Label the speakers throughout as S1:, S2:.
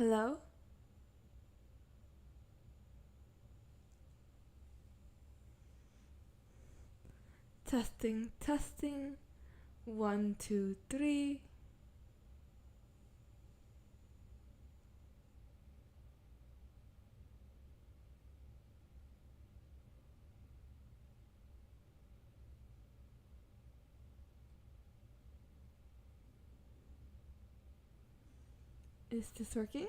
S1: Hello? Testing, testing. One, two, three. Is this working?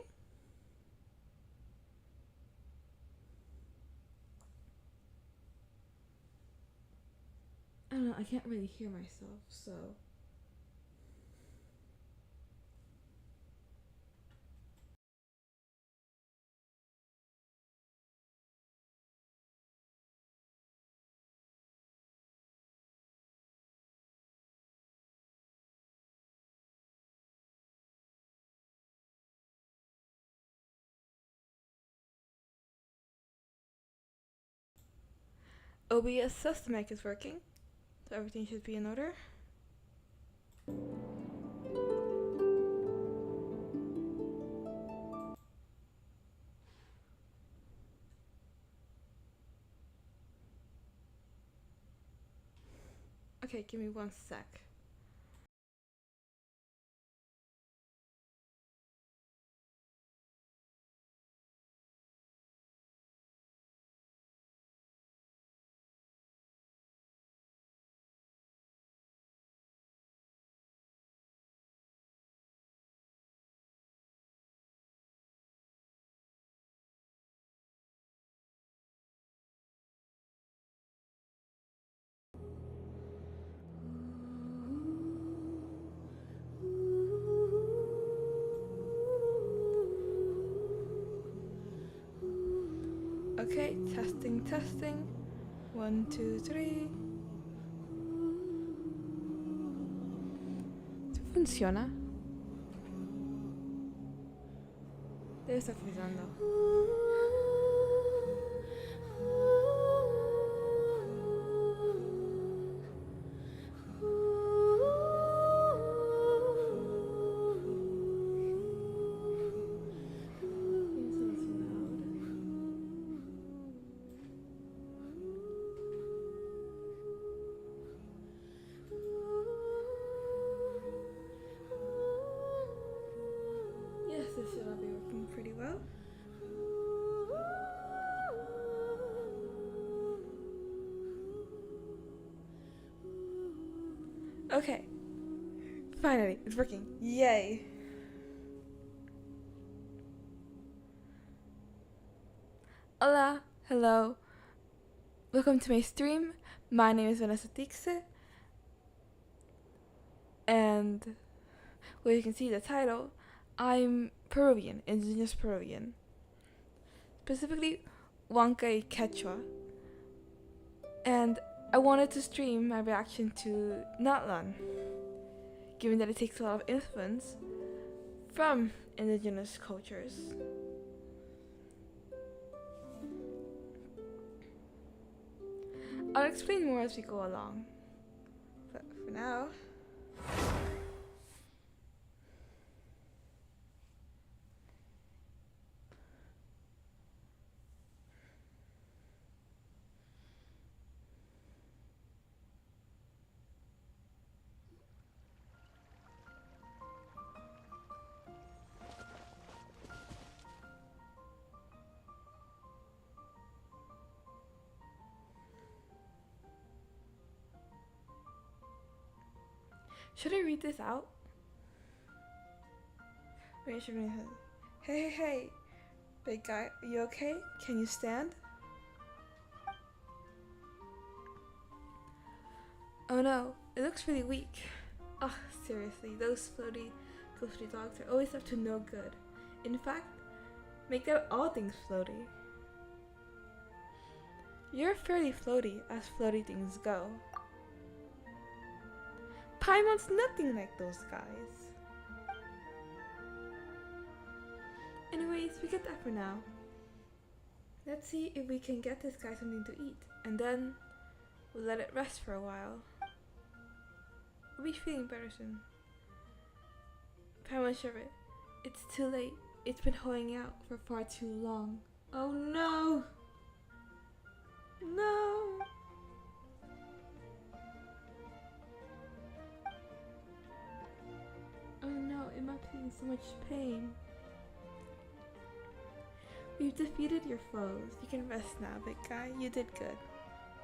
S1: I don't know, I can't really hear myself, so. OBS system mic is working, so everything should be in order. Okay, give me one sec. Okay, testing, testing. One, two, three. Funciona. Debe estar funcionando. Yes, this should all be working pretty well. Okay, finally, it's working. Yay! Hola, hello. Welcome to my stream. My name is Vanessa Tixe, and well, you can see the title. I'm Peruvian, Indigenous Peruvian, specifically Huanca Quechua, and I wanted to stream my reaction to Natlan, given that it takes a lot of influence from indigenous cultures. I'll explain more as we go along, but for now, should I read this out? Wait, I should read it. Hey, hey, hey, big guy, are you okay? Can you stand? Oh no, it looks really weak. Oh, seriously, those floaty, ghostly dogs are always up to no good. In fact, make that all things floaty. You're fairly floaty as floaty things go. Paimon's nothing like those guys. Anyways, we get that for now. Let's see if we can get this guy something to eat, and then we'll let it rest for a while. We'll be feeling better soon. Paimon Sherbet, it's too late. It's been holding out for far too long. Oh no! No! Oh no, it must be in so much pain. You've defeated your foes. You can rest now, big guy. You did good.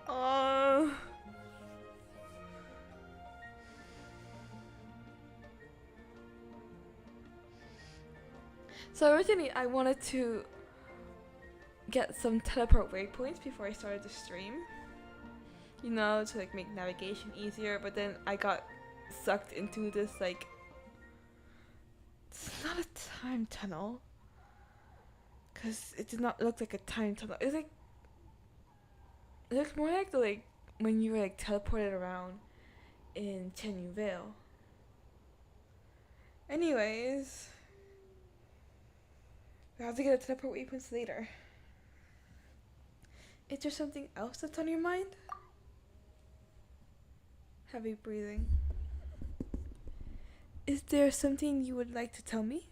S1: Oh. So originally I wanted to get some teleport waypoints before I started the stream. You know, to like make navigation easier, but then I got sucked into this like, it's not a time tunnel. Cause it did not look like a time tunnel. It was like, it looked more like the like when you were like teleported around in Chen Vale. Anyways, we have to get a teleport waypoints later. Is there something else that's on your mind? Heavy breathing. Is there something you would like to tell me?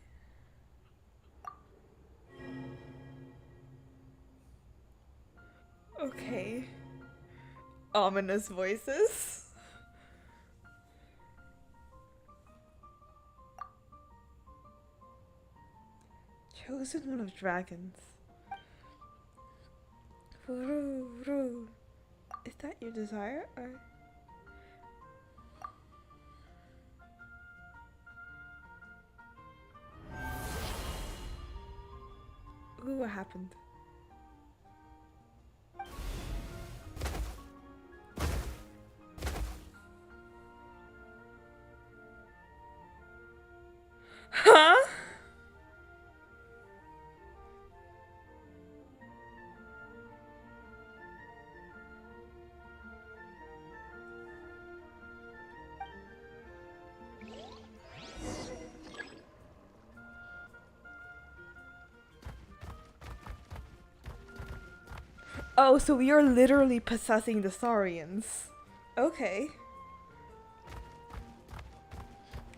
S1: Okay. Ominous voices. Chosen one of dragons. Is that your desire, or? Ooh, what happened? Huh? Oh, so we are literally possessing the Saurians. Okay.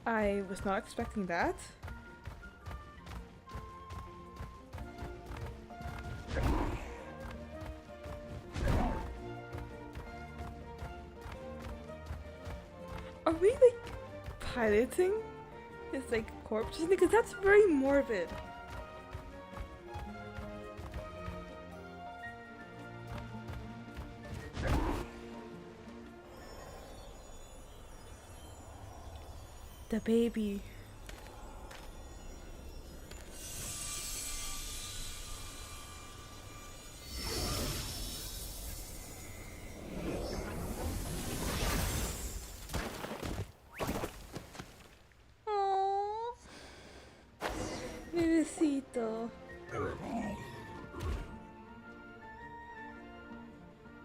S1: I was not expecting that. Are we like piloting his like corpse? Because that's very morbid. The baby. Aww. Bebecito.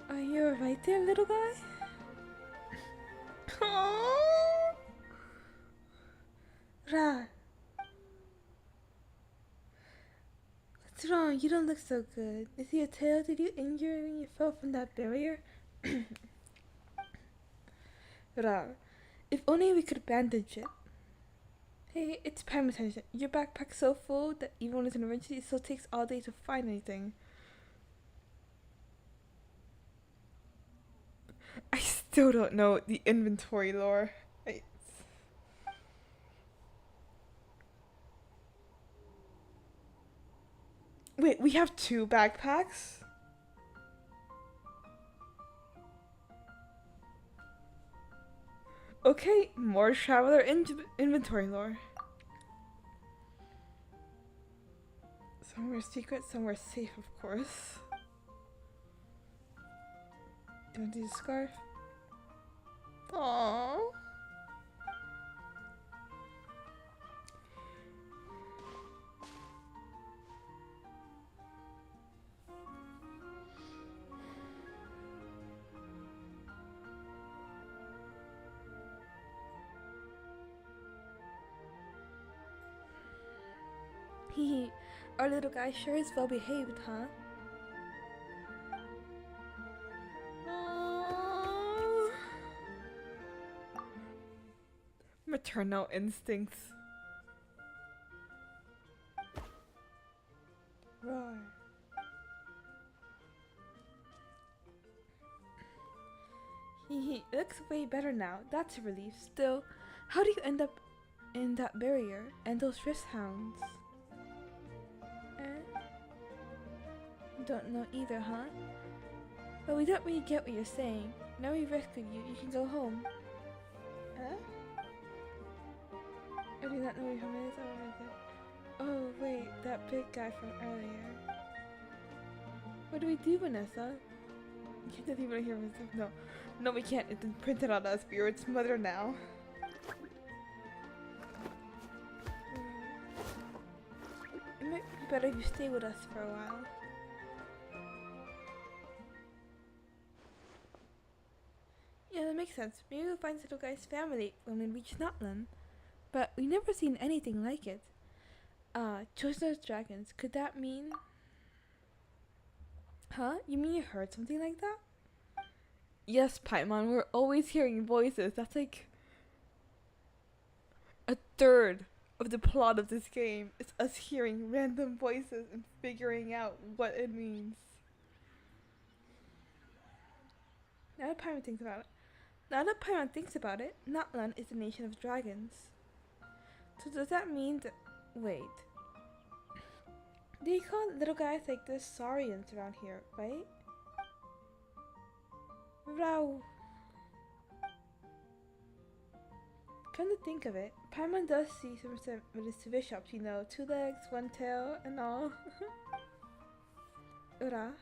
S1: Are you alright there, little guy? Aww. Ra. What's wrong? You don't look so good. Is your tail? Did you injure when you fell from that barrier? Ra. If only we could bandage it. Hey, it's prime attention. Your backpack's so full that even when it's an emergency, it still takes all day to find anything. I still don't know the inventory lore. Wait, we have 2 backpacks? Okay, more traveler inventory lore. Somewhere secret, somewhere safe, of course. Don't do the scarf. Aww. Hehe, our little guy sure is well behaved, huh? Aww. Maternal instincts. Roar. It looks way better now. That's a relief. Still, how do you end up in that barrier and those wrist hounds? Don't know either, huh? But we don't really get what you're saying. Now we rescued you, you can go home. Huh? I do not know where your home is. Oh wait, that big guy from earlier. What do we do, Vanessa? You can't even hear myself. No. No, we can't. It's been printed on us. We're its mother now. It might be better if you stay with us for a while. Yeah, that makes sense. Maybe we'll find this little guy's family when we reach Natlan. But we've never seen anything like it. Chosen of dragons. Could that mean... Huh? You mean you heard something like that? Yes, Paimon, we're always hearing voices. That's like... a third of the plot of this game. It's us hearing random voices and figuring out what it means. Now that Paimon thinks about it, Natlan is the nation of dragons. So does that mean that... Wait. Do you call little guys like this saurians around here, right? Wow. Come to think of it, Paimon does see some with his TV shops, you know, 2 legs, 1 tail, and all. Ura.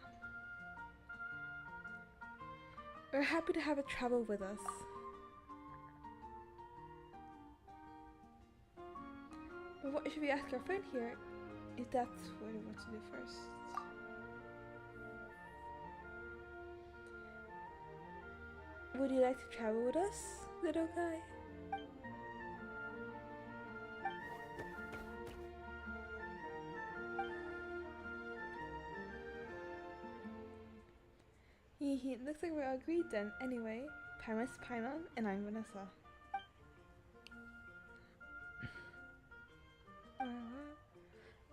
S1: We're happy to have it travel with us. But what should we ask our friend here? If that's what he wants to do first. Would you like to travel with us, little guy? It looks like we're all agreed then. Anyway, Paimon's Paimon and I'm Vanessa.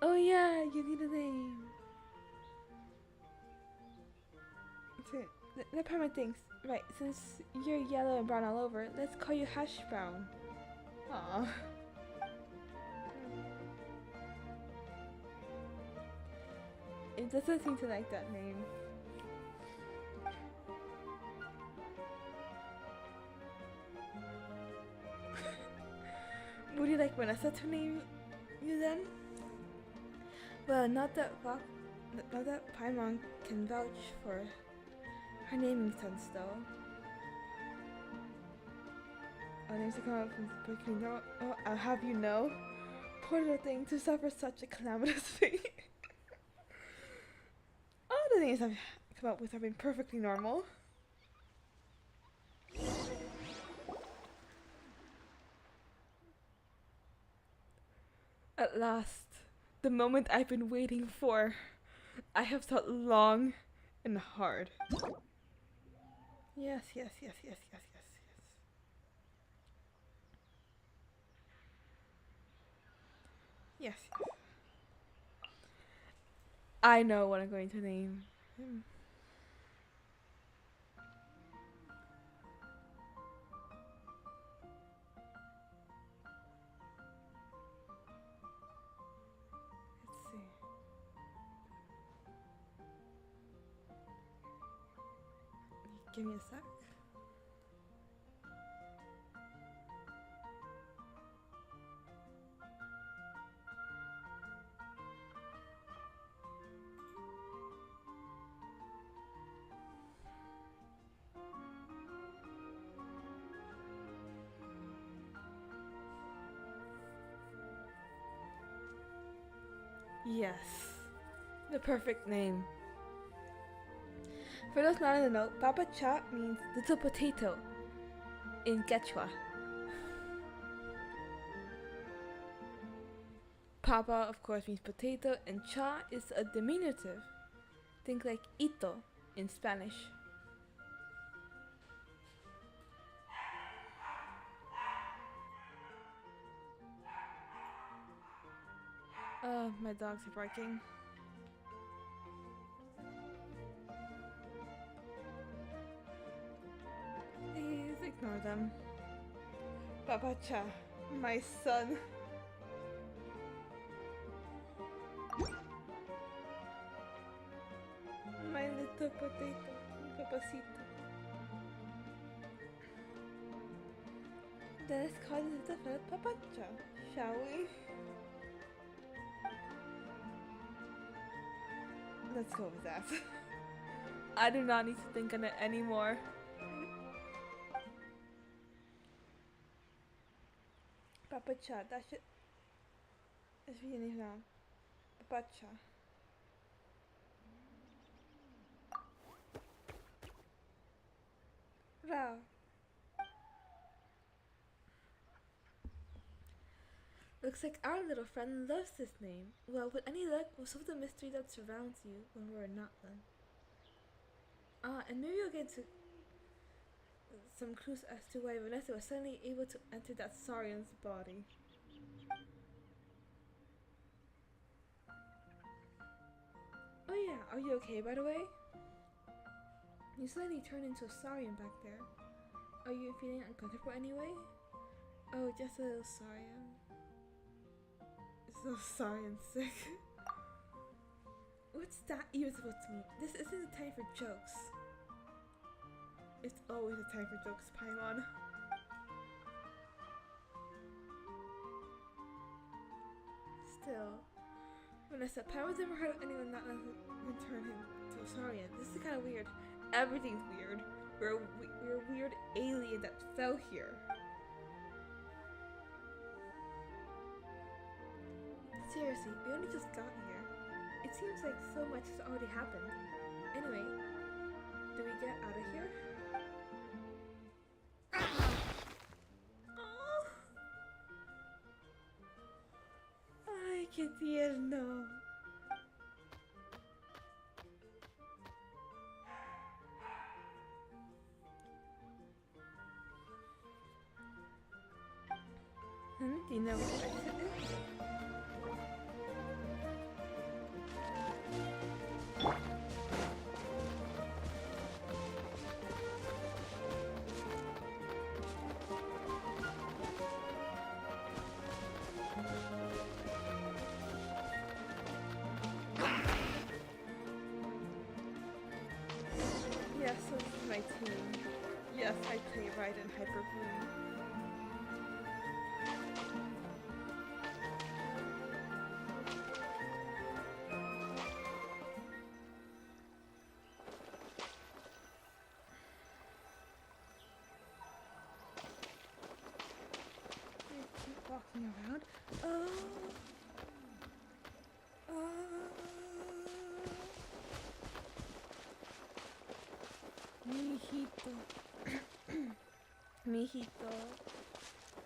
S1: Oh yeah, you need a name. The Paimon thinks, right, since you're yellow and brown all over, let's call you Hash Brown. Aww. It doesn't seem to like that name. Would you like Vanessa to name you then? Well, not that Paimon can vouch for her naming sense, though. Our names are come out from Peruvian. Oh, I'll have you know, poor little thing to suffer such a calamitous fate. All the names I've come up with have been perfectly normal. At last, the moment I've been waiting for. I have thought long and hard. Yes. Yes. I know what I'm going to name him. Let's see. Give me a sec. Yes, the perfect name. For those not in the know, Papa Cha means little potato in Quechua. Papa, of course, means potato, and Cha is a diminutive. Think like Ito in Spanish. My dogs are barking. them. Papacha, my son. My little potato, papacito. Then let's call this the fellow Papacha, shall we? Let's go with that. I do not need to think on it anymore. Papacha, that should... It's really now. Papacha. Rao. Looks like our little friend loves this name. Well, with any luck, we'll solve the mystery that surrounds you when we're in Natlan. And maybe you'll get to some clues as to why Vanessa was suddenly able to enter that Saurian's body. Oh yeah, are you okay by the way? You suddenly turned into a Saurian back there. Are you feeling uncomfortable anyway? Oh, just a little Saurian. So Saurian sick. What's that even supposed to mean? This isn't a time for jokes. It's always a time for jokes, Paimon. Still, Vanessa, Paimon's never heard of anyone not letting turn him to a Saurian. This is kind of weird. Everything's weird. We're a weird alien that fell here. Seriously, we only just got here. It seems like so much has already happened. Anyway, do we get out of here? Oh. Ay, qué tierno. Do you know what the exit is? Yes, this is my team. Yes, I play right in Hyper Bloom. Walking around. Mijito. Mijito.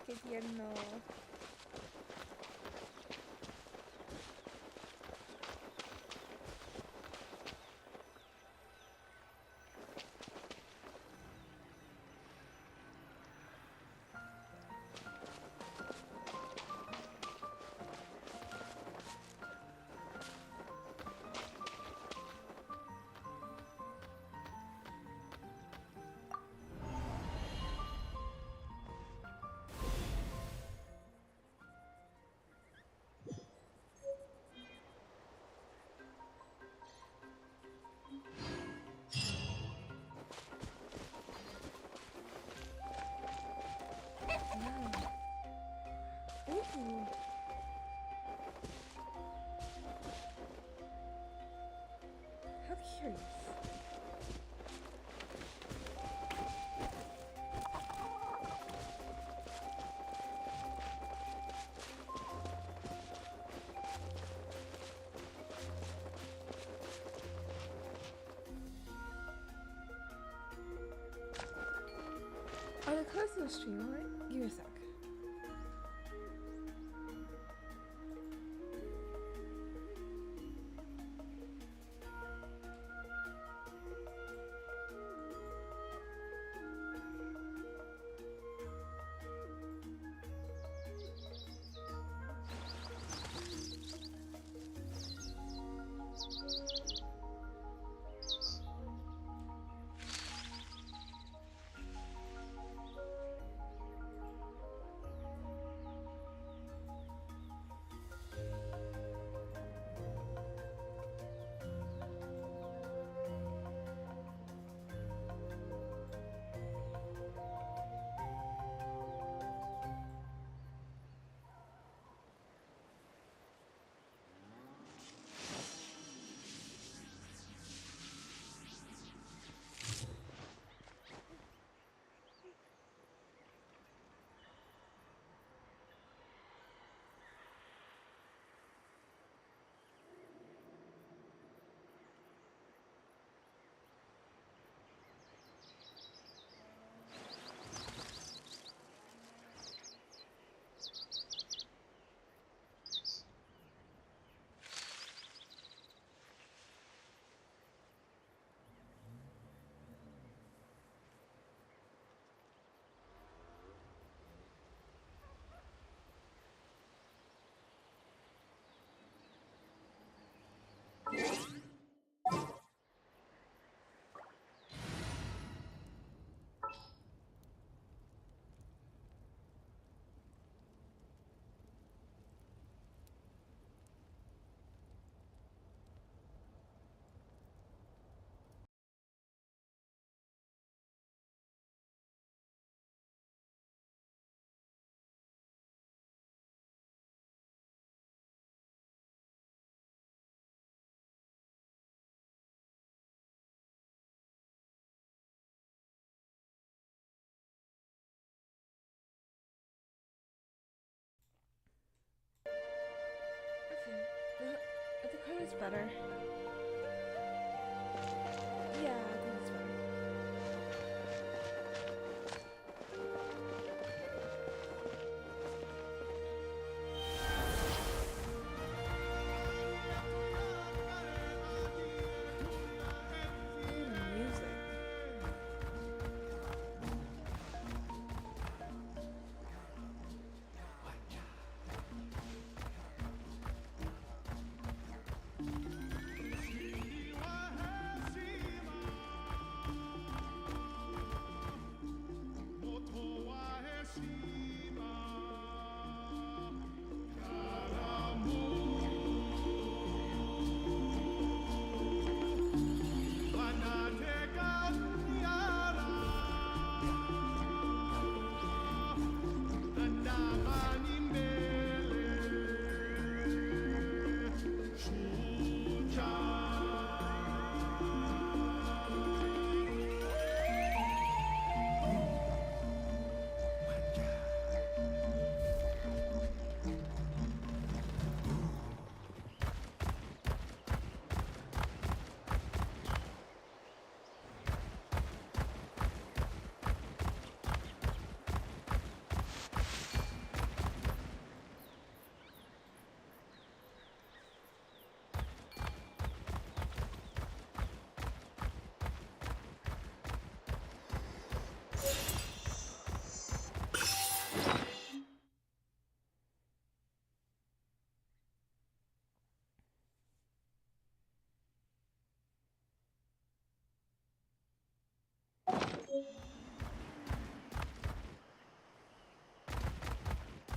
S1: Qué tierno. Ooh. How curious. Are the colors of the stream alright? Give me a sec. think it's better. Yeah, I think it's better. Ooh, music.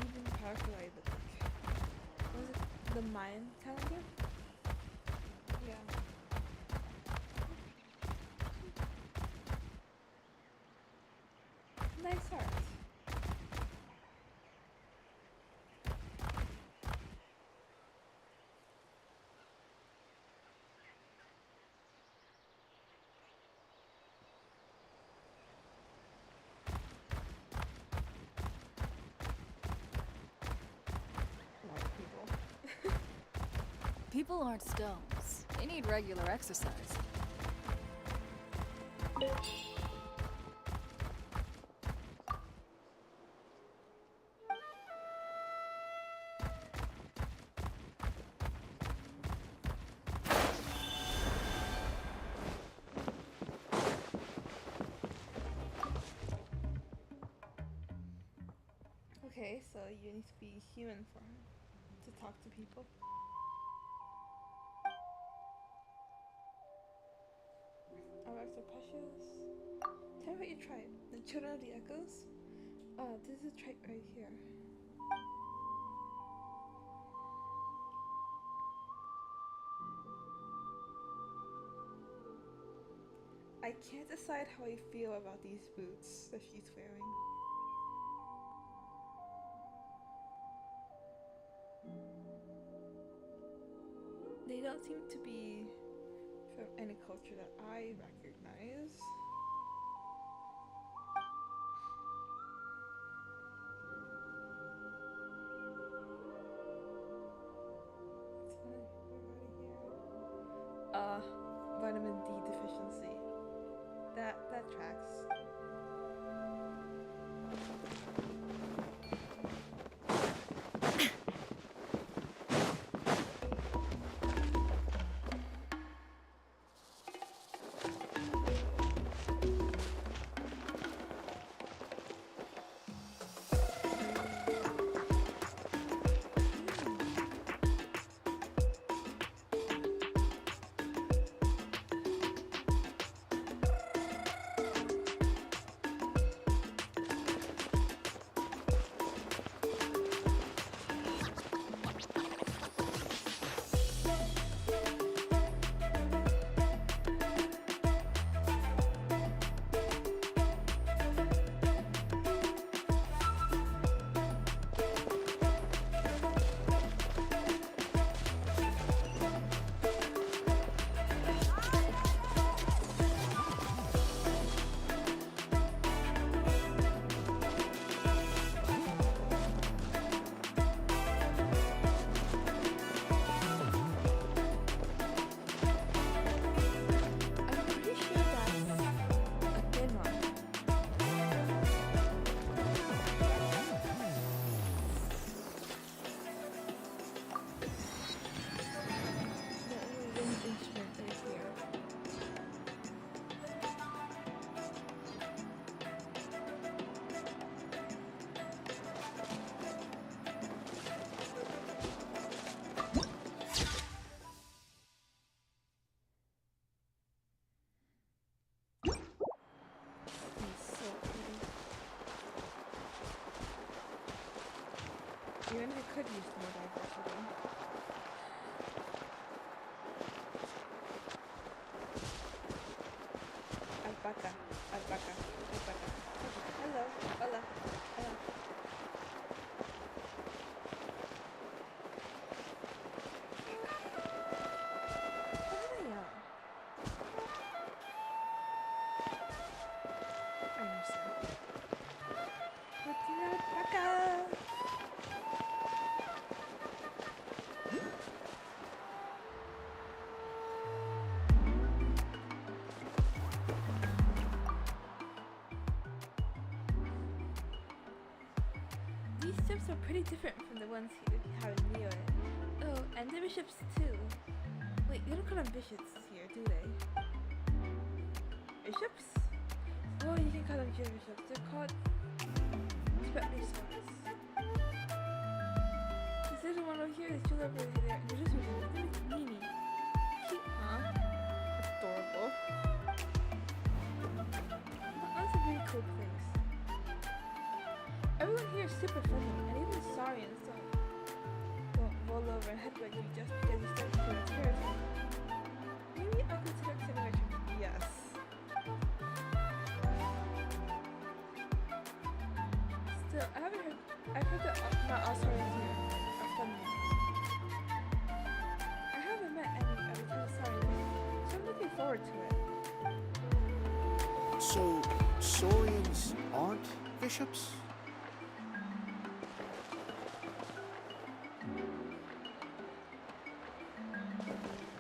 S1: Even calculate the book. Was it the Mayan calendar? Yeah. Nice art. A lot of people.
S2: People aren't stones. They need regular exercise.
S1: Okay, so you need to be human for him to talk to people. Our are precious. Tell me what your tribe. The children of the echoes? This is a tribe right here. I can't decide how I feel about these boots that she's wearing. They don't seem to be from any culture that I recognize. It's fine. We're out of here. Vitamin D deficiency. That tracks. bishops are pretty different from the ones here have in Leo. Oh, and the bishops too. Wait, they don't call them bishops here, do they? Bishops? Oh, you can call them junior bishops. They're called spectral swords. This little one over here is still over there. They're just Nini. Cute, huh? Adorable. That's a really cool place. Everyone here is super friendly, and even the Saurians don't roll over and headbutt you just because you step into their territory. Maybe I'll consider accepting my trip. Yes. Still, I've heard that not all Saurians here are friendly. I haven't met any other kind of Saurians, so I'm looking forward to it.
S3: So, Saurians aren't bishops?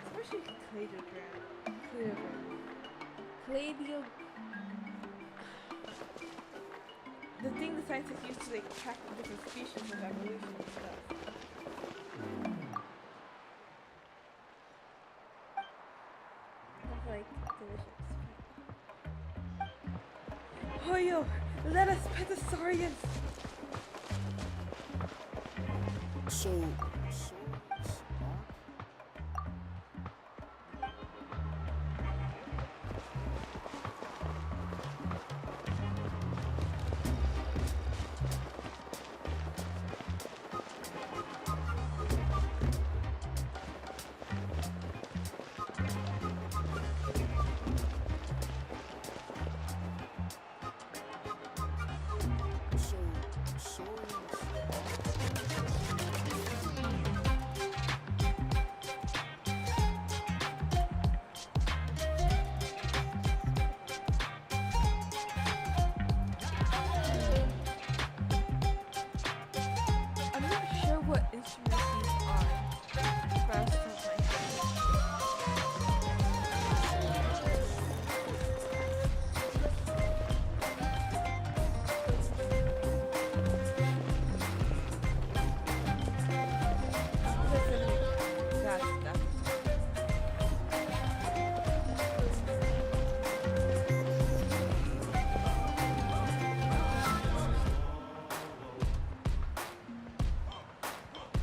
S1: Especially Cladio. The thing the scientists use to like track the different species of evolution and stuff. That's like delicious. Hoyo, let us pet the Saurians!
S3: So, Saurians aren't? So, Saurians
S1: I'm not sure what instruments these are. But I'll start my that stuff.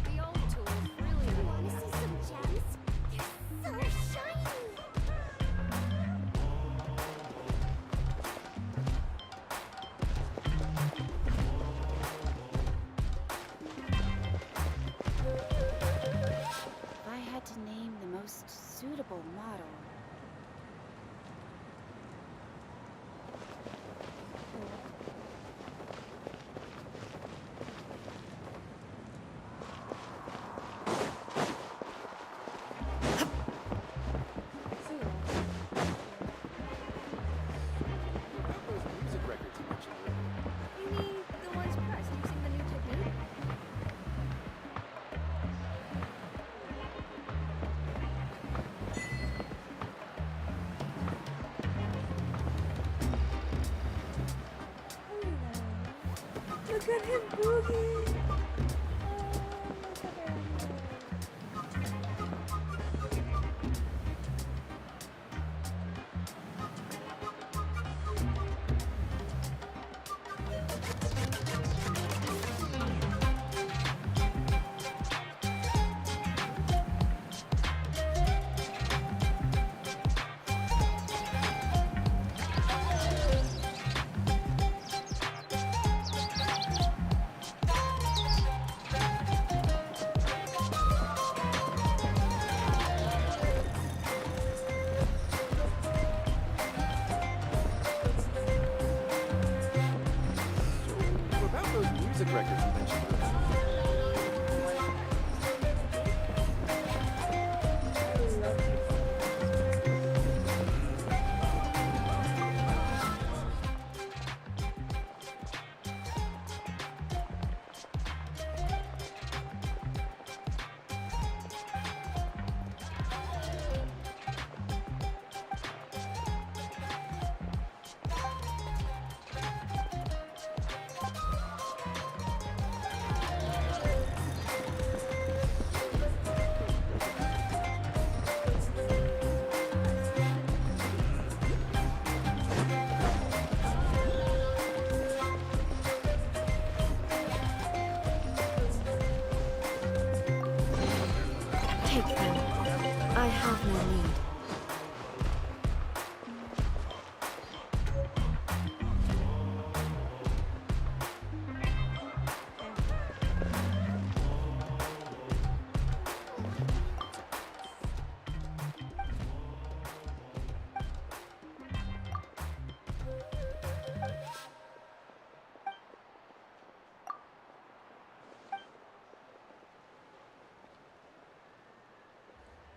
S2: The old tools really
S4: Want to see some gems? They're so shiny!
S5: If I had to name the most suitable model,
S3: those music records you mentioned earlier.
S2: You mean the ones pressed using the new technique?
S1: Look at him boogie!
S6: Take them. I have no need.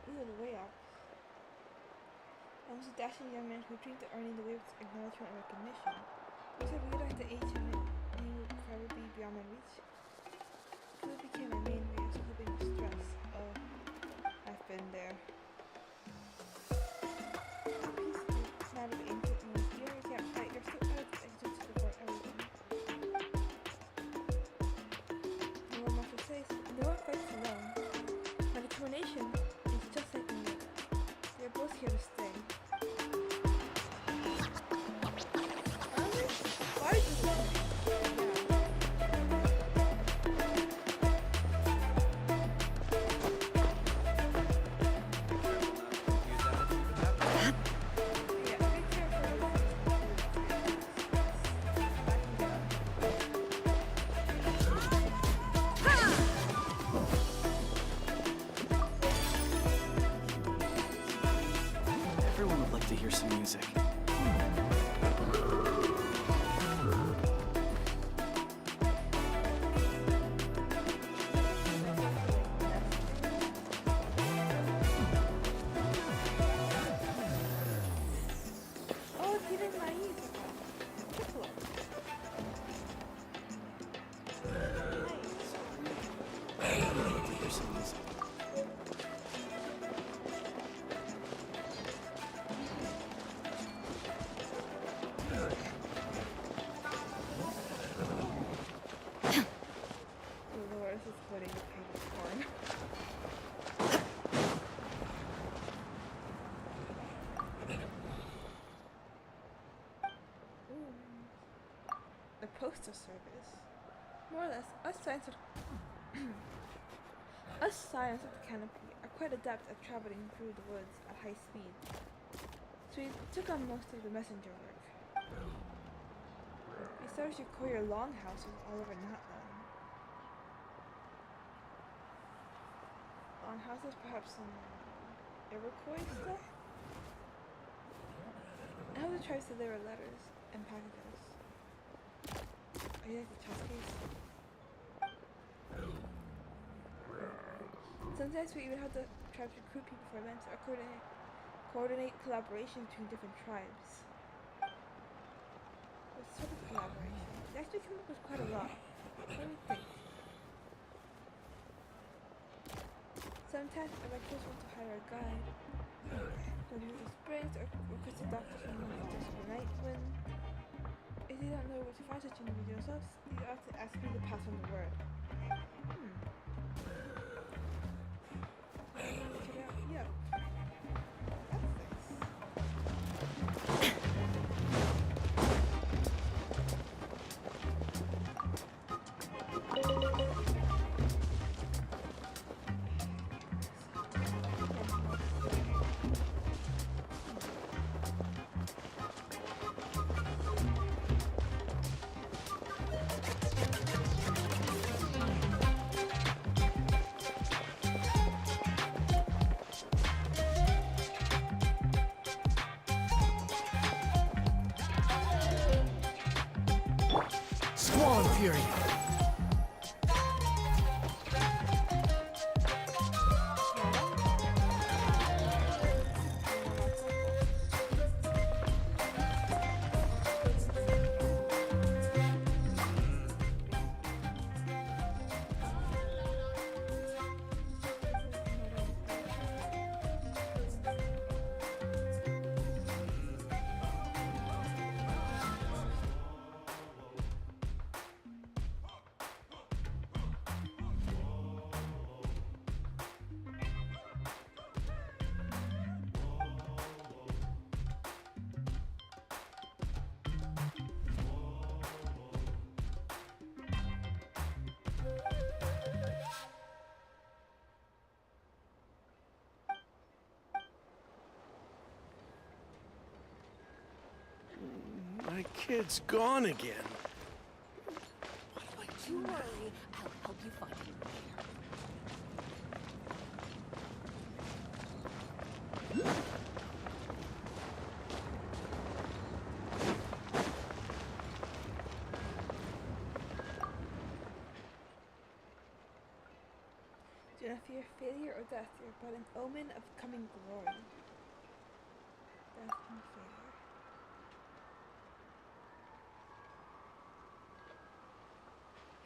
S1: Ooh, the way up. I was a dashing young man who dreamed of earning the way of acknowledgement and recognition. Once I realized the age limit and he would forever be beyond my reach, food became my main way of coping with stress. Oh, I've been there. Peace is not of ancient and even if you can't fight, you're still out of existence to support everyone. No one much to say, no one fights alone. My determination is just like me. They're both here to stay. Why is this happening? Yeah, be careful.
S3: Everyone would like to hear some music.
S1: Oh, it's even naive. Triple.
S3: Everyone would like to hear some music.
S1: Oh Lord, this is putting a pain of corn. The postal service. More or less, us science of us science of the canopy are quite adept at traveling through the woods at high speed. So we took on most of the messenger work. We established your courier longhouses all over Natlan. Longhouses, perhaps some Iroquois stuff? I hope the tribes deliver letters and packages. Are you like the chess case? Sometimes we even have the tribes recruit people for events or coordinate collaboration between different tribes. What sort of collaboration? They actually come up with quite a lot. Let me think. Sometimes electors want to hire a guide. When he the springs or request a doctor from the just for night when if they don't know where to find such individuals, they often ask me to pass on the word. Check it out. Yeah.
S3: Squall and Fury. kid's gone again.
S2: Don't you worry, I'll help you find him later.
S1: Do not fear failure or death, but an omen of coming glory. Death and failure.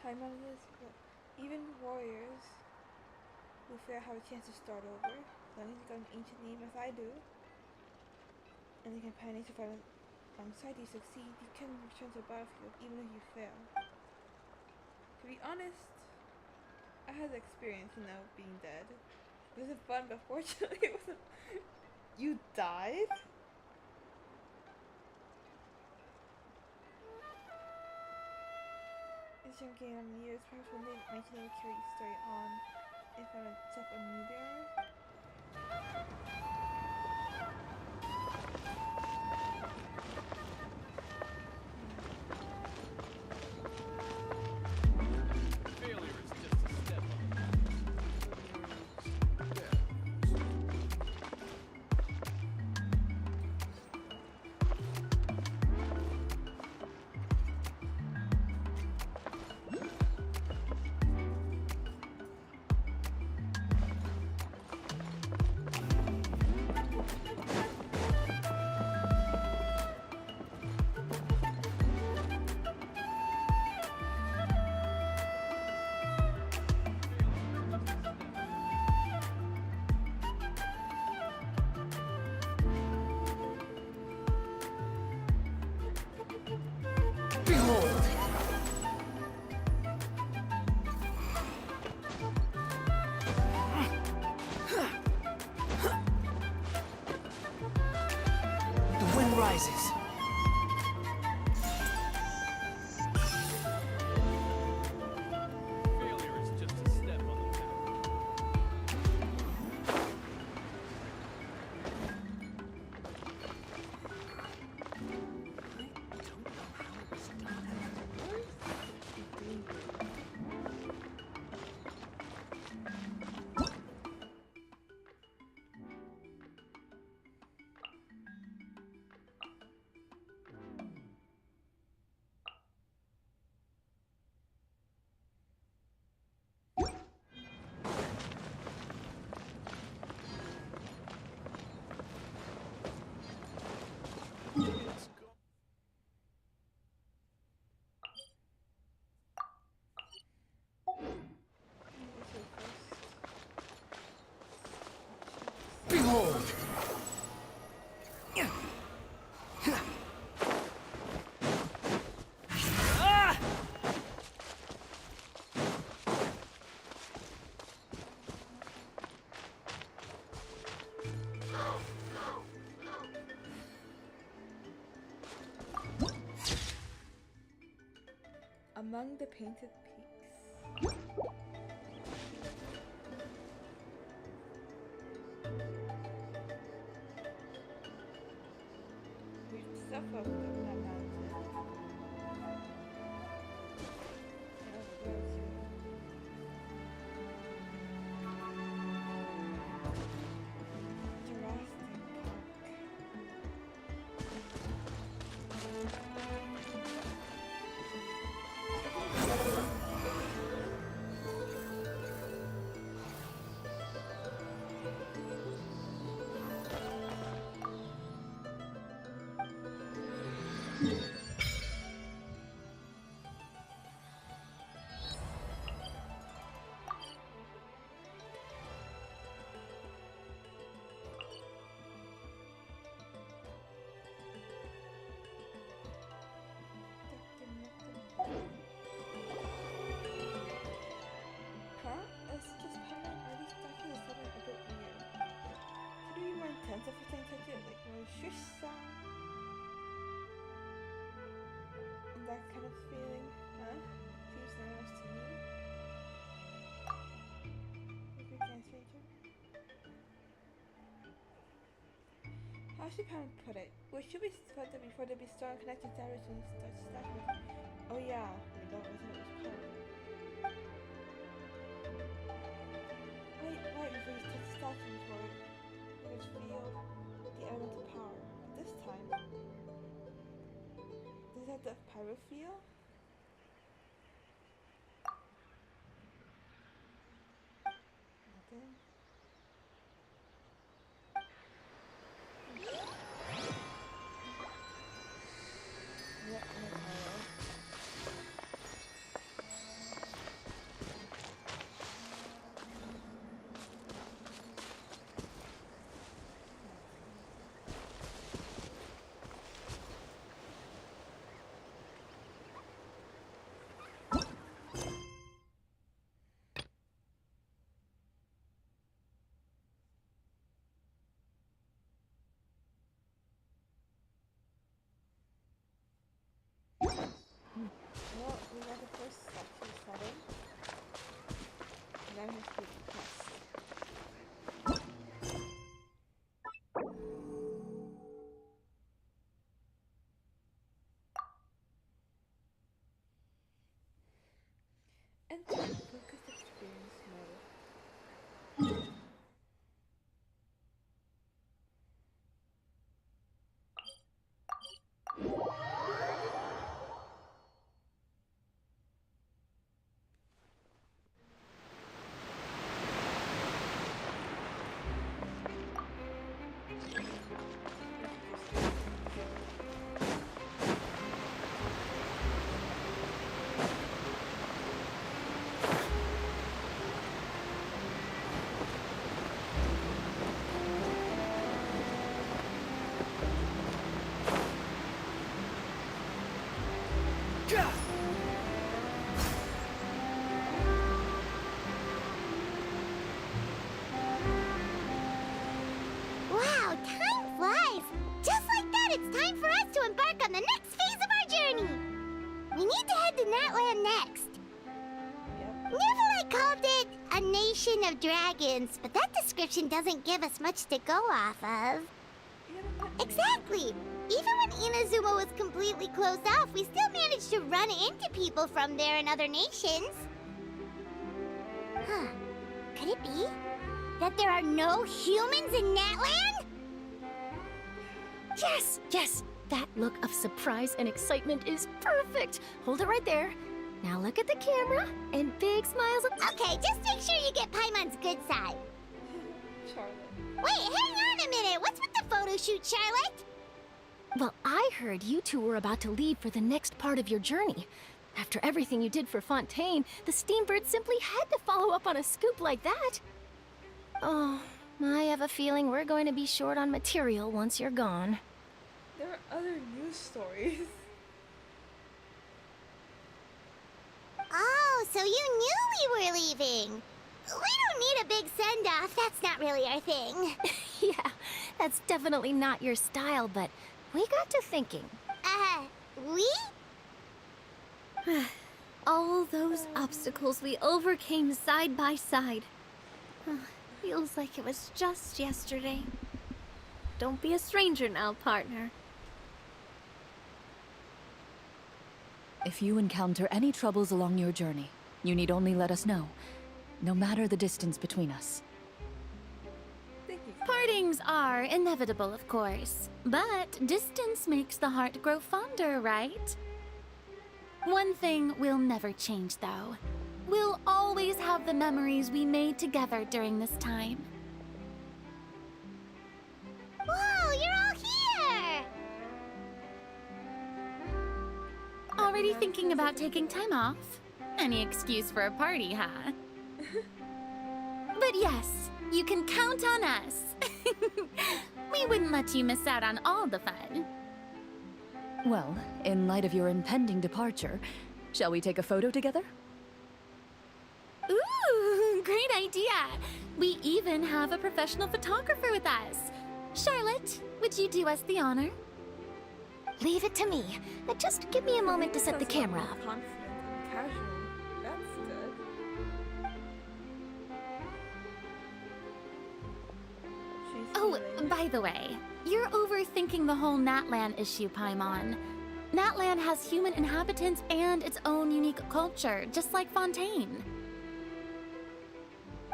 S1: How many is even warriors who fail have a chance to start over. As long as you got an ancient name as I do, and the companions to fight alongside you succeed, you can return to the battlefield even if you fail. To be honest, I had experience, being dead. It wasn't fun, but fortunately it wasn't. You died? This young game on years, perhaps one day my team will carry the story on if I'm myself a new bearer.
S3: Failure is just a step rises. Failure is just a step on the path. I don't know how it was done. It's gone. Behold!
S1: Among the painted peaks. Weird stuff up that mountain. Shush sound and that kind of feeling, huh? Seems nice to me. If we dance major. How should kind of put it? Where should we put it before they be start connecting directions? Oh yeah, we don't know what it was called. Right before you touch the statue before you reveal the elemental power. But this time, does it have the pyro feel? Nothing. Yep, no pyro. Well, we got the first section setting. Now here's the quest. Enter focused experience mode.
S4: Wow, time flies! Just like that, it's time for us to embark on the next phase of our journey! We need to head to Natlan next.
S1: Yep.
S4: Neverlight called it a nation of dragons, but that description doesn't give us much to go off of. Exactly! Even when Inazuma was completely closed off, we still managed to run into people from there in other nations. Huh. Could it be that there are no humans in Natlan?
S6: Yes, yes. That look of surprise and excitement is perfect. Hold it right there. Now look at the camera and big smiles.
S4: Okay, just make sure you get Paimon's good side.
S1: Charlotte.
S4: Wait, hang on a minute. What's with the photo shoot, Charlotte?
S6: Well, I heard you two were about to leave for the next part of your journey. After everything you did for Fontaine, the Steambird simply had to follow up on a scoop like that. Oh, I have a feeling we're going to be short on material once you're gone.
S1: There are other news stories.
S4: Oh, so you knew we were leaving. We don't need a big send-off. That's not really our thing.
S6: Yeah, that's definitely not your style, but we got to thinking.
S4: We?
S7: All those obstacles we overcame side by side. Feels like it was just yesterday. Don't be a stranger now, partner.
S8: If you encounter any troubles along your journey, you need only let us know, no matter the distance between us.
S1: Thank you.
S7: Partings are inevitable, of course. But distance makes the heart grow fonder, right? One thing will never change, though. We'll always have the memories we made together during this time.
S4: Whoa, you're all here!
S7: Already thinking about taking time off? Any excuse for a party, huh? But yes, you can count on us. We wouldn't let you miss out on all the fun.
S8: Well, in light of your impending departure, shall we take a photo together?
S7: Ooh, great idea! We even have a professional photographer with us. Charlotte, would you do us the honor?
S6: Leave it to me. Just give me a moment to set the camera up.
S1: Confident and casual. That's good. She's
S7: Oh,
S1: feeling
S7: By the way, you're overthinking the whole Natlan issue, Paimon. Natlan has human inhabitants and its own unique culture, just like Fontaine.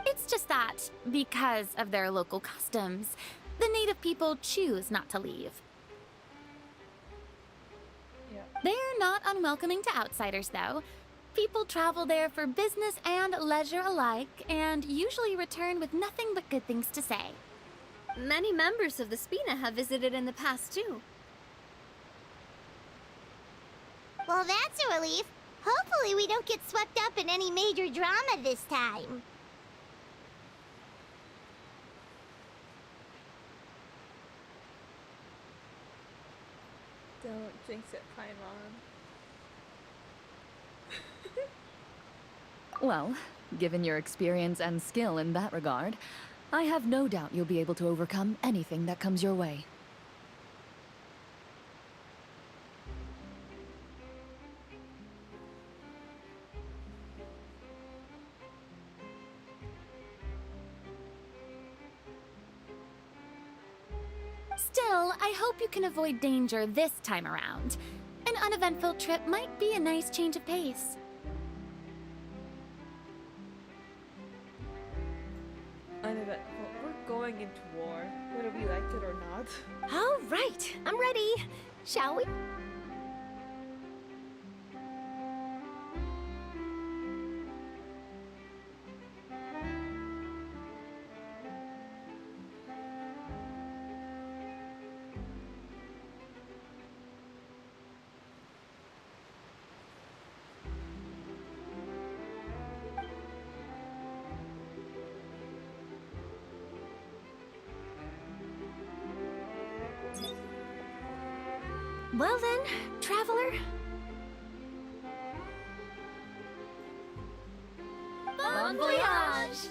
S7: It's just that, because of their local customs, the native people choose not to leave.
S1: Yeah.
S7: They're not unwelcoming to outsiders, though. People travel there for business and leisure alike, and usually return with nothing but good things to say.
S9: Many members of the Spina have visited in the past, too.
S4: Well, that's a relief. Hopefully we don't get swept up in any major drama this time.
S1: Don't jinx it, Paimon.
S8: Well, given your experience and skill in that regard, I have no doubt you'll be able to overcome anything that comes your way.
S7: Still, I hope you can avoid danger this time around. An uneventful trip might be a nice change of pace.
S1: Uneventful. We're going into war, whether we like it or not.
S6: All right, I'm ready. Shall we? Well then, traveler.
S7: Bon voyage!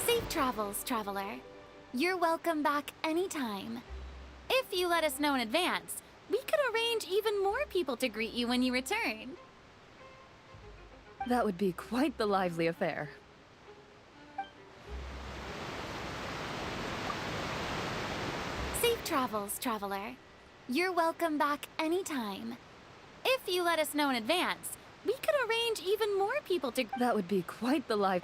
S7: Safe travels, traveler. You're welcome back anytime. If you let us know in advance, we could arrange even more people to greet you when you return.
S8: That would be quite the lively affair.
S7: Safe travels, traveler. You're welcome back anytime. If you let us know in advance, we could arrange even more people to...
S8: That would be quite the live...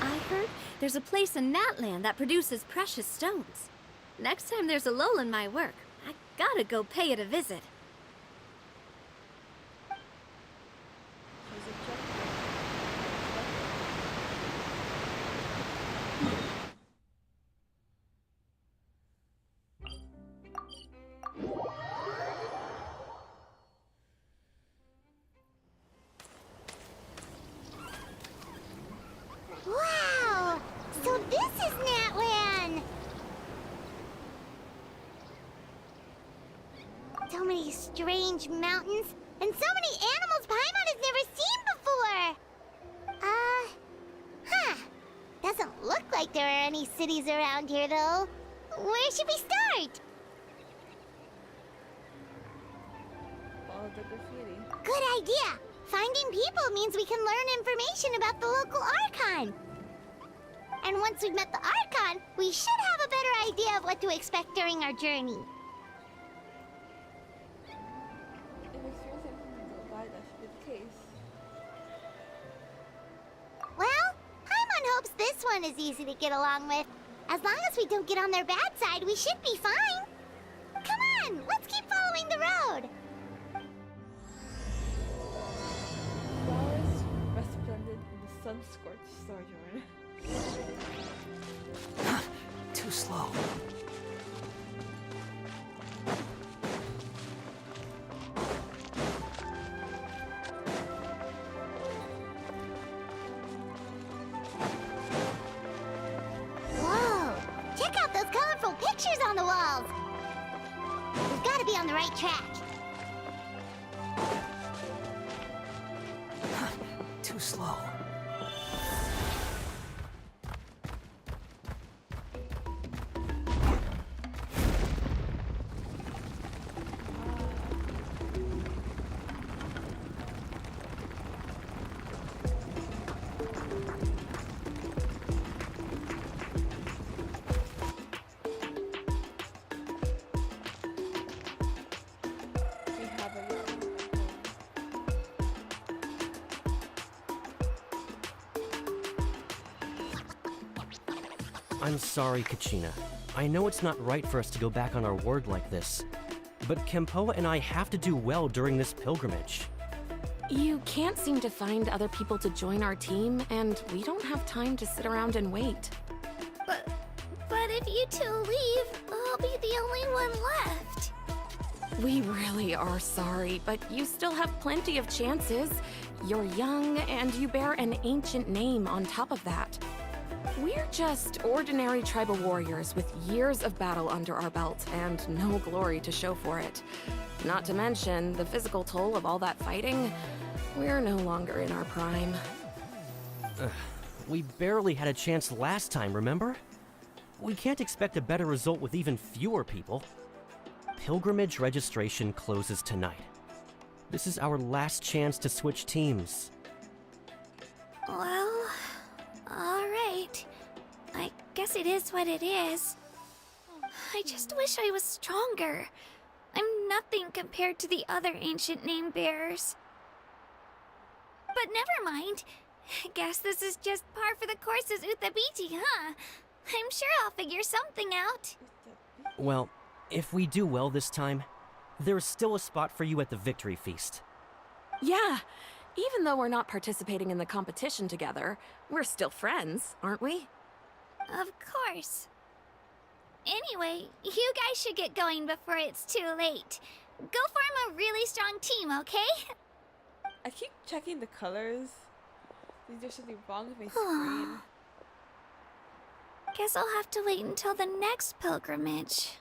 S9: I heard there's a place in Natlan that produces precious stones. Next time there's a lull in my work, I gotta go pay it a visit.
S4: Wow! So this is Natlan! So many strange mountains, and so many animals Paimon has never seen before! Doesn't look like there are any cities around here, though. Where should we start?
S1: Follow the graffiti.
S4: Good idea! Finding people means we can learn information about the local Archon. And once we've met the Archon, we should have a better idea of what to expect during our journey.
S1: If experience anything to go by, that should be the case.
S4: Well, Paimon hopes this one is easy to get along with. As long as we don't get on their bad side, we should be fine. Come on, let's keep following the road.
S1: Flowers resplendent in the sun-scorched sojourn.
S3: Too slow.
S4: Whoa! Check out those colorful pictures on the walls! We've got to be on the right track.
S3: Too slow.
S10: I'm sorry, Kachina. I know it's not right for us to go back on our word like this, but Kempoa and I have to do well during this pilgrimage.
S11: You can't seem to find other people to join our team, and we don't have time to sit around and wait.
S9: But if you two leave, I'll be the only one left.
S11: We really are sorry, but you still have plenty of chances. You're young, and you bear an ancient name on top of that. We're just ordinary tribal warriors with years of battle under our belt and no glory to show for it. Not to mention the physical toll of all that fighting. We're no longer in our prime.
S10: We barely had a chance last time, remember? We can't expect a better result with even fewer people. Pilgrimage registration closes tonight. This is our last chance to switch teams.
S9: Well, alright. I guess it is what it is. I just wish I was stronger. I'm nothing compared to the other ancient name bearers. But never mind. Guess this is just par for the course as Uthabiti, huh? I'm sure I'll figure something out.
S10: Well, if we do well this time, there's still a spot for you at the victory feast.
S11: Yeah, even though we're not participating in the competition together, we're still friends, aren't we?
S9: Of course. Anyway, you guys should get going before it's too late. Go form a really strong team, okay?
S1: I keep checking the colors. Is there something wrong with my screen?
S9: Guess I'll have to wait until the next pilgrimage.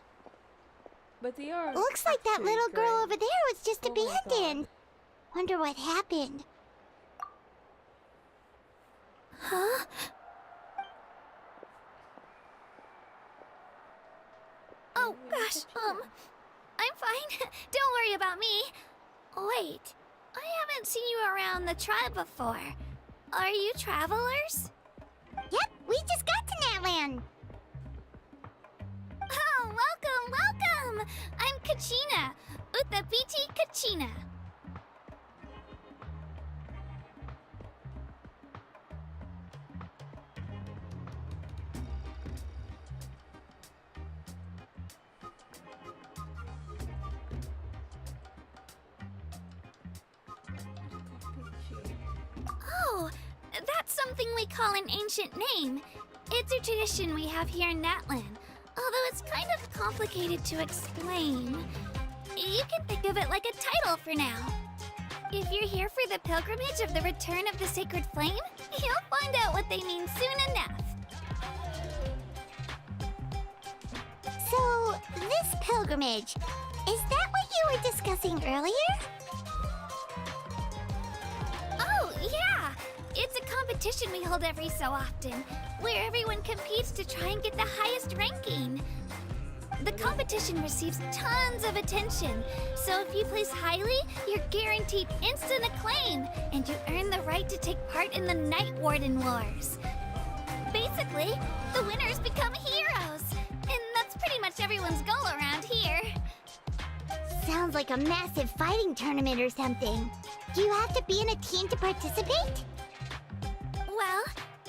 S1: But they are.
S4: Looks like that
S1: actually
S4: little girl
S1: great.
S4: over there was just
S1: Oh my God.
S4: abandoned. Wonder what happened.
S9: Huh? Oh gosh, I'm fine. Don't worry about me. Wait, I haven't seen you around the tribe before. Are you travelers?
S4: Yep, we just got to Natlan.
S9: Oh, welcome! I'm Kachina, Uthabiti Kachina. Oh, that's something we call an ancient name. It's a tradition we have here in Natlan, although it's kind of complicated to explain. You can think of it like a title for now. If you're here for the pilgrimage of the return of the sacred flame, you'll find out what they mean soon enough.
S4: So, this pilgrimage, is that what you were discussing earlier?
S9: Oh, yeah! It's a competition we hold every so often, where everyone competes to try and get the highest ranking. The competition receives tons of attention, so if you place highly, you're guaranteed instant acclaim, and you earn the right to take part in the Night Warden Wars. Basically, the winners become heroes, and that's pretty much everyone's goal around here.
S4: Sounds like a massive fighting tournament or something. Do you have to be in a team to participate?
S9: Well,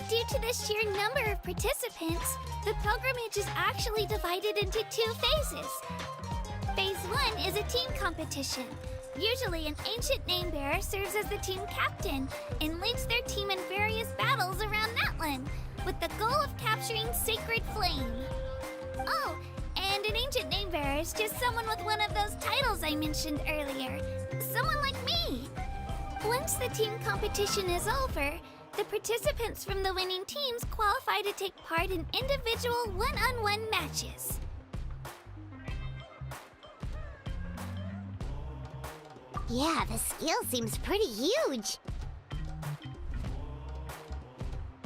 S9: due to the sheer number of participants, the pilgrimage is actually divided into 2 phases. Phase 1 is a team competition. Usually, an ancient name bearer serves as the team captain and leads their team in various battles around Natlan, with the goal of capturing Sacred Flame. Oh, and an ancient name bearer is just someone with one of those titles I mentioned earlier. Someone like me. Once the team competition is over, the participants from the winning teams qualify to take part in individual one-on-one matches.
S4: Yeah, the scale seems pretty huge.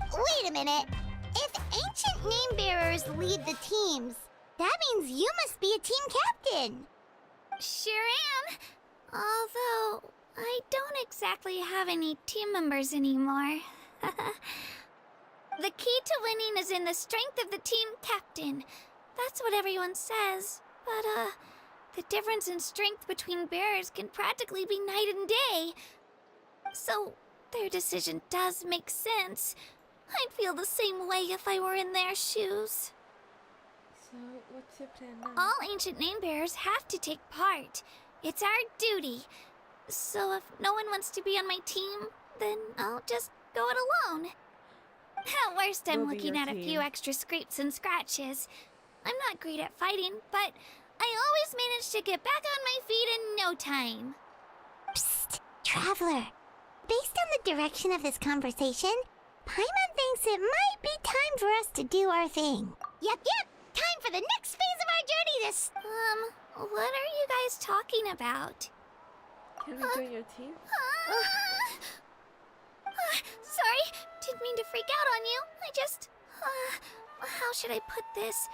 S4: Wait a minute. If ancient name bearers lead the teams, that means you must be a team captain.
S9: Sure am. Although, I don't exactly have any team members anymore. The key to winning is in the strength of the team captain. That's what everyone says. But, the difference in strength between bearers can practically be night and day. So, their decision does make sense. I'd feel the same way if I were in their shoes.
S1: So, what's your plan now?
S9: All ancient name bearers have to take part. It's our duty. So if no one wants to be on my team, then I'll just go it alone. At worst, I'm
S1: We'll be
S9: looking
S1: your
S9: at a
S1: team.
S9: few extra scrapes and scratches. I'm not great at fighting, but I always manage to get back on my feet in no time.
S4: Psst, Traveler. Based on the direction of this conversation, Paimon thinks it might be time for us to do our thing. Yep. Time for the next phase of our journey this...
S9: What are you guys talking about?
S1: Can we join your team?
S9: Sorry, didn't mean to freak out on you. I just... how should I put this?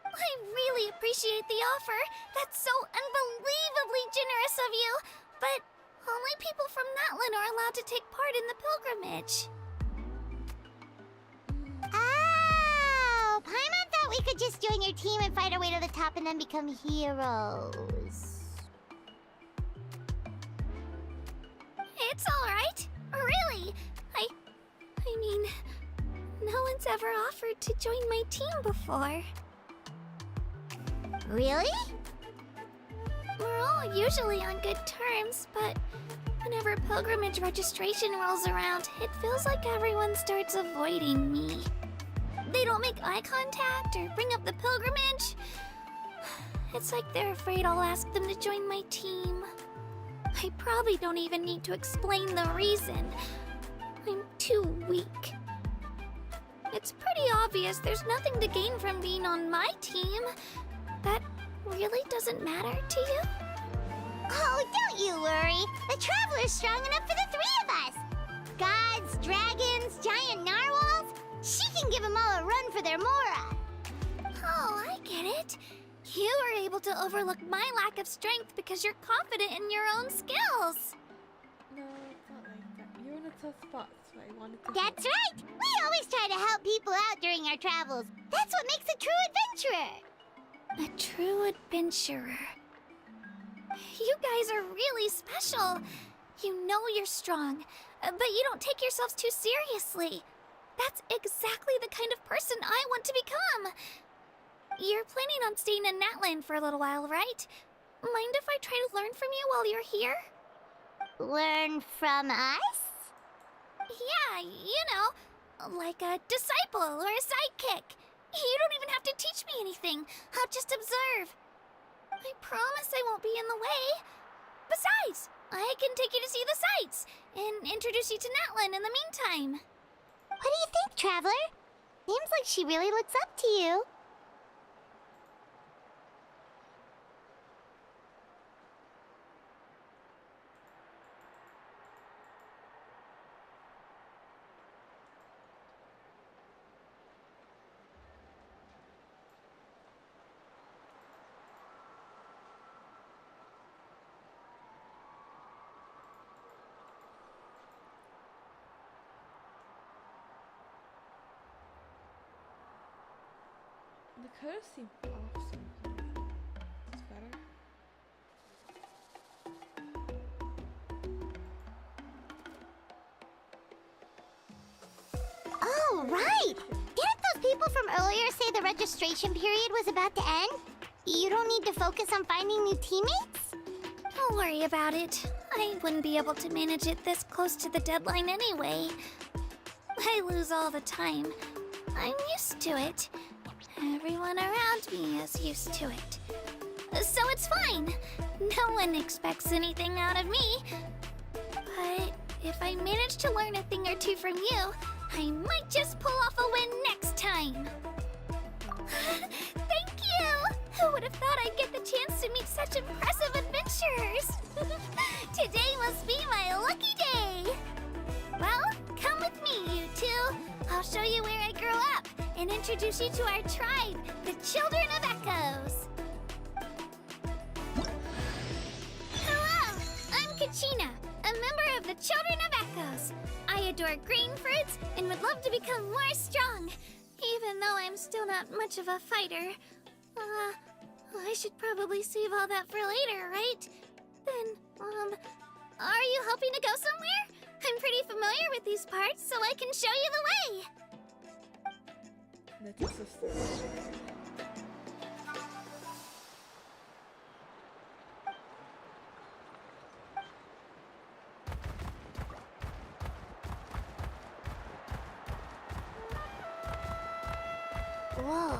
S9: I really appreciate the offer. That's so unbelievably generous of you. But only people from Natlan are allowed to take part in the pilgrimage.
S4: Oh, Paimon thought we could just join your team and fight our way to the top and then become heroes.
S9: It's alright. Really. I mean, no one's ever offered to join my team before.
S4: Really?
S9: We're all usually on good terms, but whenever pilgrimage registration rolls around, it feels like everyone starts avoiding me. They don't make eye contact or bring up the pilgrimage. It's like they're afraid I'll ask them to join my team. I probably don't even need to explain the reason. I'm too weak. It's pretty obvious there's nothing to gain from being on my team. That really doesn't matter to you?
S4: Oh, don't you worry. The Traveler's strong enough for the three of us. Gods, dragons, giant narwhals. She can give them all a run for their Mora.
S9: Oh, I get it. You were able to overlook my lack of strength because you're confident in your own skills.
S1: No, it's not like that. You're in a tough spot, so I wanted to
S4: That's
S1: help.
S4: right. We always try to help people out during our travels. That's what makes a true adventurer.
S9: A true adventurer. You guys are really special. You know you're strong, but you don't take yourselves too seriously. That's exactly the kind of person I want to become. You're planning on staying in Natlan for a little while, right? Mind if I try to learn from you while you're here?
S4: Learn from us?
S9: Yeah, you know, like a disciple or a sidekick. You don't even have to teach me anything. I'll just observe. I promise I won't be in the way. Besides, I can take you to see the sights and introduce you to Natlan in the meantime.
S4: What do you think, Traveler? Seems like she really looks up to you.
S1: The colors seem off somehow. It's better.
S4: Oh, right! Didn't those people from earlier say the registration period was about to end? You don't need to focus on finding new teammates?
S9: Don't worry about it. I wouldn't be able to manage it this close to the deadline anyway. I lose all the time. I'm used to it. Everyone around me is used to it. So it's fine. No one expects anything out of me. But if I manage to learn a thing or two from you, I might just pull off a win next time. Thank you! Who would have thought I'd get the chance to meet such impressive adventurers? Today must be my lucky day. Well, come with me, you two. I'll show you where I grew up and introduce you to our tribe, the Children of Echoes. Hello, I'm Kachina, a member of the Children of Echoes. I adore green fruits and would love to become more strong, even though I'm still not much of a fighter. I should probably save all that for later, right? Then, are you hoping to go somewhere? I'm pretty familiar with these parts, so I can show you the way.
S1: That's your sister.
S4: Whoa.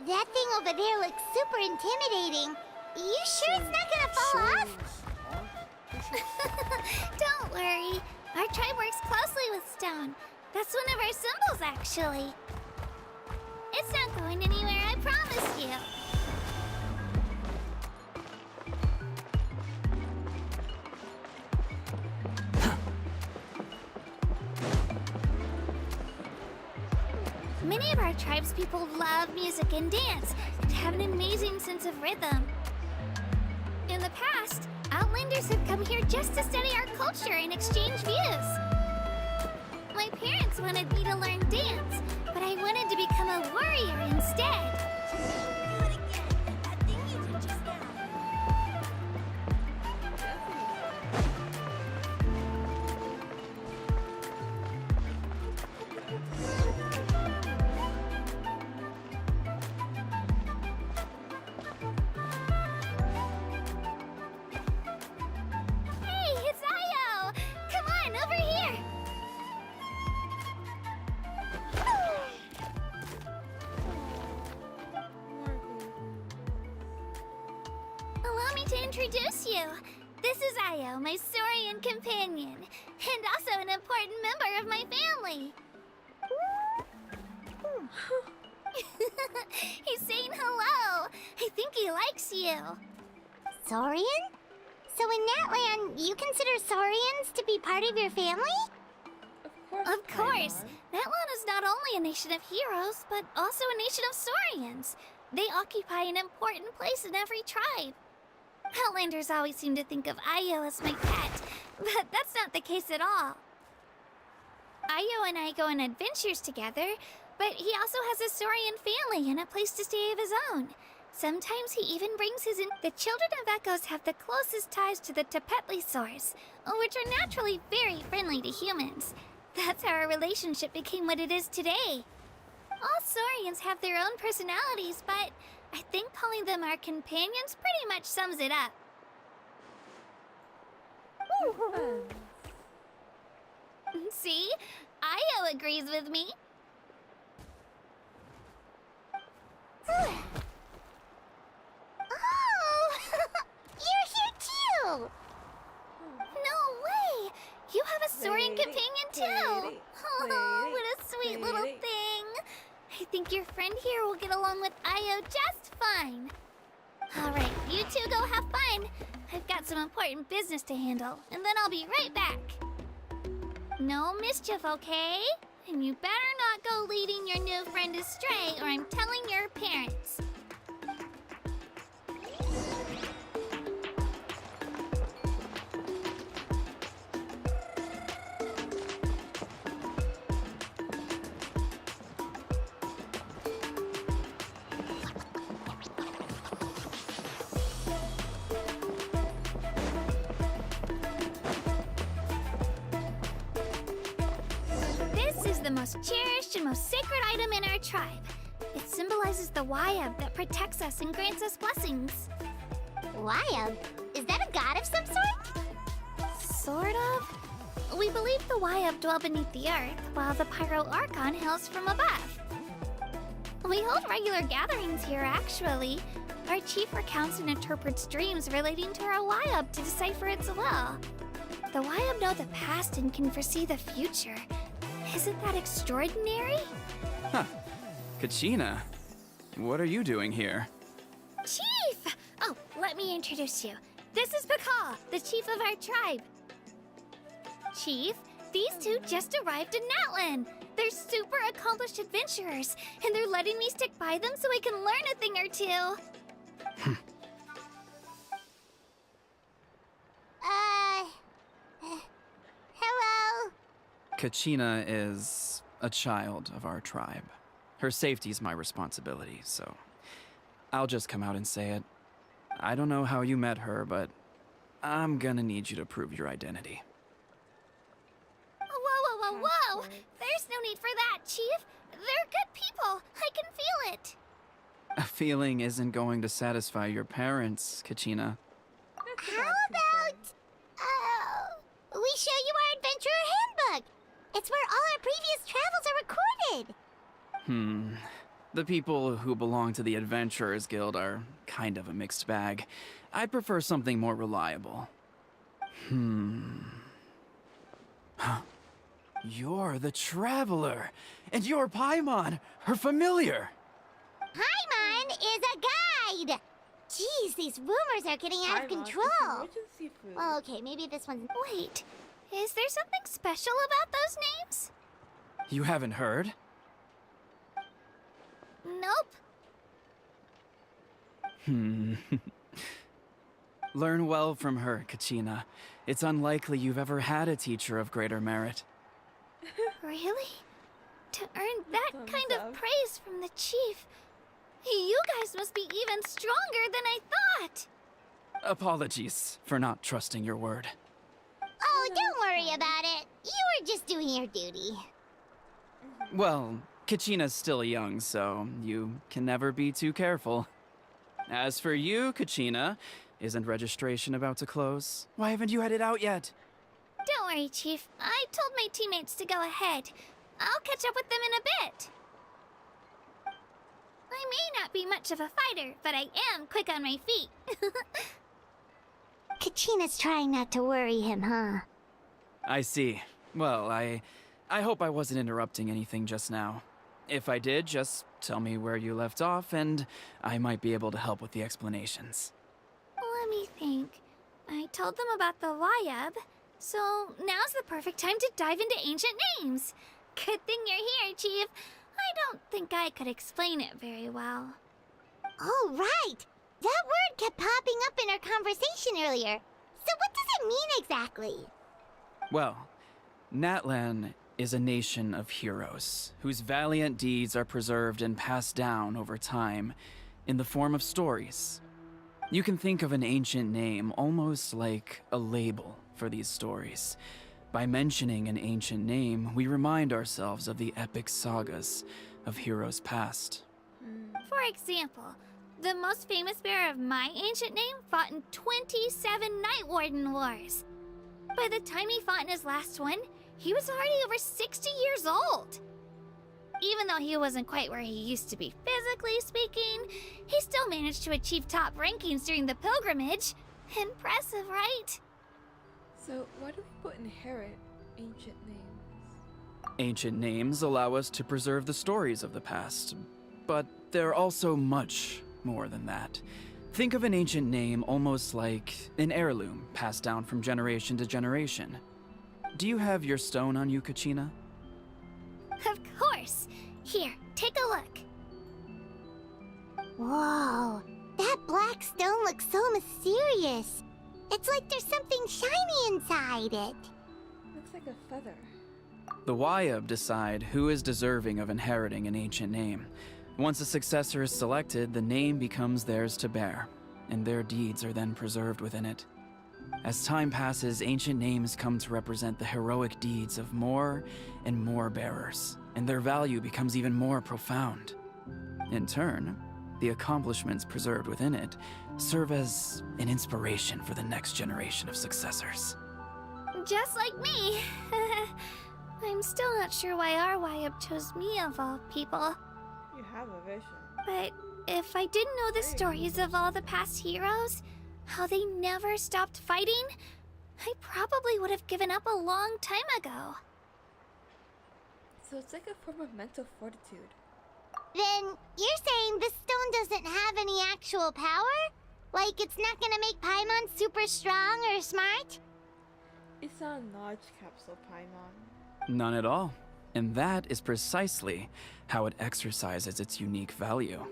S4: That thing over there looks super intimidating. You sure it's not gonna fall off?
S9: Don't worry. Our tribe works closely with stone. That's one of our symbols, actually. It's not going anywhere, I promise you. Many of our tribespeople love music and dance and have an amazing sense of rhythm. In the past, Outlanders have come here just to study our culture and exchange views. My parents wanted me to learn dance, but I wanted to become a warrior instead. Do it again. That thing you did just now. Hey, it's Ayo! Come on, over here! Allow me to introduce you. This is Ayo, my Saurian companion, and also an important member of my family. He's saying hello. I think he likes you.
S4: Saurian? So in Natlan, you consider Saurians to be part of your family?
S9: Of course. Natlan is not only a nation of heroes, but also a nation of Saurians. They occupy an important place in every tribe. Outlanders always seem to think of Ayo as my pet, but that's not the case at all. Ayo and I go on adventures together, but he also has a Saurian family and a place to stay of his own. Sometimes he even brings his in. The children of Echoes have the closest ties to the Tepetlisaurs, which are naturally very friendly to humans. That's how our relationship became what it is today. All Saurians have their own personalities, but I think calling them our companions pretty much sums it up. See? Ayo agrees with me.
S4: Oh! You're here too!
S9: No way! You have a Saurian companion too! Oh, what a sweet little thing! I think your friend here will get along with Ayo just fine. Alright, you two go have fun. I've got some important business to handle, and then I'll be right back. No mischief, okay? And you better not go leading your new friend astray, or I'm telling your parents. The most cherished and most sacred item in our tribe. It symbolizes the Wayab that protects us and grants us blessings.
S4: Wayab? Is that a god of some sort?
S9: Sort of. We believe the Wayab dwell beneath the earth, while the Pyro Archon hails from above. We hold regular gatherings here, actually. Our chief recounts and interprets dreams relating to our Wayab to decipher its will. The Wayab know the past and can foresee the future. Isn't that extraordinary?
S12: Huh. Kachina, what are you doing here?
S9: Chief! Oh, let me introduce you. This is Pakal, the chief of our tribe. Chief, these two just arrived in Natlan. They're super accomplished adventurers, and they're letting me stick by them so I can learn a thing or two.
S4: Hello?
S12: Kachina is a child of our tribe. Her safety's my responsibility, so I'll just come out and say it. I don't know how you met her, but I'm gonna need you to prove your identity.
S9: No, there's no need for that, Chief. They're good people. I can feel it.
S12: A feeling isn't going to satisfy your parents, Kachina.
S4: How about, we show you our adventurer handbook? It's where all our previous travels are recorded.
S12: The people who belong to the Adventurers Guild are kind of a mixed bag. I'd prefer something more reliable. You're the Traveler, and you're Paimon, her familiar.
S4: Paimon is a guide. Jeez, these rumors are getting out of control.
S1: Emergency food.
S4: Well, okay, maybe this one's...
S9: Wait, is there something special about those names?
S12: You haven't heard?
S9: Nope.
S12: Learn well from her, Kachina. It's unlikely you've ever had a teacher of greater merit.
S9: Really? To earn that
S1: Thumbs
S9: kind
S1: up.
S9: of praise from the Chief. You guys must be even stronger than I thought.
S12: Apologies for not trusting your word.
S4: Oh, don't worry about it. You were just doing your duty.
S12: Well, Kachina's still young, so you can never be too careful. As for you, Kachina, isn't registration about to close? Why haven't you headed out yet?
S9: Don't worry, Chief. I told my teammates to go ahead. I'll catch up with them in a bit. I may not be much of a fighter, but I am quick on my feet.
S4: Kachina's trying not to worry him, huh?
S12: I see. Well, I hope I wasn't interrupting anything just now. If I did, just tell me where you left off, and I might be able to help with the explanations.
S9: Let me think. I told them about the Wayab, so now's the perfect time to dive into ancient names. Good thing you're here, Chief. I don't think I could explain it very well.
S4: Oh, right! That word kept popping up in our conversation earlier. So what does it mean exactly?
S12: Well, Natlan is a nation of heroes whose valiant deeds are preserved and passed down over time in the form of stories. You can think of an ancient name almost like a label for these stories. By mentioning an ancient name, we remind ourselves of the epic sagas of heroes past.
S9: For example, the most famous bearer of my ancient name fought in 27 Night Warden Wars. By the time he fought in his last one, he was already over 60 years old. Even though he wasn't quite where he used to be physically speaking, he still managed to achieve top rankings during the pilgrimage. Impressive, right?
S1: So why do people inherit ancient names?
S12: Ancient names allow us to preserve the stories of the past, but they're also much more than that. Think of an ancient name almost like an heirloom passed down from generation to generation. Do you have your stone on you, Kachina?
S9: Of course. Here, take a look.
S4: Whoa, that black stone looks so mysterious. It's like there's something shiny inside it.
S1: Looks like a feather.
S12: The Wayab decide who is deserving of inheriting an ancient name. Once a successor is selected, the name becomes theirs to bear, and their deeds are then preserved within it. As time passes, ancient names come to represent the heroic deeds of more and more bearers, and their value becomes even more profound. In turn, the accomplishments preserved within it serve as an inspiration for the next generation of successors.
S9: Just like me. I'm still not sure why our Wayab chose me of all people.
S1: You have a vision.
S9: But if I didn't know the stories of all the past heroes, how they never stopped fighting, I probably would have given up a long time ago.
S1: So it's like a form of mental fortitude.
S4: Then you're saying this stone doesn't have any actual power? Like it's not gonna make Paimon super strong or smart?
S1: It's not a knowledge capsule, Paimon.
S12: None at all. And that is precisely how it exercises its unique value.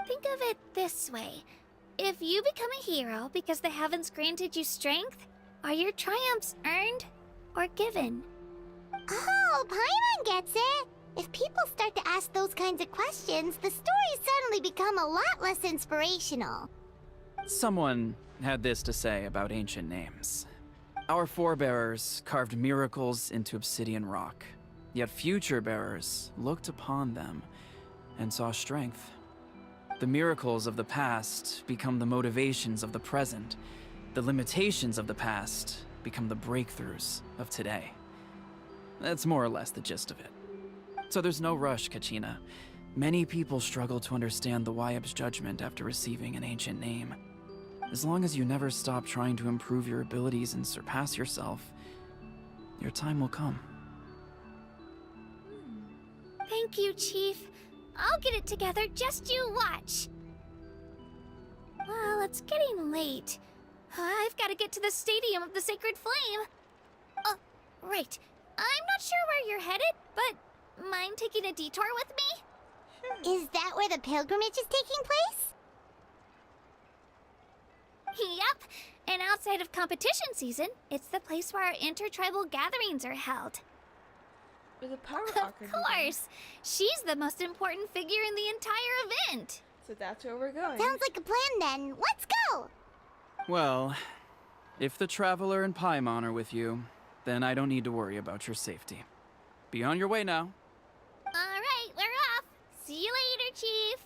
S9: Think of it this way. If you become a hero because the heavens granted you strength, are your triumphs earned or given?
S4: Oh, Paimon gets it! If people start to ask those kinds of questions, the stories suddenly become a lot less inspirational.
S12: Someone had this to say about ancient names. Our forebears carved miracles into obsidian rock. Yet future bearers looked upon them and saw strength. The miracles of the past become the motivations of the present. The limitations of the past become the breakthroughs of today. That's more or less the gist of it. So there's no rush, Kachina. Many people struggle to understand the Wyab's judgment after receiving an ancient name. As long as you never stop trying to improve your abilities and surpass yourself, your time will come.
S9: Thank you, Chief. I'll get it together, just you watch. Well, it's getting late. I've got to get to the Stadium of the Sacred Flame. Oh, right. I'm not sure where you're headed, but mind taking a detour with me?
S4: Is that where the pilgrimage is taking place?
S9: Yep. And outside of competition season, it's the place where our intertribal gatherings are held.
S1: With a power
S9: Of course! She's the most important figure in the entire event!
S1: So that's where we're going.
S4: Sounds like a plan then. Let's go!
S12: Well, if the Traveler and Paimon are with you, then I don't need to worry about your safety. Be on your way now.
S9: Alright, we're off! See you later, Chief!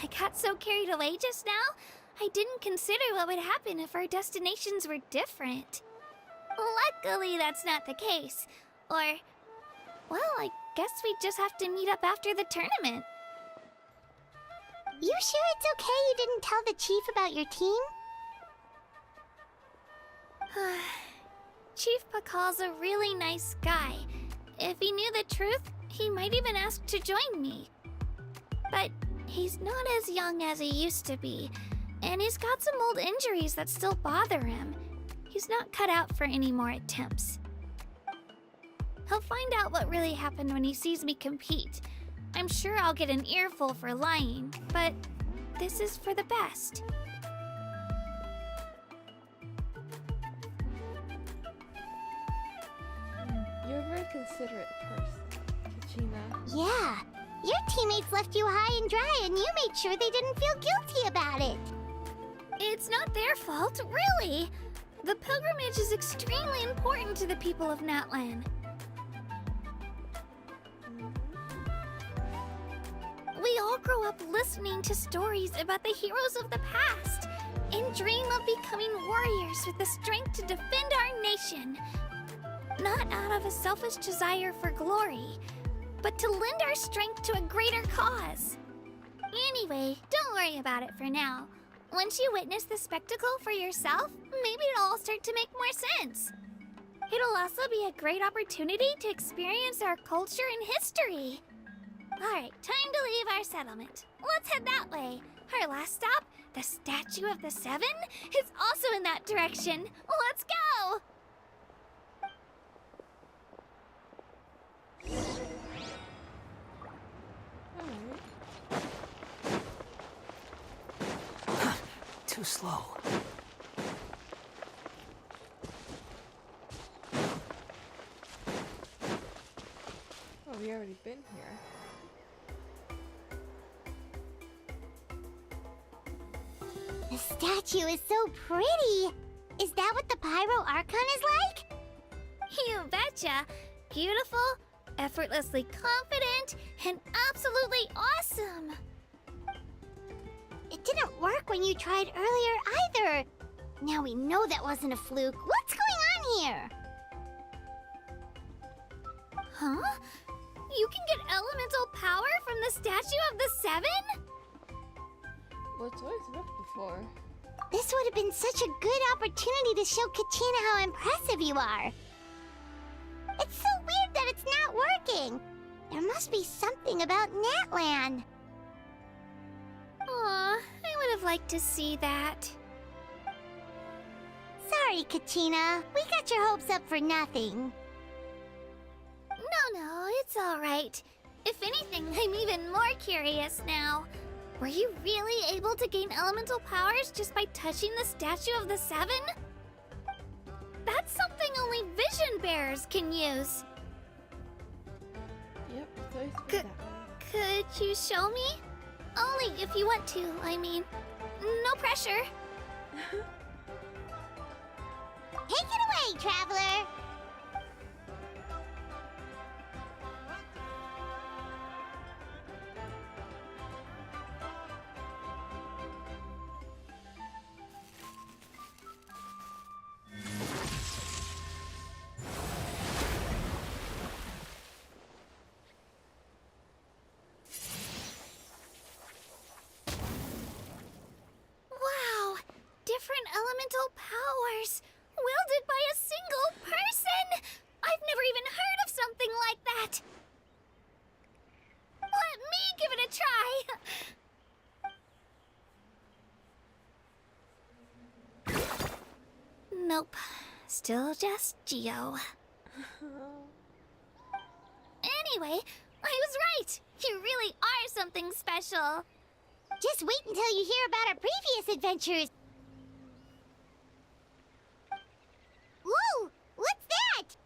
S9: I got so carried away just now, I didn't consider what would happen if our destinations were different. Luckily, that's not the case. Or, well, I guess we just have to meet up after the tournament.
S4: You sure it's okay you didn't tell the chief about your team?
S9: Chief Pakal's a really nice guy. If he knew the truth, he might even ask to join me. But he's not as young as he used to be, and he's got some old injuries that still bother him. He's not cut out for any more attempts. He'll find out what really happened when he sees me compete. I'm sure I'll get an earful for lying, but this is for the best.
S1: You're a very considerate person, Kachina.
S4: Yeah. Your teammates left you high and dry and you made sure they didn't feel guilty about it.
S9: It's not their fault, really. The pilgrimage is extremely important to the people of Natlan. We all grow up listening to stories about the heroes of the past and dream of becoming warriors with the strength to defend our nation. Not out of a selfish desire for glory, but to lend our strength to a greater cause. Anyway, don't worry about it for now. Once you witness the spectacle for yourself, maybe it'll all start to make more sense. It'll also be a great opportunity to experience our culture and history. Alright, time to leave our settlement. Let's head that way. Our last stop, the Statue of the Seven, is also in that direction. Let's go!
S3: Too slow.
S1: Oh, we already been here.
S4: The statue is so pretty. Is that what the Pyro Archon is like?
S9: You betcha. Beautiful, effortlessly confident, and absolutely awesome.
S4: It didn't work when you tried earlier either. Now we know that wasn't a fluke. What's going on here?
S9: Huh? You can get elemental power from the Statue of the Seven?
S1: Well, it's always worked before.
S4: This would have been such a good opportunity to show Kachina how impressive you are. It's so weird that it's not working. There must be something about Natlan.
S9: Aw, I would have liked to see that.
S4: Sorry, Kachina. We got your hopes up for nothing.
S9: No, it's alright. If anything, I'm even more curious now. Were you really able to gain elemental powers just by touching the Statue of the Seven? That's something only vision bearers can use.
S1: Yep, it's always been that way.
S9: Could you show me? Only if you want to, I mean. No pressure.
S4: Take it away, traveler! Wow! Different elemental powers! Wielded by a single person! I've never even heard of something like that! Let me give it a try! Nope. Still just Geo. Anyway, I was right! You really are something special! Just wait until you hear about our previous adventures! Whoa! What's that?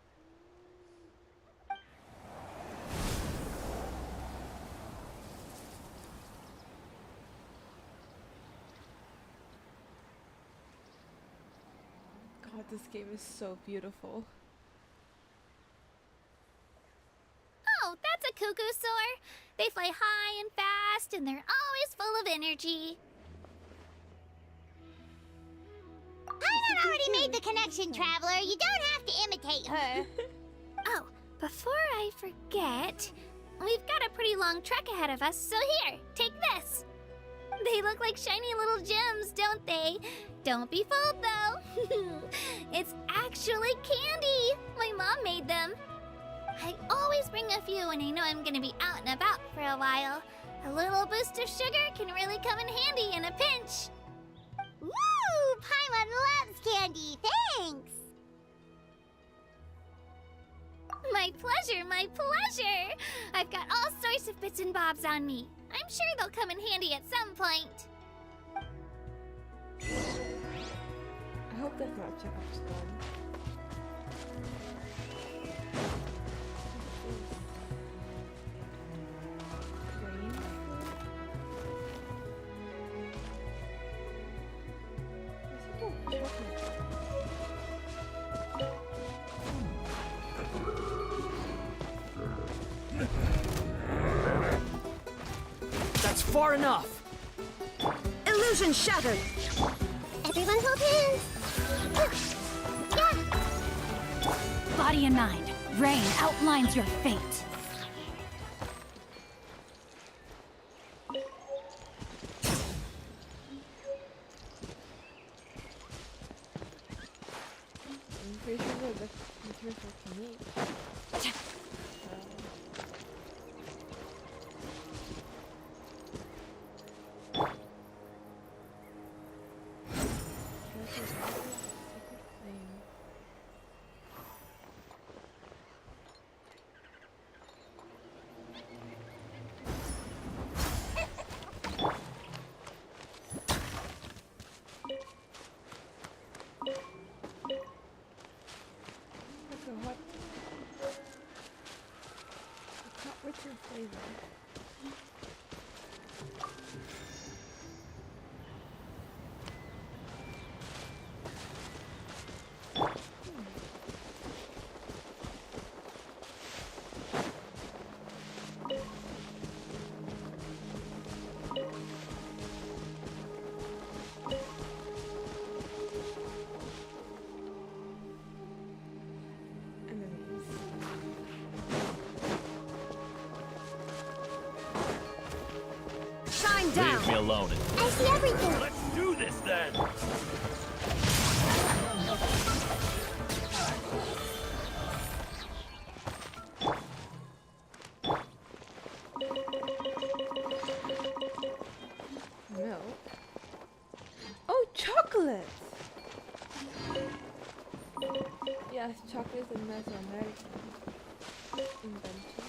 S1: God, this game is so beautiful.
S9: Oh, that's a cuckoo soar. They fly high and fast, and they're always full of energy. Paimon already made the connection, traveler. You don't have to imitate her. Oh, before I forget, we've got a pretty long trek ahead of us, so here, take this. They look like shiny little gems, don't they? Don't be fooled, though. It's actually candy. My mom made them. I always bring a few when I know I'm gonna be out and about for a while. A little boost of sugar can really come in handy in a pinch. Woo! Paimon loves candy, thanks! My pleasure, my pleasure! I've got all sorts of bits and bobs on me. I'm sure they'll come in handy at some point.
S1: I hope that's not Chekhov's gun.
S10: That's far enough!
S3: Illusion shattered!
S4: Everyone hold hands! Yeah!
S5: Body and mind, Rain outlines your fate.
S1: I'm pretty sure the materials are unique. What's your flavor?
S13: Leave me alone.
S4: I see everything.
S13: Let's do this then.
S1: Milk. Oh, chocolate! Yes, chocolate is a Mesoamerican invention.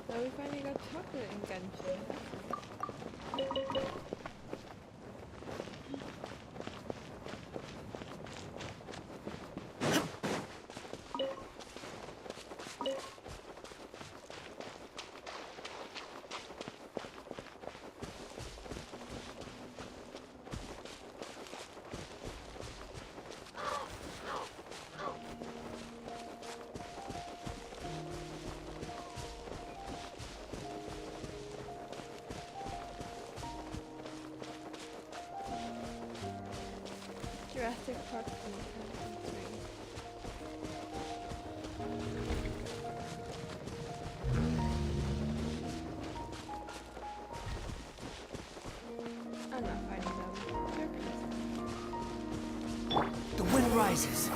S1: So we finally got chocolate in Genshin. Jurassic Park 3. I'm not fighting them. They're peaceful.
S14: The wind rises.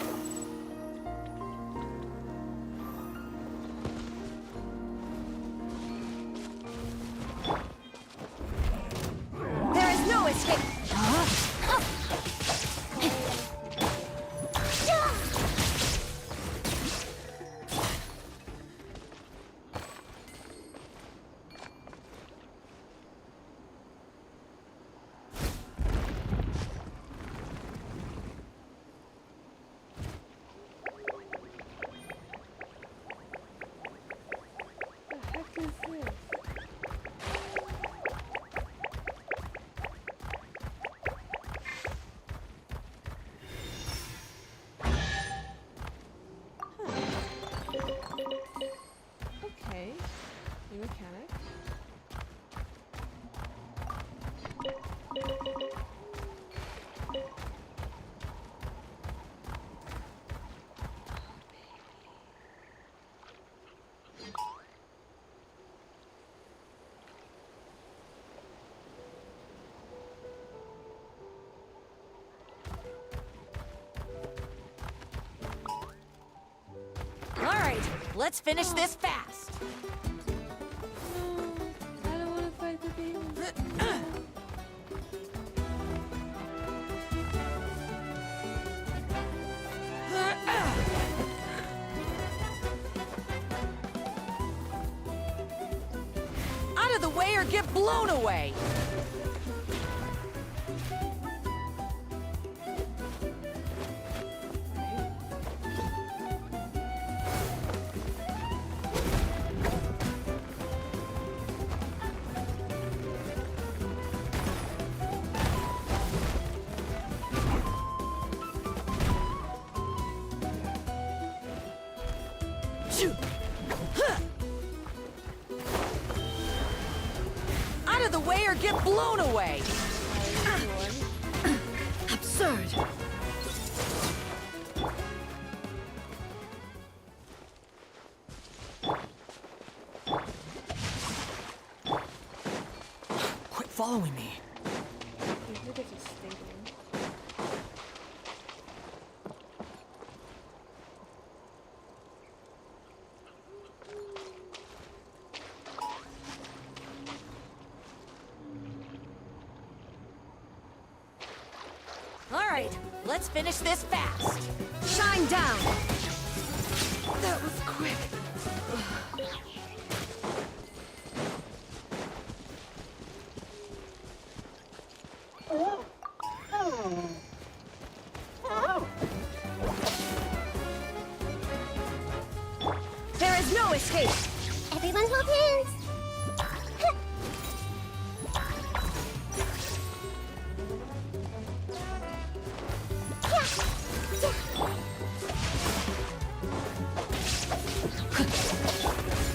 S3: There is no escape.
S1: Okay. New mechanic.
S3: All right, let's finish this fast.
S1: No, I don't want to fight the baby.
S3: Out of the way or get blown away. Out of the way or get blown away.
S6: Absurd.
S14: Quit following me.
S1: Look at this stadium.
S3: All right, let's finish this fast.
S6: Shine down.
S3: That was quick.
S6: There is no escape.
S4: Everyone hold hands.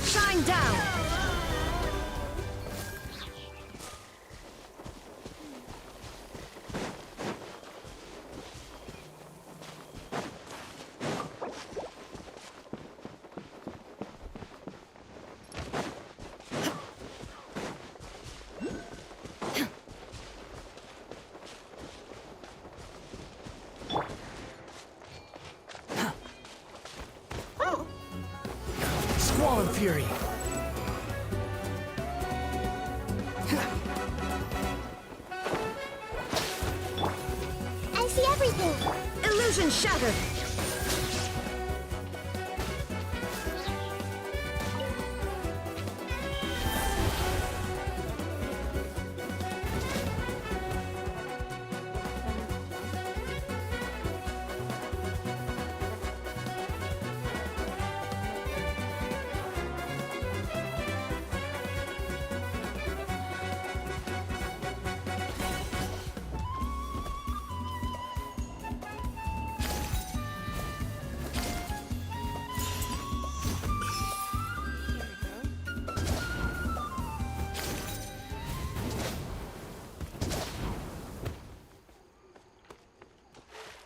S6: Shine down.
S14: Squall and Fury.
S4: I see everything.
S6: Illusion shattered.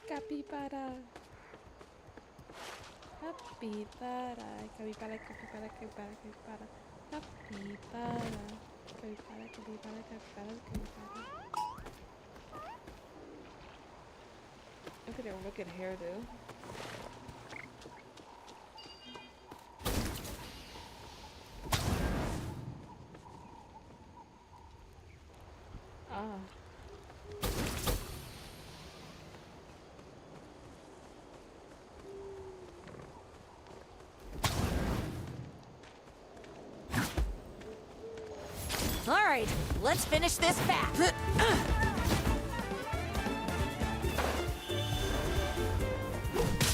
S1: Capybara. Capybara. Capybara, capybara, capybara, capybara. Capybara. Capybara, capybara, capybara, capybara. Look at her wicked hairdo. Ah.
S3: All right, let's finish this fast.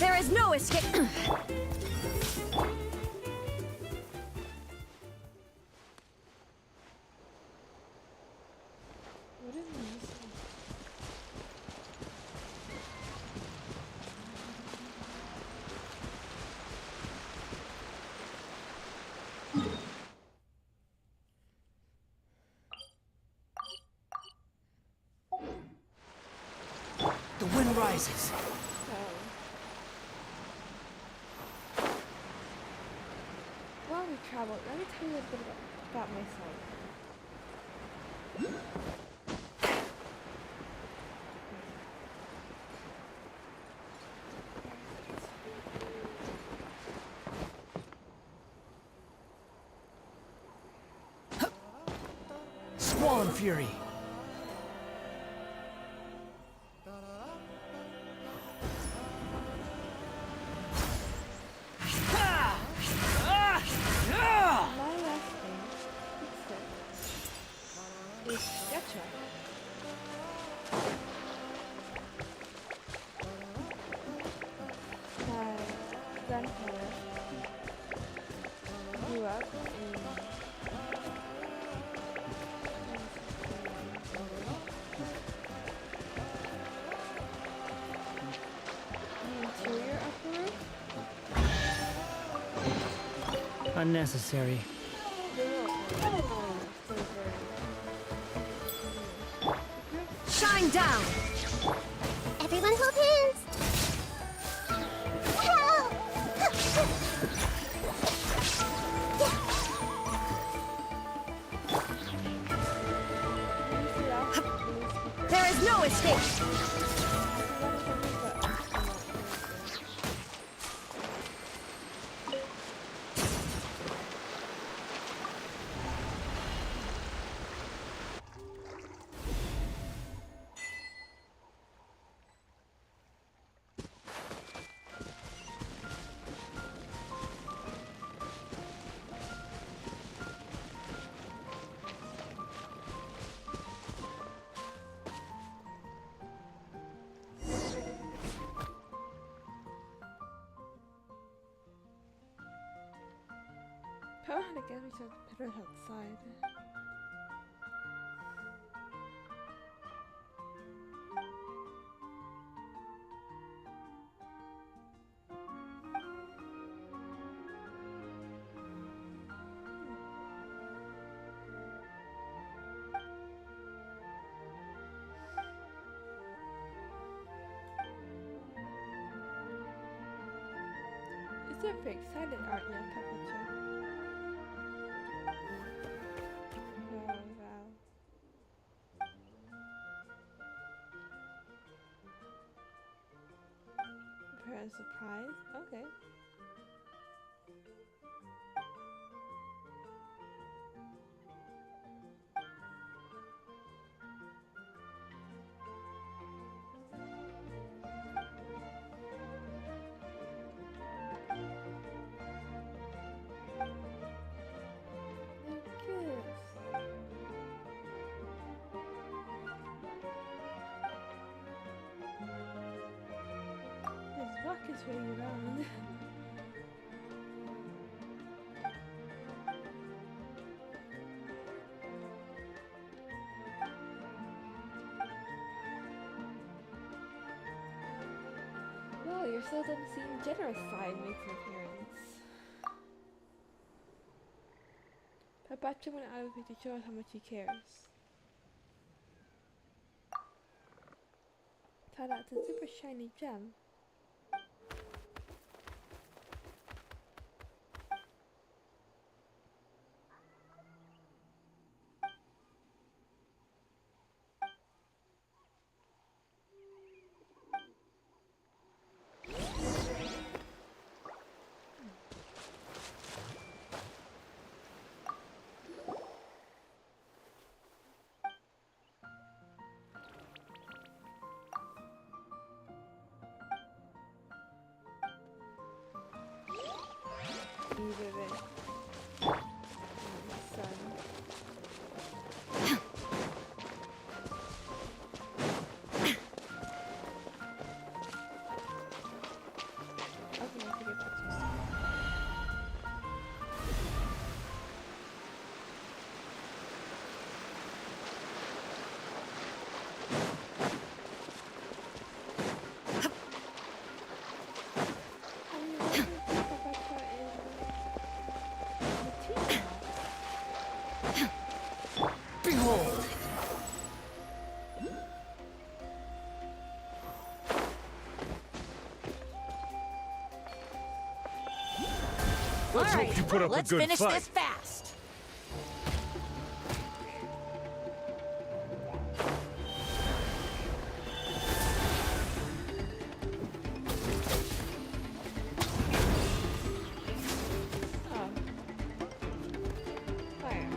S3: There is no escape.
S1: What is this?
S14: The wind rises.
S1: While we travel, let me tell you a bit about myself.
S14: Squall and fury.
S1: My last name is Getcha. My grandfather grew up in the interior of Peru.
S14: Unnecessary.
S3: Shine down.
S4: Everyone hold hands. Help!
S3: There is no escape.
S1: I guess we should put it outside. You're very excited, aren't you, Capuchin? Wow, wow. Prepare a surprise? Okay. Rockets way around. Well, your seldom seen generous side makes an appearance. Papacha went out of it to show us how much he cares. Shout out to Super Shiny Gem. Needed it. Sun. Okay, I forget that.
S14: Behold!
S3: Let's hope you put up a good finish fight. this fast.
S1: Oh. Fire.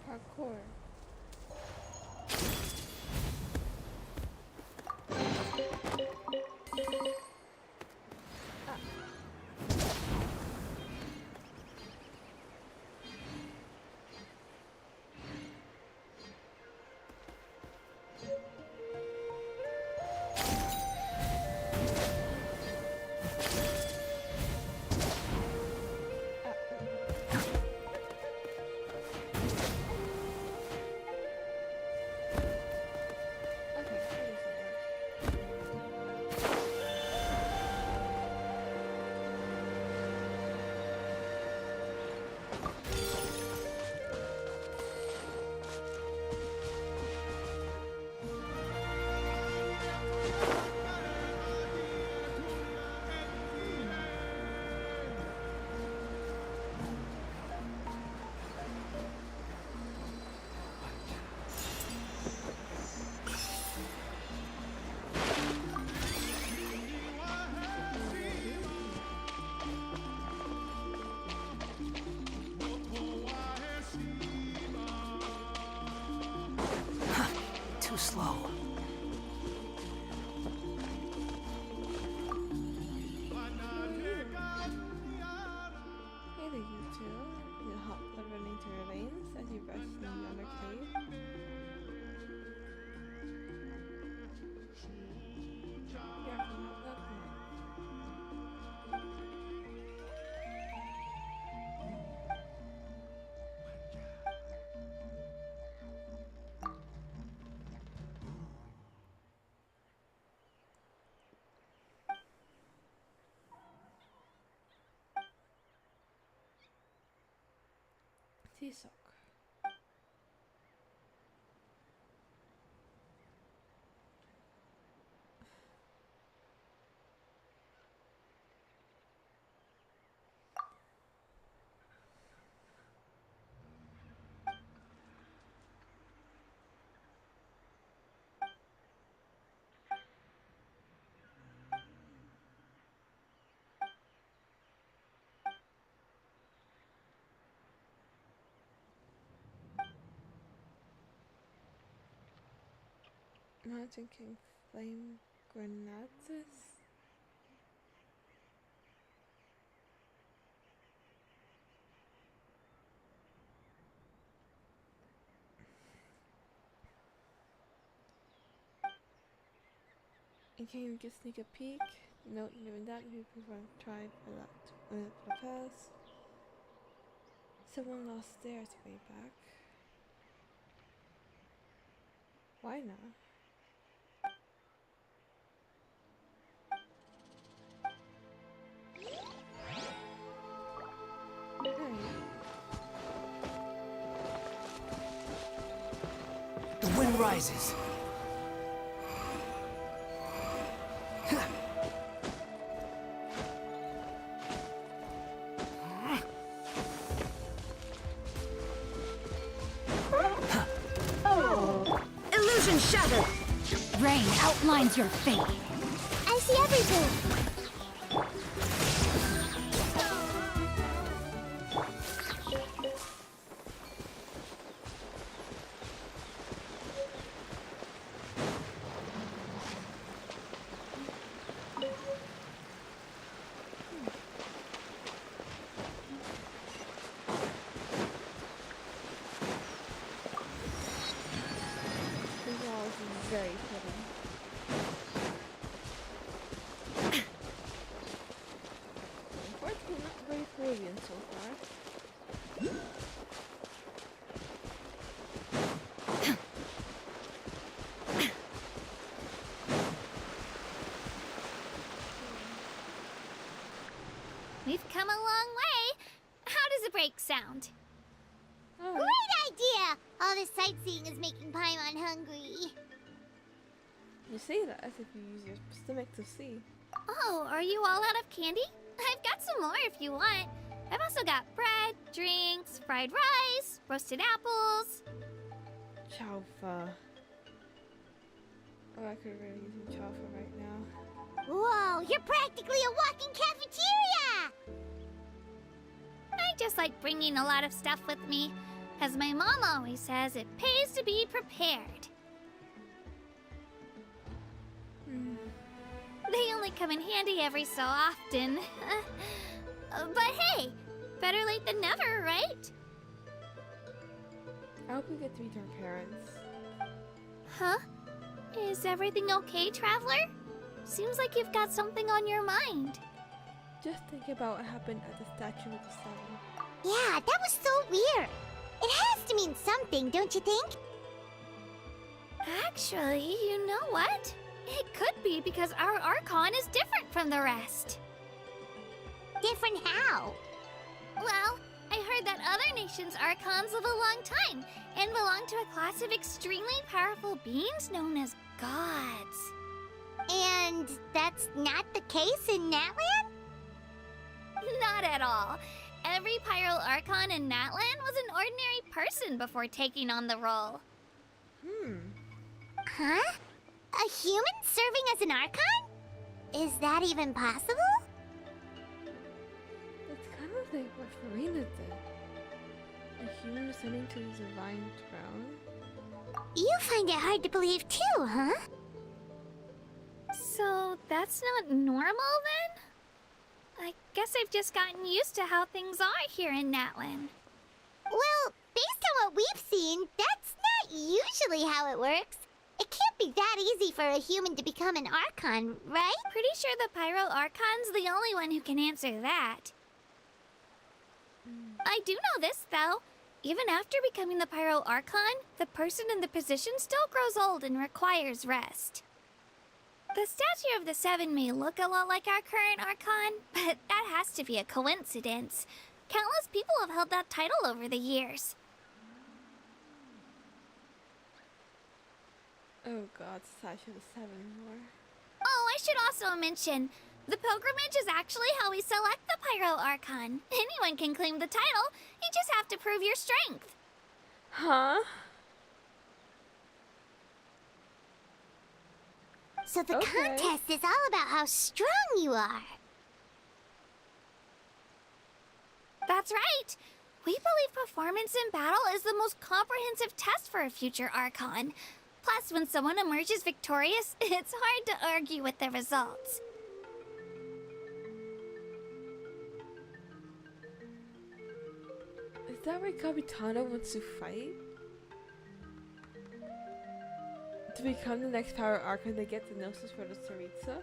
S1: Parkour.
S14: Too slow.
S1: Hey there, you two. You hop running to your lanes as you rest in yonder cave. Yeah, from Natlan. T-sock. Mountain King Flame Granatus. And can you just sneak a peek? No, even that. You prefer try for the pass. Someone lost theirs way back. Why not?
S14: The wind rises.
S6: Illusion shattered! Rain outlines your fate.
S4: I see everything.
S1: Very pretty. Unfortunately, not very Peruvian so far.
S9: We've come a long way. How does a break sound?
S1: Oh.
S4: Great idea! All this sightseeing is making Paimon hungry.
S1: You say that as if you use your stomach to see.
S9: Oh, are you all out of candy? I've got some more if you want. I've also got bread, drinks, fried rice, roasted apples.
S1: Chowfa. Oh, I could really use some chowfa right now.
S4: Whoa, you're practically a walking cafeteria!
S9: I just like bringing a lot of stuff with me. As my mom always says, it pays to be prepared. They only come in handy every so often. But hey, better late than never, right?
S1: I hope we get to meet our parents.
S9: Huh? Is everything okay, Traveler? Seems like you've got something on your mind.
S1: Just think about what happened at the Statue of the Seven.
S4: Yeah, that was so weird. It has to mean something, don't you think?
S9: Actually, you know what? It could be because our Archon is different from the rest.
S4: Different how?
S9: Well, I heard that other nations' Archons live a long time and belong to a class of extremely powerful beings known as gods.
S4: And that's not the case in Natlan?
S9: Not at all. Every Pyro Archon in Natlan was an ordinary person before taking on the role.
S4: Huh? A human serving as an Archon? Is that even possible?
S1: It's kind of like what Farina did. A human ascending to the divine throne.
S4: You find it hard to believe too, huh?
S9: So that's not normal then? I guess I've just gotten used to how things are here in Natlan.
S4: Well, based on what we've seen, that's not usually how it works. It can't be that easy for a human to become an Archon, right?
S9: Pretty sure the Pyro Archon's the only one who can answer that. I do know this, though. Even after becoming the Pyro Archon, the person in the position still grows old and requires rest. The Statue of the Seven may look a lot like our current Archon, but that has to be a coincidence. Countless people have held that title over the years.
S1: Oh god, Statue of the Seven more.
S9: Oh, I should also mention, the pilgrimage is actually how we select the Pyro Archon. Anyone can claim the title, you just have to prove your strength.
S1: Huh?
S4: So the contest is all about how strong you are.
S9: That's right. We believe performance in battle is the most comprehensive test for a future Archon. Plus, when someone emerges victorious, it's hard to argue with the results.
S1: Is that why Capitano wants to fight? To become the next power Archon, they get the Gnosis for the Tsaritsa.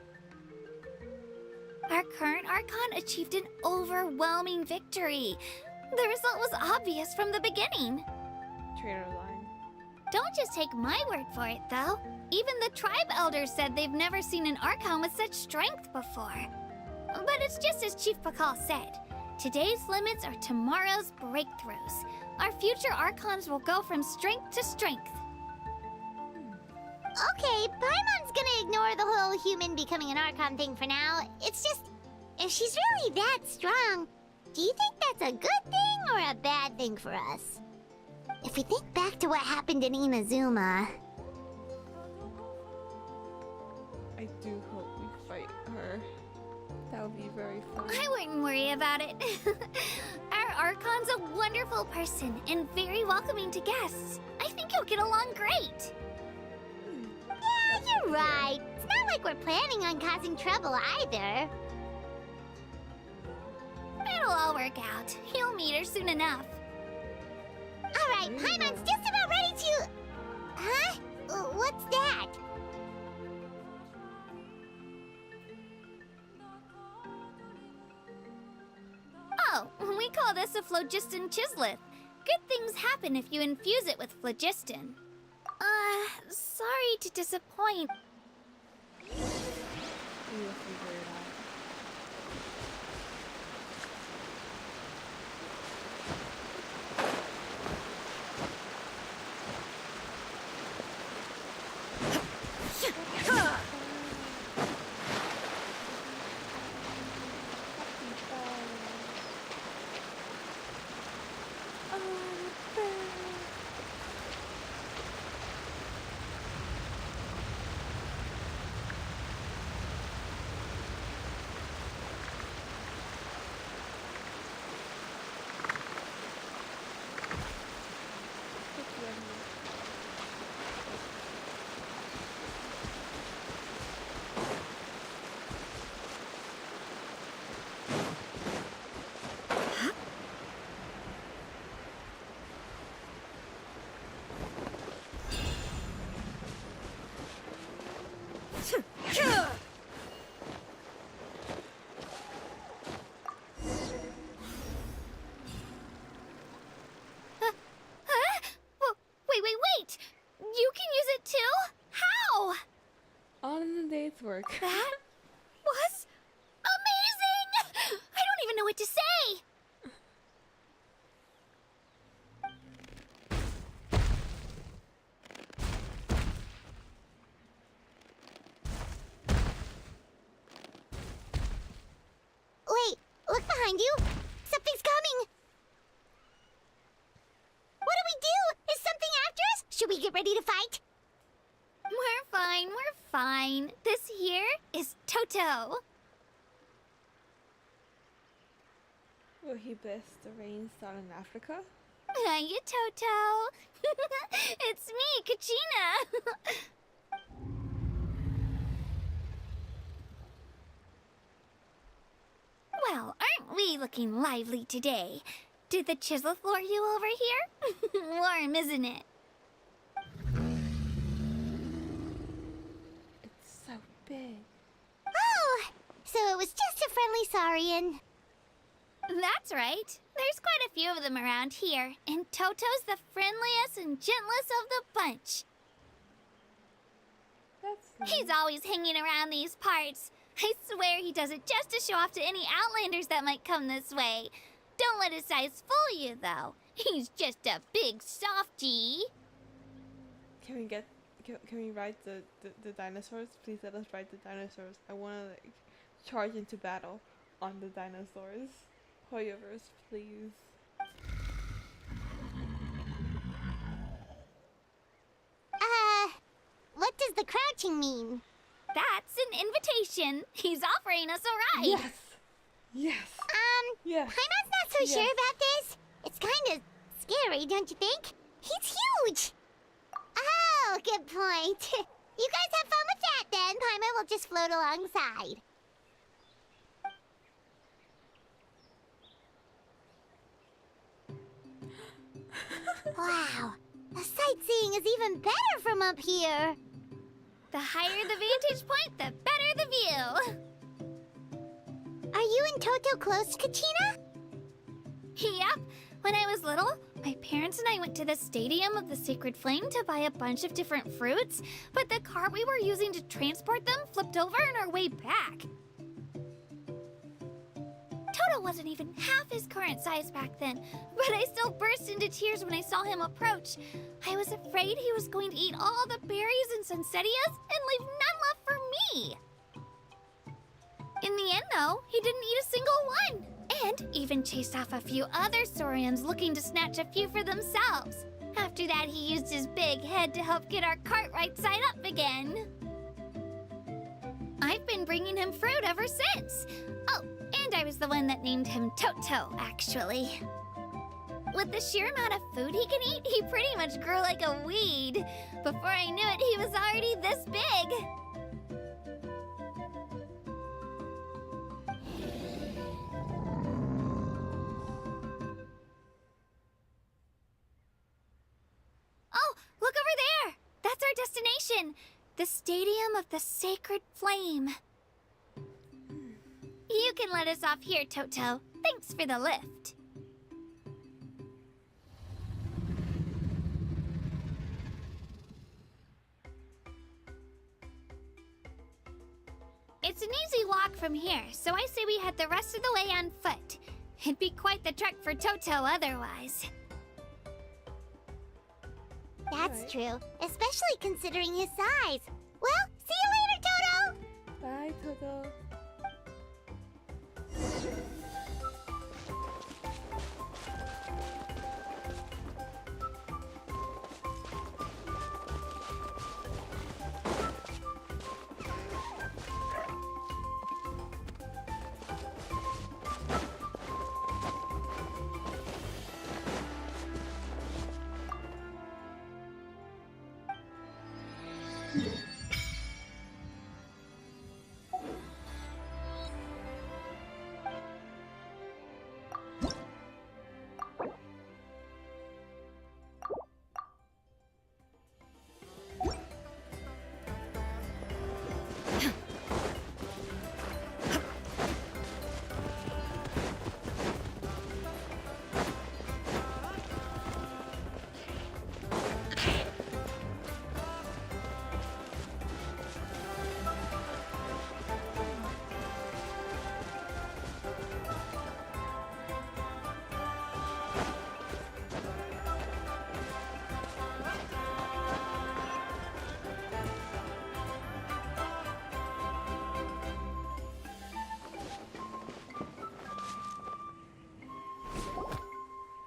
S9: Our current Archon achieved an overwhelming victory. The result was obvious from the beginning.
S1: Traitor line.
S9: Don't just take my word for it, though. Even the tribe elders said they've never seen an Archon with such strength before. But it's just as Chief Pakal said. Today's limits are tomorrow's breakthroughs. Our future Archons will go from strength to strength.
S4: Okay, Paimon's gonna ignore the whole human becoming an Archon thing for now. It's just, if she's really that strong, do you think that's a good thing or a bad thing for us? If we think back to what happened in Inazuma...
S1: I do hope we fight her. That would be very fun.
S9: I wouldn't worry about it. Our Archon's a wonderful person and very welcoming to guests. I think he'll get along great.
S4: Yeah, you're right. It's not like we're planning on causing trouble either.
S9: It'll all work out. He'll meet her soon enough.
S4: Alright, Paimon's just about ready to... Huh? What's that?
S9: Oh, we call this a phlogiston chisleth. Good things happen if you infuse it with phlogiston. Sorry to disappoint.
S1: We will figure it out.
S9: Wait! You can use it too? How?
S1: On the day's work.
S9: That was amazing! I don't even know what to say!
S4: Wait, look behind you! Something's coming! What do we do? Is something after us? Should we get ready to fight?
S9: We're fine. This here is Toto.
S1: Will he bless the rains down in Africa?
S9: Hiya, Toto. It's me, Kachina. Well, aren't we looking lively today? Did the chisleth lure you over here? Warm, isn't it?
S1: It's so big.
S4: Oh, so it was just a friendly saurian.
S9: That's right. There's quite a few of them around here, and Toto's the friendliest and gentlest of the bunch.
S1: That's nice.
S9: He's always hanging around these parts. I swear he does it just to show off to any outlanders that might come this way. Don't let his size fool you, though. He's just a big softie.
S1: Can we ride the dinosaurs? Please let us ride the dinosaurs. I want to like charge into battle on the dinosaurs. Hoyoverse, please.
S4: What does the crouching mean?
S9: That's an invitation. He's offering us a ride.
S1: Yes. Yes. Yes.
S4: Paimon's not so sure about this. It's kind of scary, don't you think? He's huge. Oh, good point. You guys have fun with that then. Paimon will just float alongside. Wow, the sightseeing is even better from up here.
S9: The higher the vantage point, the better the view.
S4: Are you and Toto close, Kachina?
S9: Yep. When I was little, my parents and I went to the Stadium of the Sacred Flame to buy a bunch of different fruits, but the car we were using to transport them flipped over on our way back. Toto wasn't even half his current size back then, but I still burst into tears when I saw him approach. I was afraid he was going to eat all the berries and sunsettias and leave none left for me. In the end, though, he didn't eat a single one, and even chased off a few other saurians looking to snatch a few for themselves. After that, he used his big head to help get our cart right side up again. I've been bringing him fruit ever since. Oh, and I was the one that named him Toto, actually. With the sheer amount of food he can eat, he pretty much grew like a weed. Before I knew it, he was already this big. Oh, look over there! That's our destination! The Stadium of the Sacred Flame. You can let us off here, Toto. Thanks for the lift. It's an easy walk from here, so I say we head the rest of the way on foot. It'd be quite the trek for Toto otherwise.
S4: That's true, especially considering his size. Well, see you later, Toto!
S1: Bye, Toto.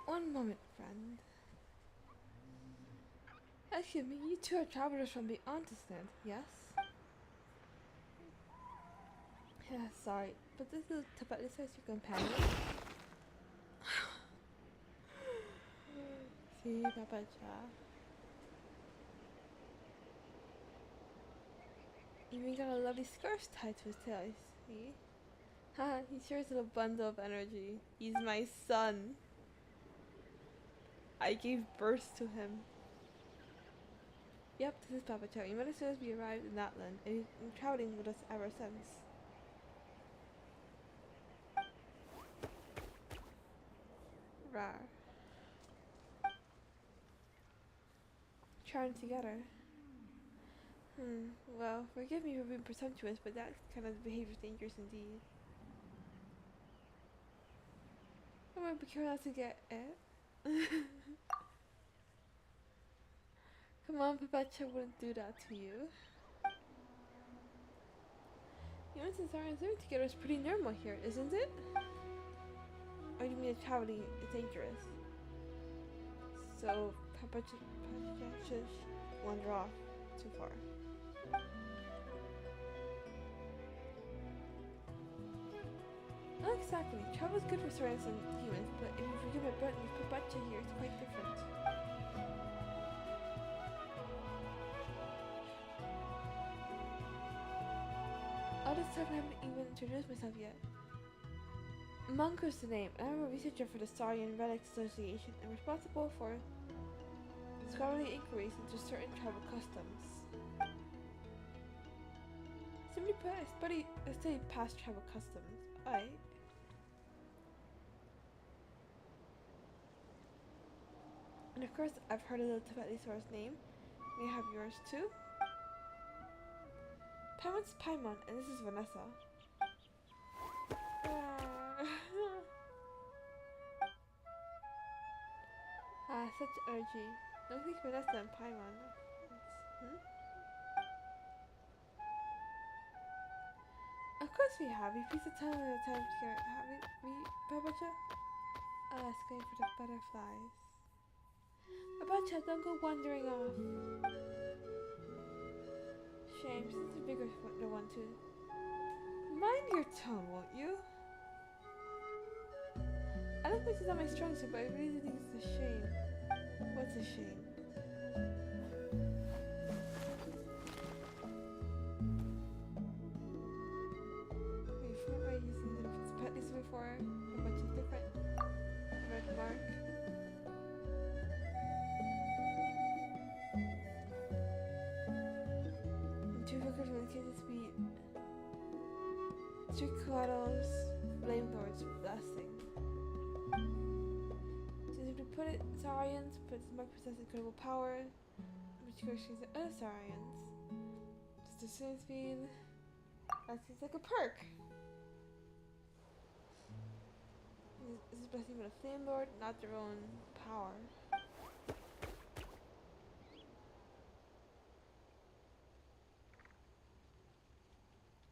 S1: One moment, friend. Excuse me, you two are travelers from beyond this land, yes? Yeah, sorry, but this is your companion. See, Papacha. Even got a lovely scarf tied to his tail, see? Haha, he sure is a little bundle of energy. He's my son. I gave birth to him. Yep, this is Papa Chow. You met as soon as we arrived in Natlan, and he's been traveling with us ever since. Rar. Traveling together. Well, forgive me for being presumptuous, but that kind of behavior is dangerous indeed. I'm gonna be careful not to get it. Come on, Papacha wouldn't do that to you. Humans and Saurians living together is pretty normal here, isn't it? Or do you mean that traveling is dangerous? So, Papacha should wander off too far. Not exactly. Travel is good for Saurians and humans, but if you forgive my bluntness, Papacha here is quite different. All this time I haven't even introduced myself yet. Munko is the name, and I'm a researcher for the Saurian Relics Association and responsible for scholarly inquiries into certain tribal customs. Simply put, I study past tribal customs. Alright. And of course, I've heard a little Tibetan source name. May I have yours too? Paimon's Paimon, and this is Vanessa. Such energy. Don't think Vanessa and Paimon. Of course we have. We piece of time at a time together. Haven't we, Babacha? Let's go for the butterflies. Babacha, don't go wandering off. Shame, since the bigger one too. Mind your tone, won't you? I don't think it's not my strong suit, but I really think it's a shame. What's a shame? Before I used the pet this before, a bunch of different red mark. And two focus will indicate the speed. Three cuddles, flamethrowers, blessing. To put it, Saurians, but this mark possesses incredible power, which negotiates the other Saurians. Just the same speed. That seems like a perk. This is blessing with a flame lord, not their own power.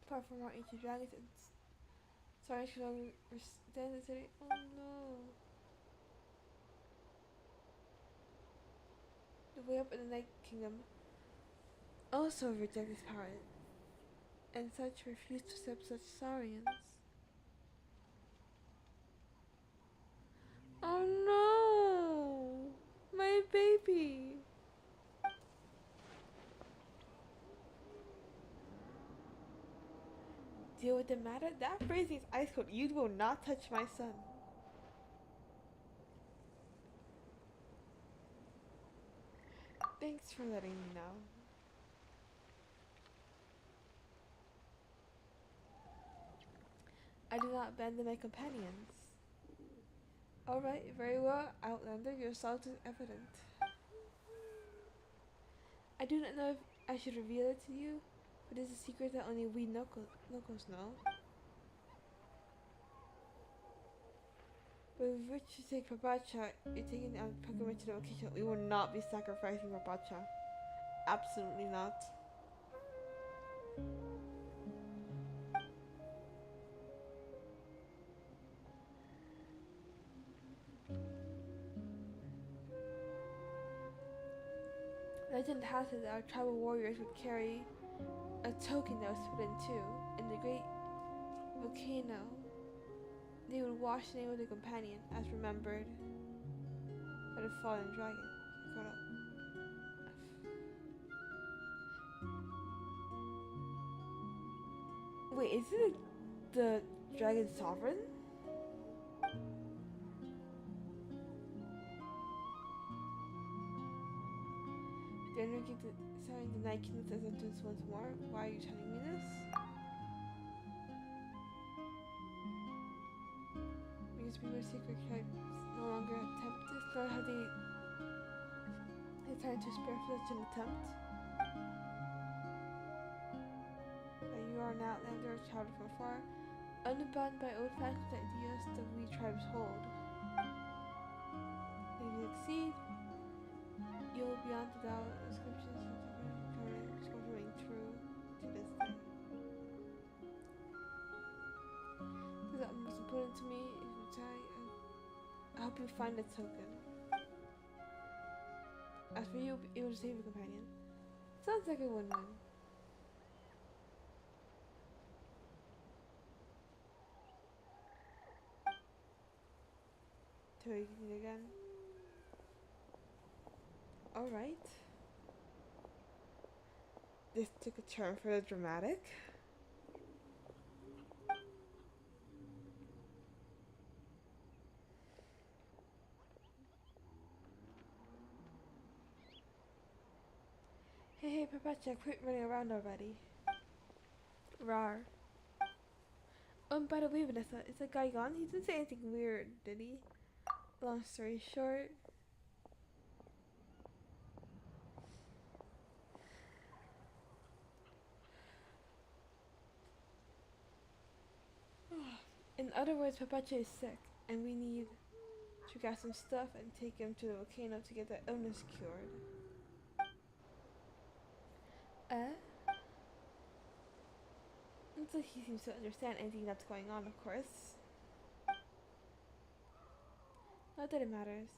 S1: Apart from our ancient dragons, Saurians can no longer stand the city. Oh no. The way up in the Night Kingdom also reject this power, and such refuse to accept such Saurians. Oh no! My baby! Deal with the matter? That phrasing is ice cold. You will not touch my son. Thanks for letting me know. I do not abandon my companions. Alright, very well, Outlander, your assault is evident. I do not know if I should reveal it to you, but it is a secret that only we locals know. But with which to take Papacha, you're taking on pilgrimage to the location. We will not be sacrificing Papacha. Absolutely not. Legend has it that our tribal warriors would carry a token that was split in two. In the great volcano, they would wash the name of their companion as remembered by the fallen dragon. Wait, is it the dragon sovereign? The energy deciding the Night Kingdom says entrance once more. Why are you telling me this? Because we were secret tribes no longer attempt this, nor have they time to spare for such an attempt. But you are an outlander, a child from afar, unbound by old-fashioned ideas that we tribes hold. If you succeed, you will beyond the doubt descriptions of the remain true to this day. This is the most important to me. If you try, I hope you find the token. As for you, you'll be able to save your companion. Sounds like a win-win. Taking it again. Alright. This took a turn for the dramatic. Hey, Papacha, quit running around already. Rar. By the way, Vanessa, is that guy gone? He didn't say anything weird, did he? Long story short. In other words, Papache is sick, and we need to get some stuff and take him to the volcano to get that illness cured. Until he seems to understand anything that's going on, of course. Not that it matters.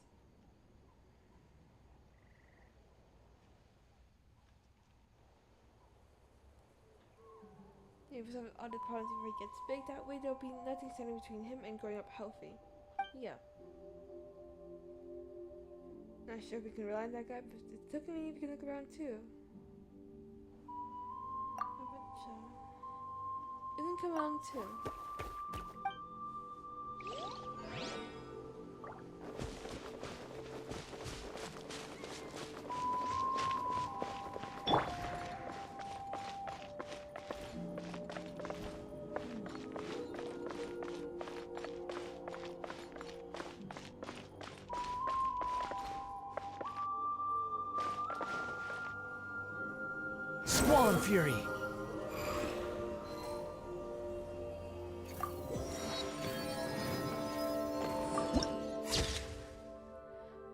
S1: Maybe some other problems before he gets big. That way there'll be nothing standing between him and growing up healthy. Yeah. Not sure if we can rely on that guy, but it's definitely we can look around too. You can come along too.
S14: Swan Fury!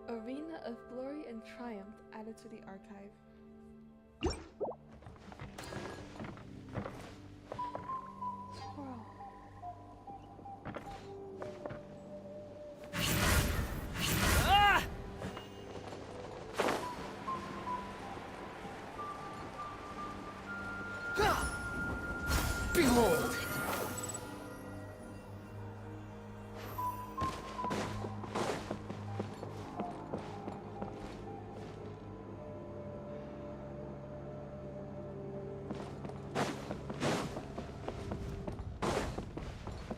S1: Arena of Glory and Triumph added to the archive. Squirrel.
S14: Ah! Behold!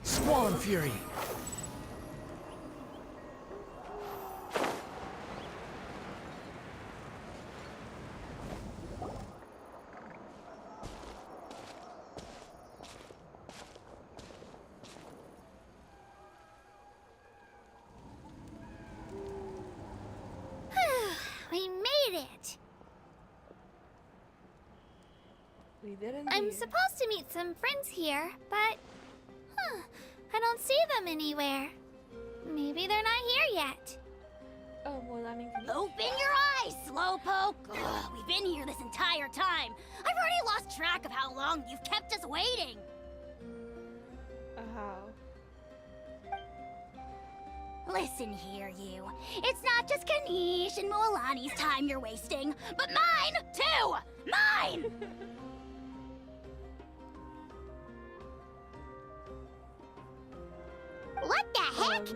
S14: Swan Fury!
S9: We made it!
S1: We didn't.
S9: I'm supposed to meet some friends here, but I don't see them anywhere. Maybe they're not here yet.
S1: Oh, well, I mean,
S3: Open your eyes, Slowpoke! Ugh, we've been here this entire time. I've already lost track of how long you've kept us waiting.
S1: How?
S3: Listen here, you. It's not just Kanish and Moalani's time you're wasting, but mine, too! Mine!
S4: What the heck?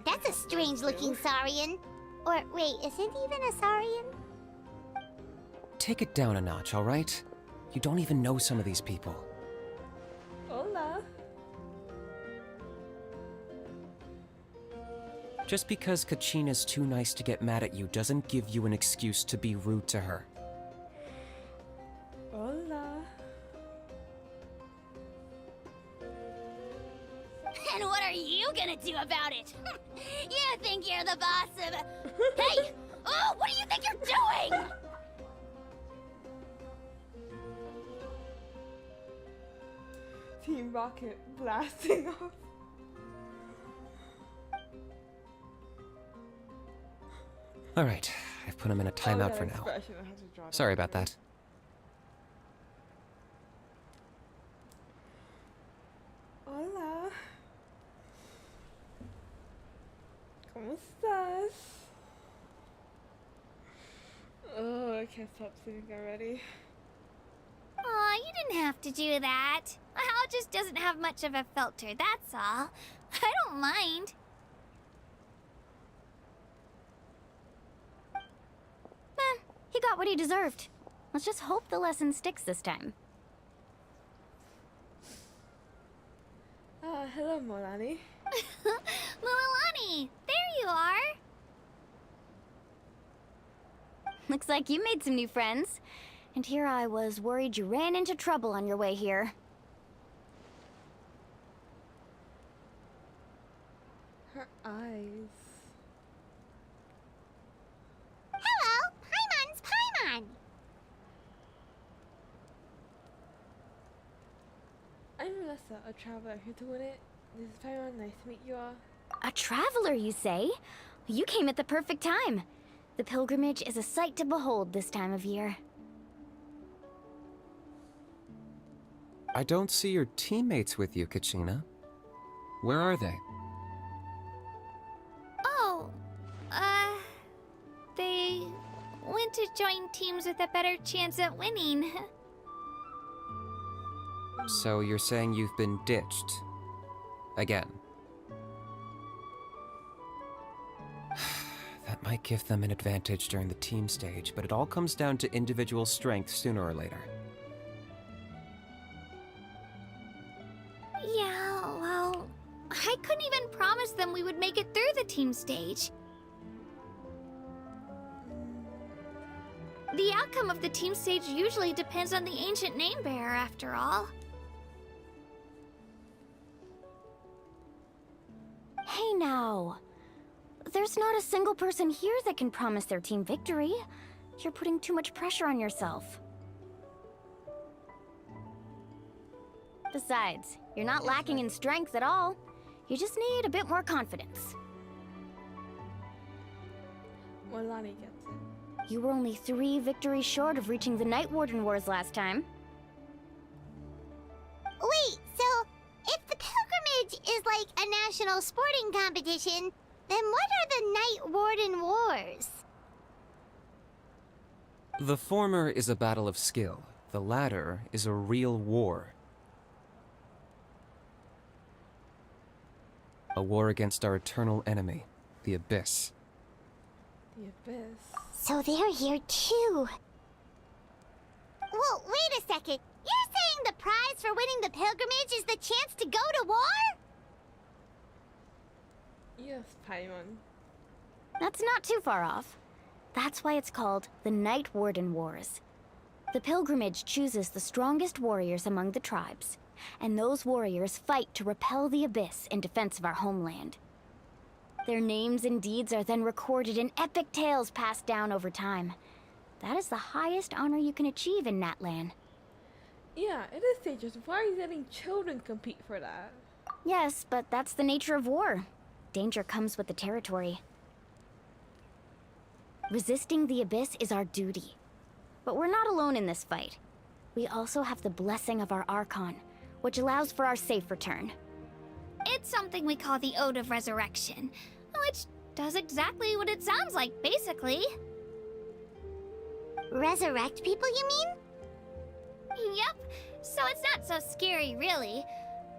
S4: That's a strange-looking Saurian. Or, wait, is it even a Saurian?
S15: Take it down a notch, alright? You don't even know some of these people.
S1: Hola.
S15: Just because Kachina's too nice to get mad at you doesn't give you an excuse to be rude to her.
S1: Hola.
S3: And what are you gonna do about it? You think you're the boss of... Hey! Oh, what do you think you're doing?
S1: Team Rocket blasting off.
S15: Alright, I've put him in a timeout for now. Sorry about that.
S1: Hola. ¿Cómo estás? Oh, I can't stop singing already.
S9: Aw, you didn't have to do that. My house just doesn't have much of a filter, that's all. I don't mind.
S6: He got what he deserved. Let's just hope the lesson sticks this time.
S1: Hello, Moalani.
S9: Moalani, there you are.
S6: Looks like you made some new friends. And here I was worried you ran into trouble on your way here.
S1: eyes.
S4: Hello, Paimon's Paimon.
S1: I'm Melissa, a traveler here to win it. This is Paimon, nice to meet you all.
S3: A traveler, you say? You came at the perfect time. The pilgrimage is a sight to behold this time of year.
S15: I don't see your teammates with you, Kachina. Where are they?
S9: Oh, they went to join teams with a better chance at winning.
S15: So you're saying you've been ditched? Again? That might give them an advantage during the team stage, but it all comes down to individual strength sooner or later.
S9: Yeah, well, I couldn't even promise them we would make it through the team stage. The outcome of the team stage usually depends on the ancient name bearer, after all.
S3: Hey now. There's not a single person here that can promise their team victory. You're putting too much pressure on yourself. Besides, you're not lacking in strength at all. You just need a bit more confidence.
S1: Molani gets it.
S3: You were only 3 victories short of reaching the Night Warden Wars last time.
S4: Wait, so if the pilgrimage is like a national sporting competition, then what are the Night Warden Wars?
S15: The former is a battle of skill. The latter is a real war. A war against our eternal enemy, the Abyss.
S1: The Abyss.
S4: So they're here too. Whoa, wait a second. You're saying the prize for winning the pilgrimage is the chance to go to war?
S1: Yes, Paimon.
S3: That's not too far off. That's why it's called the Night Warden Wars. The pilgrimage chooses the strongest warriors among the tribes, and those warriors fight to repel the Abyss in defense of our homeland. Their names and deeds are then recorded in epic tales passed down over time. That is the highest honor you can achieve in Natlan.
S1: Yeah, it is dangerous. Why are you letting children compete for that?
S3: Yes, but that's the nature of war. Danger comes with the territory. Resisting the Abyss is our duty. But we're not alone in this fight. We also have the blessing of our Archon, which allows for our safe return.
S9: It's something we call the Ode of Resurrection, which does exactly what it sounds like, basically.
S4: Resurrect people, you mean?
S9: Yep, so it's not so scary, really.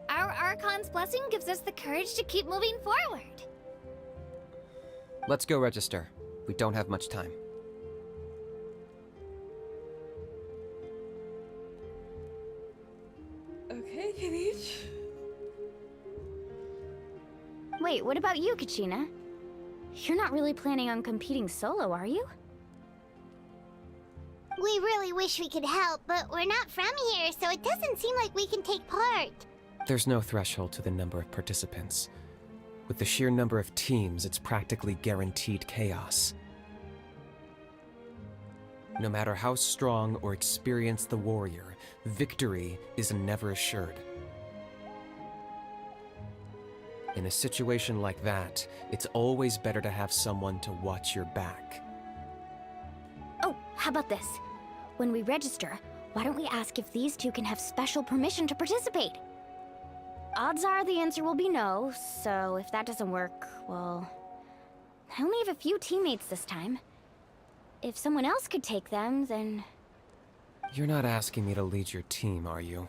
S9: Our Archon's blessing gives us the courage to keep moving forward.
S15: Let's go register. We don't have much time.
S1: Okay, Kinich.
S3: Wait, what about you, Kachina? You're not really planning on competing solo, are you?
S4: We really wish we could help, but we're not from here, so it doesn't seem like we can take part.
S15: There's no threshold to the number of participants. With the sheer number of teams, it's practically guaranteed chaos. No matter how strong or experienced the warrior, victory is never assured. In a situation like that, it's always better to have someone to watch your back.
S3: Oh, how about this? When we register, why don't we ask if these two can have special permission to participate? Odds are the answer will be no, so if that doesn't work, well... I only have a few teammates this time. If someone else could take them, then...
S15: You're not asking me to lead your team, are you?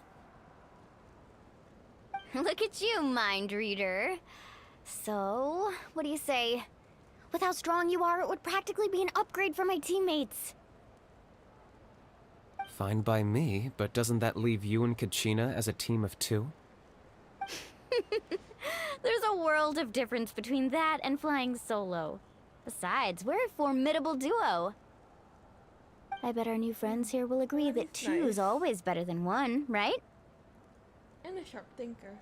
S3: Look at you, mind reader. So, what do you say? With how strong you are, it would practically be an upgrade for my teammates.
S15: Fine by me, but doesn't that leave you and Kachina as a team of 2?
S3: There's a world of difference between that and flying solo. Besides, we're a formidable duo. I bet our new friends here will agree that 2 is always better than 1, right?
S1: And a sharp thinker.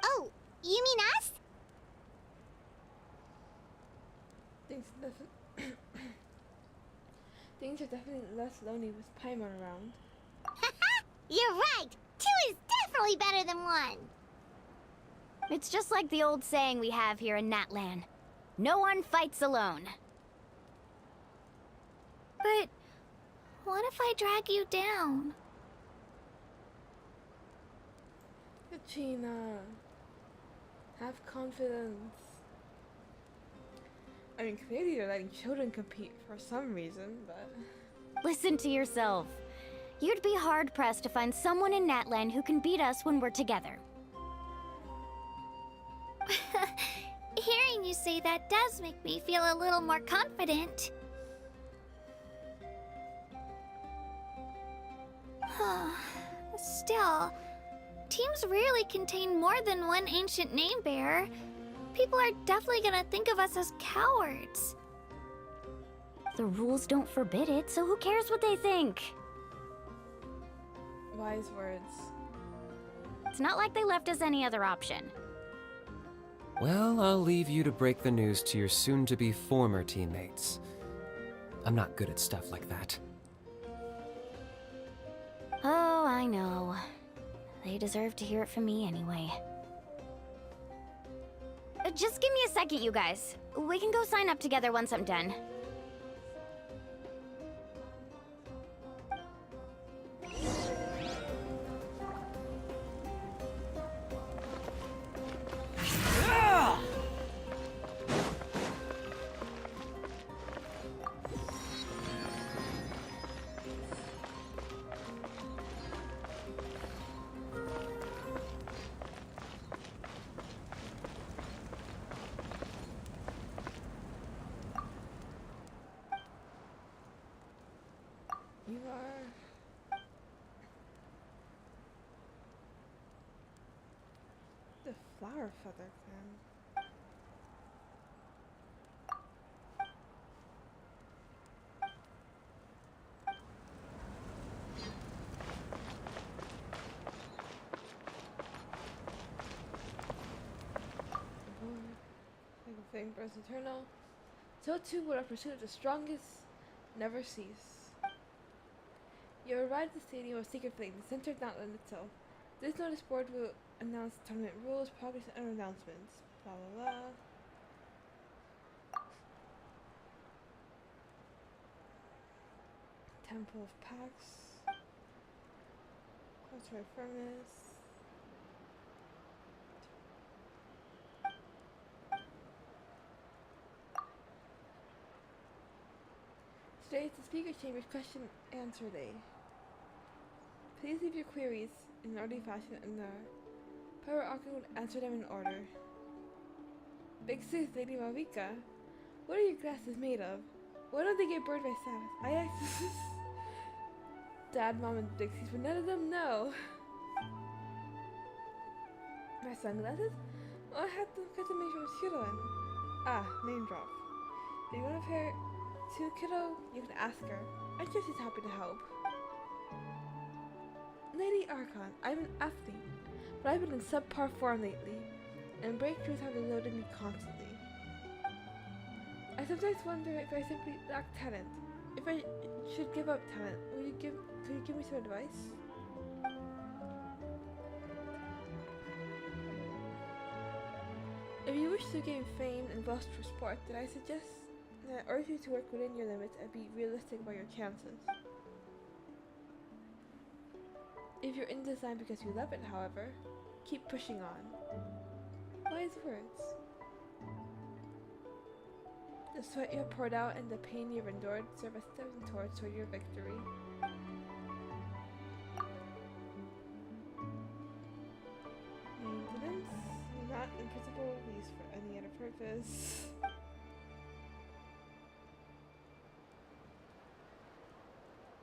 S4: Oh, you mean us?
S1: Things definitely things are definitely less lonely with Paimon around.
S4: You're right! 2 is definitely better than 1!
S3: It's just like the old saying we have here in Natlan. No one fights alone.
S9: But what if I drag you down?
S1: Katrina, have confidence. I mean, clearly you're letting children compete for some reason, but...
S3: Listen to yourself. You'd be hard-pressed to find someone in Natlan who can beat us when we're together.
S9: Hearing you say that does make me feel a little more confident. Still, teams rarely contain more than one ancient name bearer. People are definitely gonna think of us as cowards.
S3: The rules don't forbid it, so who cares what they think?
S1: Wise words.
S3: It's not like they left us any other option.
S15: Well, I'll leave you to break the news to your soon-to-be former teammates. I'm not good at stuff like that.
S3: Oh, I know. They deserve to hear it from me anyway. Just give me a second, you guys. We can go sign up together once I'm done.
S1: You are... the flower feather clan. Thing burns eternal. So too will our pursuit of the strongest never cease. You arrived at the stadium of Secret Flame, the center of Natlan itself. This notice board will announce tournament rules, progress, and announcements. Blah blah blah. Temple of Pax. Crossroad Furnace. Today is the Speaker Chamber's question answer day. Please leave your queries in an orderly fashion and the Power Archon will answer them in order. Big Sis, Lady Malvika, what are your glasses made of? Why don't they get burned by Sabbath? I asked Dad, Mom, and Big Sis, but none of them know. My sunglasses? Well, I had them custom made from Shiroin. Ah, name drop. Do you want a pair too, kiddo? You can ask her. I'm sure she's happy to help. Lady Archon, I'm an athlete, but I've been in subpar form lately, and breakthroughs have eluded me constantly. I sometimes wonder if I simply lack talent. If I should give up talent, could you give me some advice? If you wish to gain fame and lust for sport, then I suggest that I urge you to work within your limits and be realistic about your chances. If you're in design because you love it, however, keep pushing on. Wise words. The sweat you have poured out and the pain you've endured serve as stepping towards your victory. Maintenance, not in principle used for any other purpose.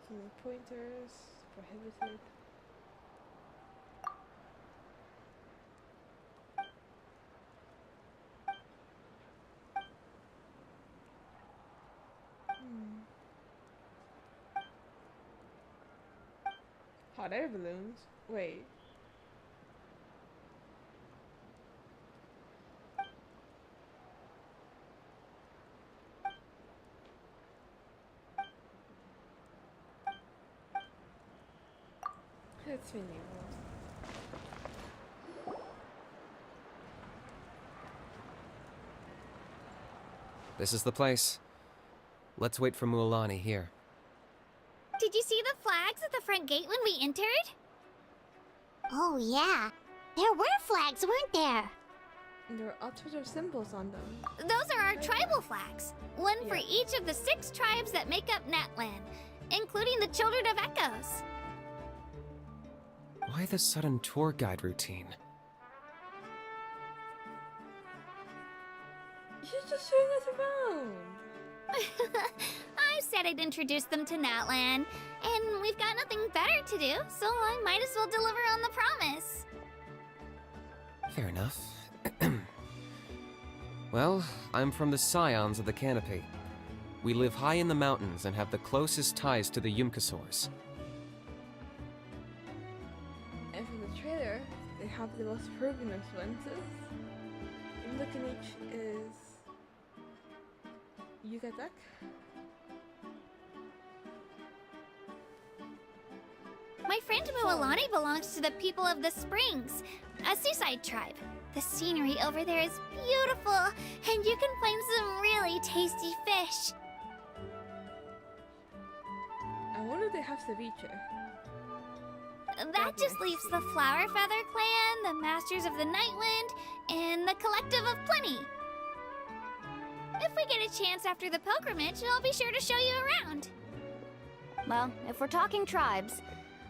S1: Healing pointers, prohibited. Hot air balloons? Wait. It's medieval.
S15: This is the place. Let's wait for Mualani here.
S9: Did you see the flags at the front gate when we entered?
S4: Oh, yeah. There were flags, weren't there?
S1: There are all sorts of symbols on them.
S9: Those are our tribal flags. One for each of the 6 tribes that make up Natlan, including the Children of Echoes.
S15: Why the sudden tour guide routine?
S1: She's just showing us around.
S9: I said I'd introduce them to Natlan, and we've got nothing better to do, so I might as well deliver on the promise.
S15: Fair enough. Well, I'm from the Scions of the Canopy. We live high in the mountains and have the closest ties to the Yumkasaurs.
S1: And from the trailer, they have the most Peruvian influences. And looking each is Yucatec.
S9: My friend Mualani belongs to the people of the Springs, a seaside tribe. The scenery over there is beautiful, and you can find some really tasty fish.
S1: I wonder if they have ceviche.
S9: That just leaves the Flower Feather Clan, the Masters of the Nightwind, and the Collective of Plenty. If we get a chance after the pilgrimage, I'll be sure to show you around.
S3: Well, if we're talking tribes,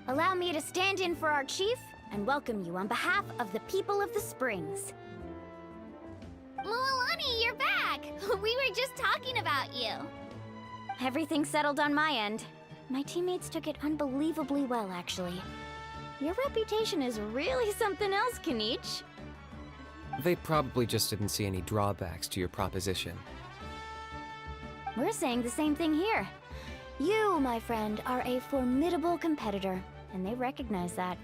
S3: allow me to stand in for our chief and welcome you on behalf of the people of the Springs.
S9: Mualani, you're back! We were just talking about you.
S3: Everything's settled on my end. My teammates took it unbelievably well, actually. Your reputation is really something else, Kanich.
S15: They probably just didn't see any drawbacks to your proposition.
S3: We're saying the same thing here. You, my friend, are a formidable competitor, and they recognize that.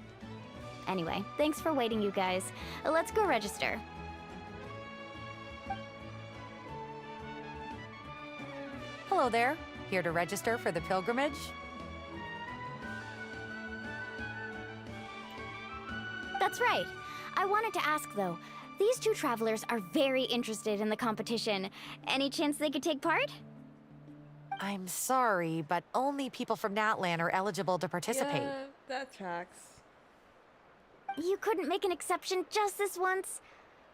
S3: Anyway, thanks for waiting, you guys. Let's go register.
S16: Hello there. Here to register for the pilgrimage?
S3: That's right. I wanted to ask, though. These 2 travelers are very interested in the competition. Any chance they could take part?
S16: I'm sorry, but only people from Natlan are eligible to participate.
S1: Yeah, that tracks.
S3: You couldn't make an exception just this once?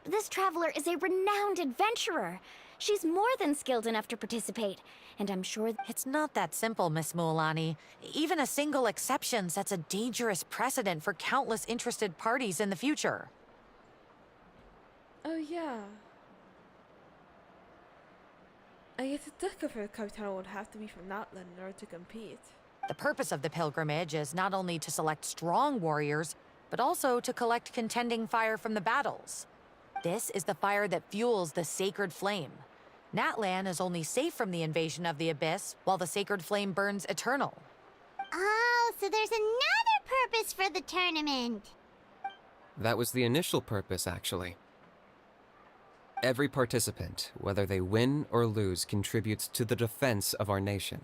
S3: This traveler is a renowned adventurer. She's more than skilled enough to participate, and I'm sure...
S16: It's not that simple, Miss Mualani. Even a single exception sets a dangerous precedent for countless interested parties in the future.
S1: Oh yeah. I guess the Discover Capital would have to be from Natlan in order to compete.
S16: The purpose of the pilgrimage is not only to select strong warriors, but also to collect contending fire from the battles. This is the fire that fuels the sacred flame. Natlan is only safe from the invasion of the Abyss, while the sacred flame burns eternal.
S4: Oh, so there's another purpose for the tournament.
S15: That was the initial purpose, actually. Every participant, whether they win or lose, contributes to the defense of our nation.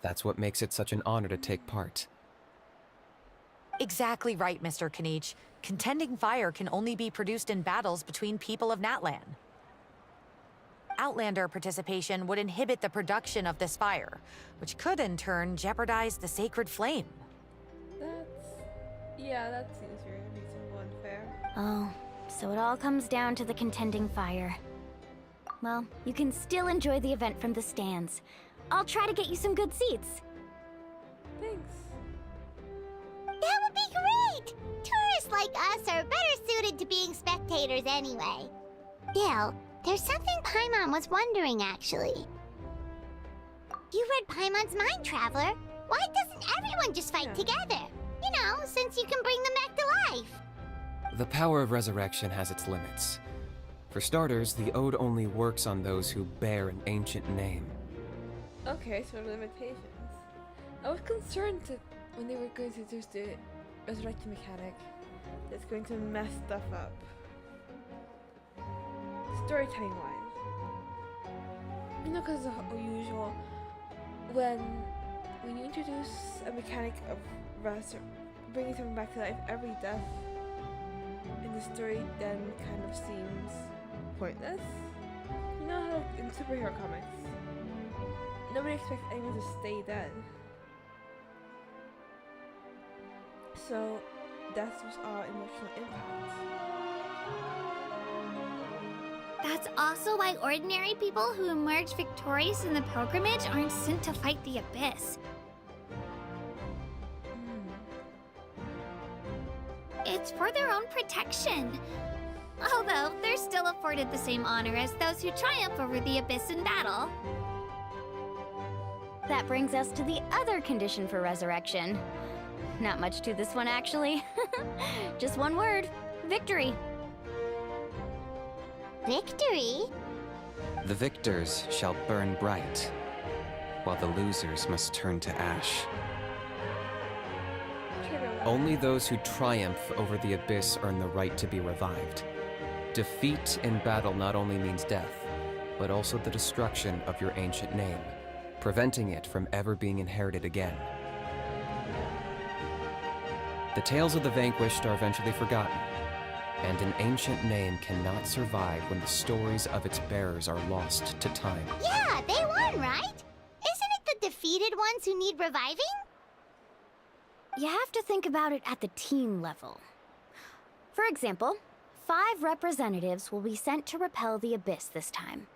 S15: That's what makes it such an honor to take part.
S16: Exactly right, Mr. Kanich. Contending fire can only be produced in battles between people of Natlan. Outlander participation would inhibit the production of this fire, which could in turn jeopardize the sacred flame.
S1: Yeah, that seems very reasonable and fair.
S3: Oh, so it all comes down to the contending fire. Well, you can still enjoy the event from the stands. I'll try to get you some good seats.
S1: Thanks.
S4: That would be great! Tourists like us are better suited to being spectators anyway. Still, there's something Paimon was wondering, actually. You read Paimon's mind, Traveler. Why doesn't everyone just fight together? You know, since you can bring them back to life.
S15: The power of resurrection has its limits. For starters, the ode only works on those who bear an ancient name.
S1: Okay, so limitations. I was concerned that when they were going to introduce the resurrection mechanic, that's going to mess stuff up. Storytelling wise. You know, because the usual, when you introduce a mechanic of bringing someone back to life every death in the story then kind of seems pointless. You know how in superhero comics, nobody expects anyone to stay dead. So that was our emotional impact.
S9: That's also why ordinary people who emerge victorious in the pilgrimage aren't sent to fight the abyss. It's for their own protection. Although they're still afforded the same honor as those who triumph over the abyss in battle.
S3: That brings us to the other condition for resurrection. Not much to this one, actually. Just one word: victory.
S4: Victory?
S15: The victors shall burn bright, while the losers must turn to ash. Only those who triumph over the abyss earn the right to be revived. Defeat in battle not only means death, but also the destruction of your ancient name, preventing it from ever being inherited again. The tales of the vanquished are eventually forgotten, and an ancient name cannot survive when the stories of its bearers are lost to time.
S4: Yeah, they won, right? Isn't it the defeated ones who need reviving?
S3: You have to think about it at the team level. For example, 5 representatives will be sent to repel the abyss this time.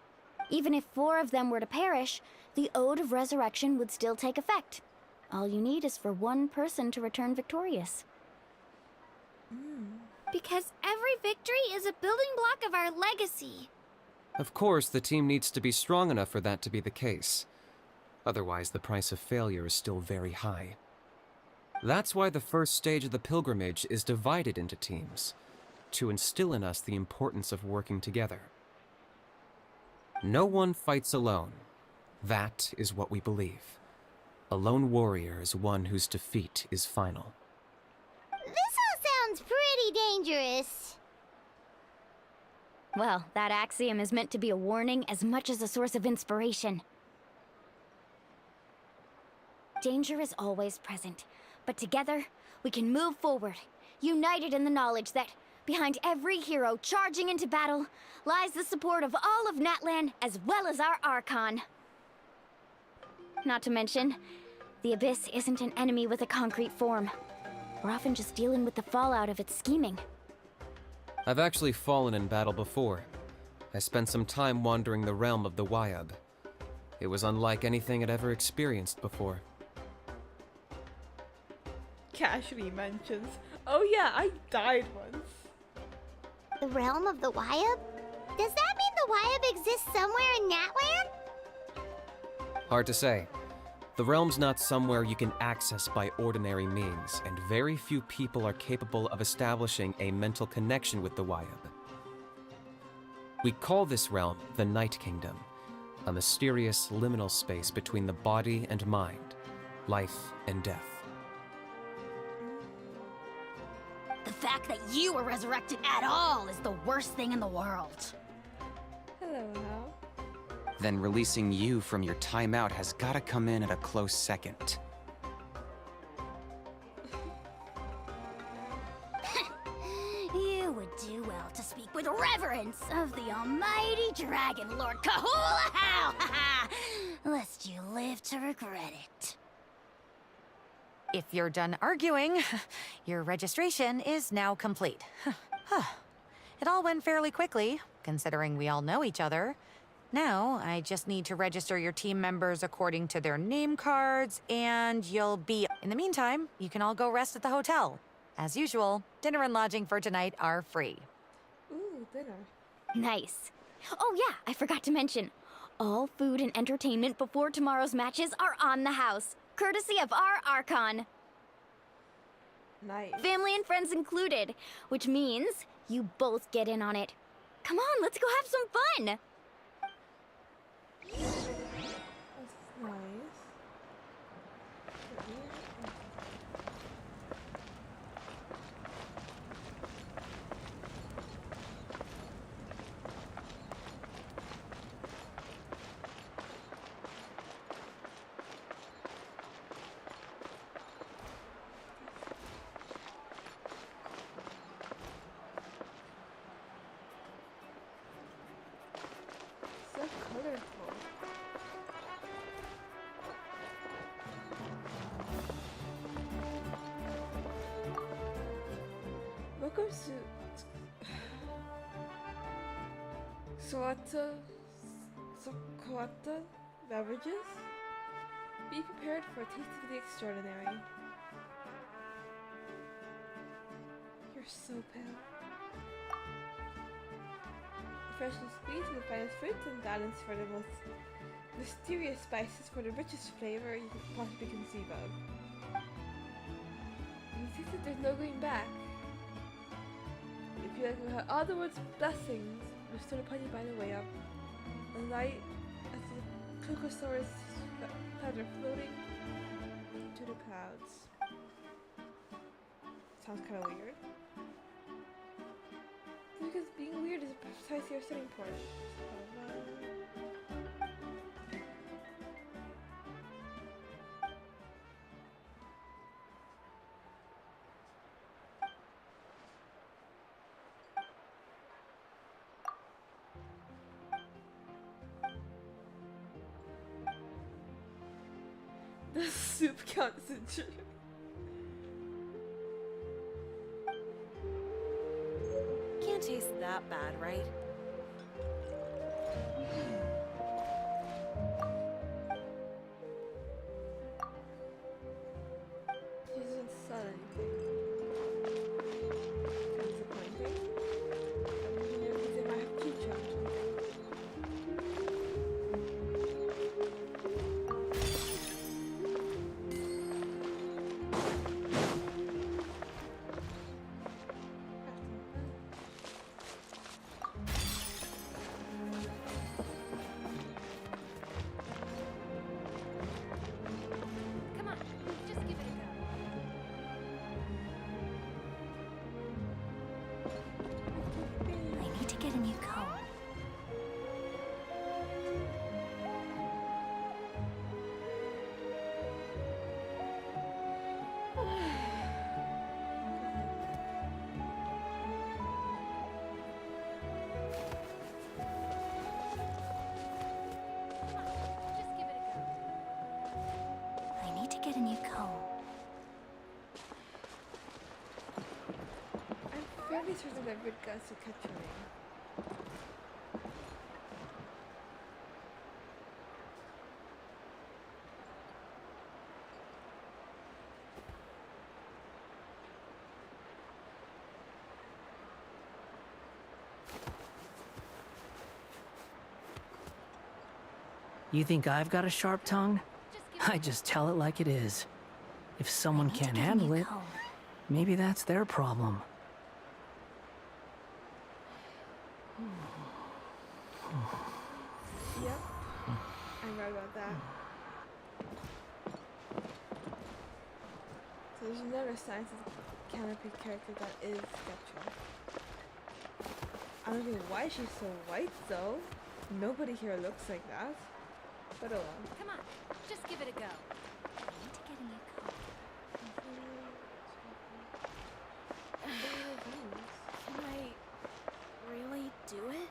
S3: Even if 4 of them were to perish, the Ode of Resurrection would still take effect. All you need is for 1 person to return victorious.
S9: Because every victory is a building block of our legacy.
S15: Of course, the team needs to be strong enough for that to be the case. Otherwise, the price of failure is still very high. That's why the first stage of the pilgrimage is divided into teams, to instill in us the importance of working together. No one fights alone. That is what we believe. A lone warrior is one whose defeat is final.
S4: This all sounds pretty dangerous.
S3: Well, that axiom is meant to be a warning as much as a source of inspiration. Danger is always present, but together, we can move forward, united in the knowledge that behind every hero charging into battle lies the support of all of Natlan as well as our Archon. Not to mention, the Abyss isn't an enemy with a concrete form. We're often just dealing with the fallout of its scheming.
S15: I've actually fallen in battle before. I spent some time wandering the realm of the Wyab. It was unlike anything I'd ever experienced before.
S1: Casually mentions, oh yeah, I died once.
S4: The realm of the Wyab? Does that mean the Wyab exists somewhere in Natlan?
S15: Hard to say. The realm's not somewhere you can access by ordinary means, and very few people are capable of establishing a mental connection with the Wyab. We call this realm the Night Kingdom, a mysterious liminal space between the body and mind, life and death.
S6: The fact that you were resurrected at all is the worst thing in the world.
S1: Hello, Hal.
S17: Then releasing you from your timeout has gotta come in at a close second.
S6: You would do well to speak with reverence of the almighty Dragon Lord Kahula-How, lest you live to regret it.
S16: If you're done arguing, your registration is now complete. It all went fairly quickly, considering we all know each other. Now, I just need to register your team members according to their name cards, and you'll be... In the meantime, you can all go rest at the hotel. As usual, dinner and lodging for tonight are free.
S1: Ooh, dinner.
S3: Nice. Oh yeah, I forgot to mention. All food and entertainment before tomorrow's matches are on the house, courtesy of our Archon.
S1: Nice.
S3: Family and friends included, which means you both get in on it. Come on, let's go have some fun!
S1: That's nice. Welcome to Sokoata beverages. Be prepared for a taste of the extraordinary. You're so pale. Fresh and squeezed with the finest fruits and balanced for the most mysterious spices for the richest flavor you could possibly conceive of. And you think that there's no going back. You feel like you had all the world's blessings bestowed upon you by the way up. And light as the Cocosaurus feather floating to the clouds. Sounds kind of weird. Because being weird is precisely our setting point. The soup concentrate.
S18: Can't taste that bad, right?
S1: She doesn't sell anything. Disappointing. They might have future or something.
S3: Get a new comb.
S1: I'm fairly certain that Red Guts will catch your name.
S14: You think I've got a sharp tongue? I just tell it like it is. If someone can't handle it, maybe that's their problem.
S1: Yep, I'm right about that. So there's another science canopy character that is Sketcher. I don't know why she's so white though. Nobody here looks like that. But oh well.
S6: Come on, just give it a go.
S3: I need to get a new comb.
S5: Can I really do it?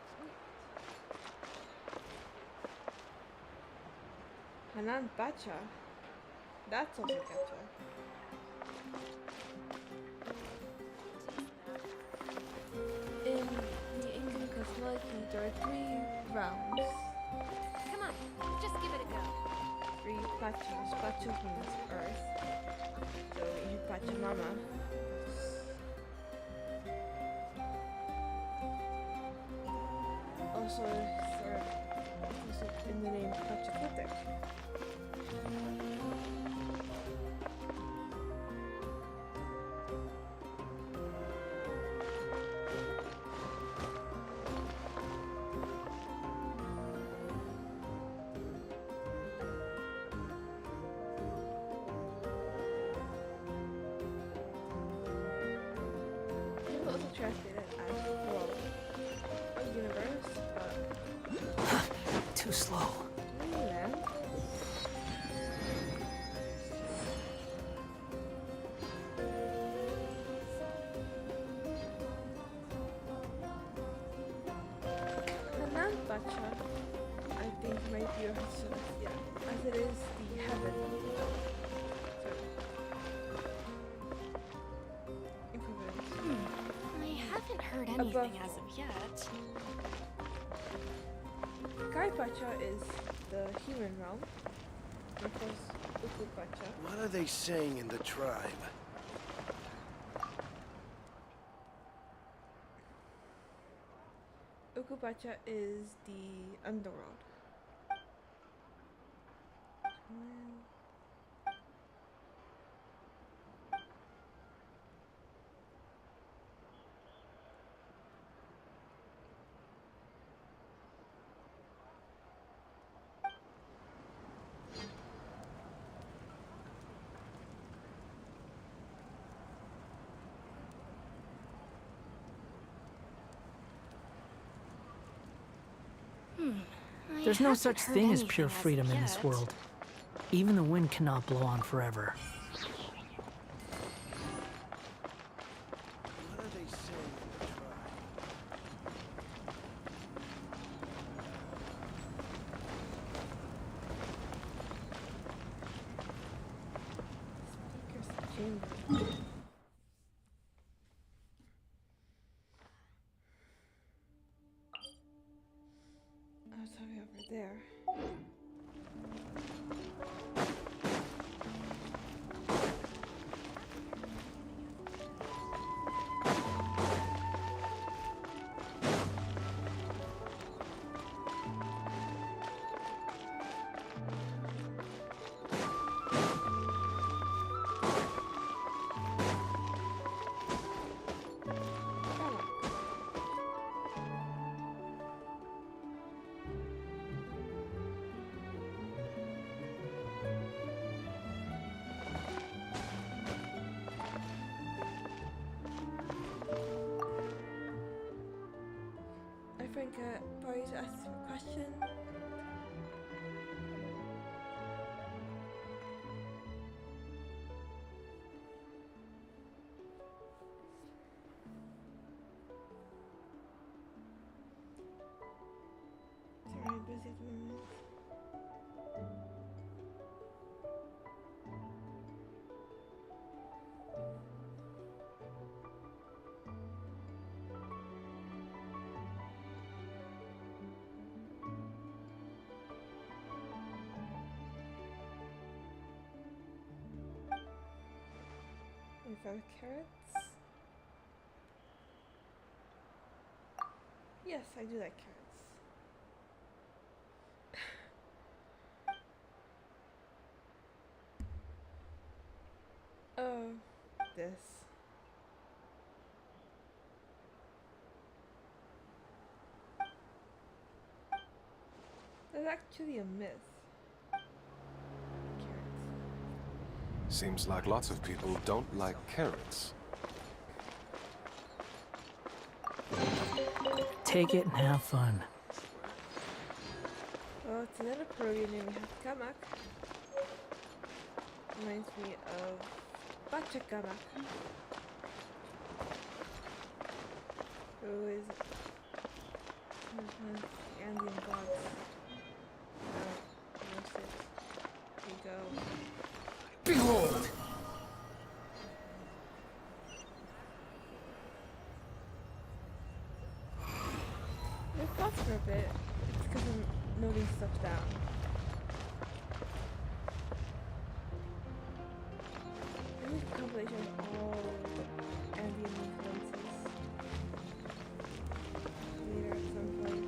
S1: Hanan Bacha. That's also Sketcher. In the Indian cosmology, there are 3 realms.
S6: Come on, just give it a go.
S1: 3 Pachas. Pachas means earth. So you hit Pachamama. Also, in the name Pachaclitic. Translated as well, a universe, but
S14: Too slow.
S1: man. Hanan Bacha, I think might be a Celestia, as it is the heaven. Equivalent.
S3: I
S5: heard
S1: Above-
S5: anything as of yet.
S1: Kaipacha is the human realm. And of course, Ukupacha.
S19: What are they saying in the tribe?
S1: Ukupacha is the underworld.
S14: There's no such thing as pure freedom in this world. Even the wind cannot blow on forever.
S19: What are they saying in the tribe?
S1: Speaker's chamber. I was having over there. I think Barry asked a question. It's very busy at the moment. We found carrots. Yes, I do like carrots. Oh, this. That's actually a myth.
S20: Seems like lots of people don't like carrots.
S14: Take it and have fun.
S1: Well, it's another Peruvian name. We have Kamak. Reminds me of Pachacamac, who is one of the Andean gods. Roasted. Here you go.
S14: Behold!
S1: We fought for a bit. It's because I'm noting stuff down. I need a compilation of all Andean influences later at some point.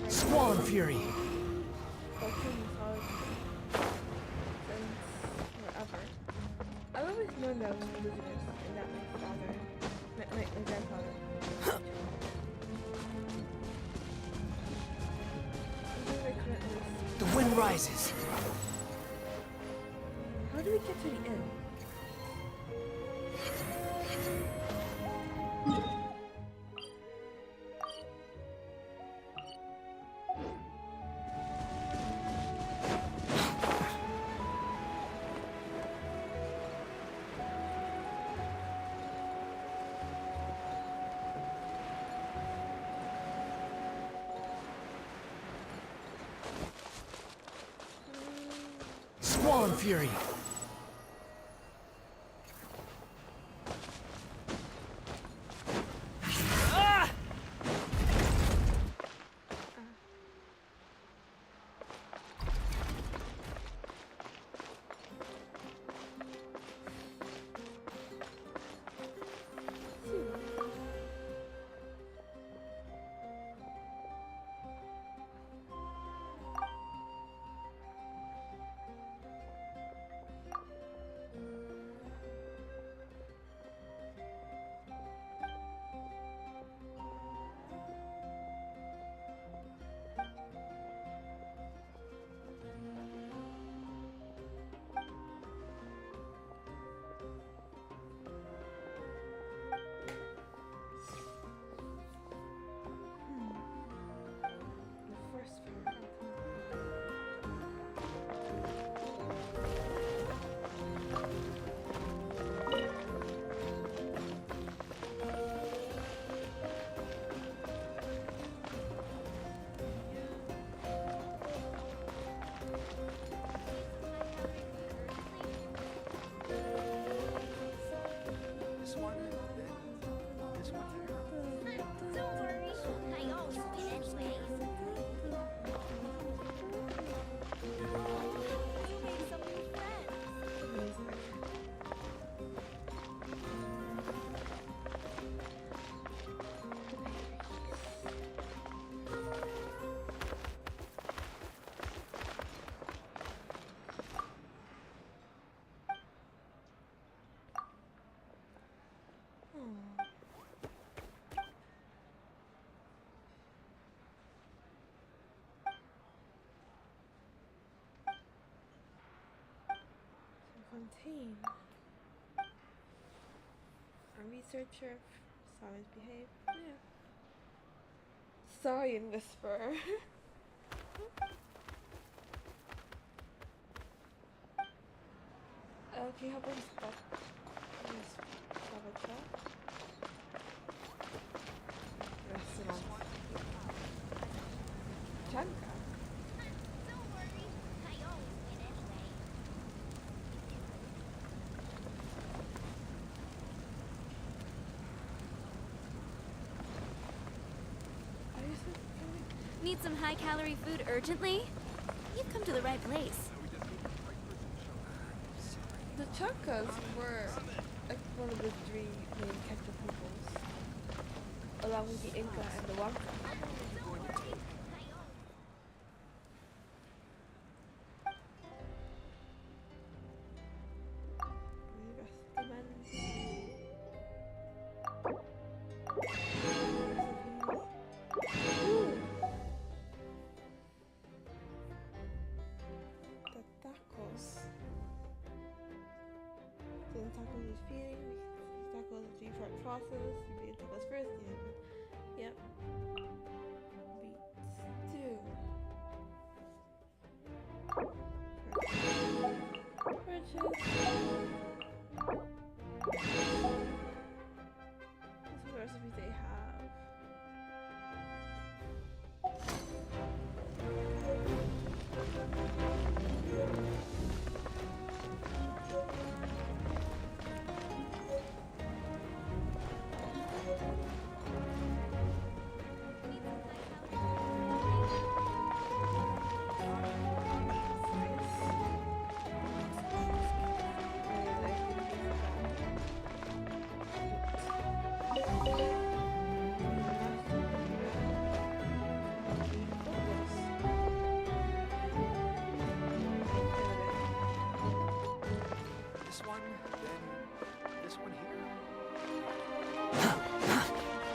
S14: Squall and Fury.
S1: I've always known that I was Indigenous and that my father, my grandfather.
S14: The wind rises.
S1: How do we get to the end?
S14: Swan Fury!
S1: Fontaine. A researcher. Silence behave. Yeah. Scion Whisperer. Okay, how about stop? Just have a chat. Restaurant. Chanka.
S6: Need some high-calorie food urgently? You've come to the right place.
S1: The Chankas were like one of the three main Quechua peoples, along with the Inca and the Wampa. Process, you beat tacos first, yep. Beats 2. Purchase. That's what the recipes they have.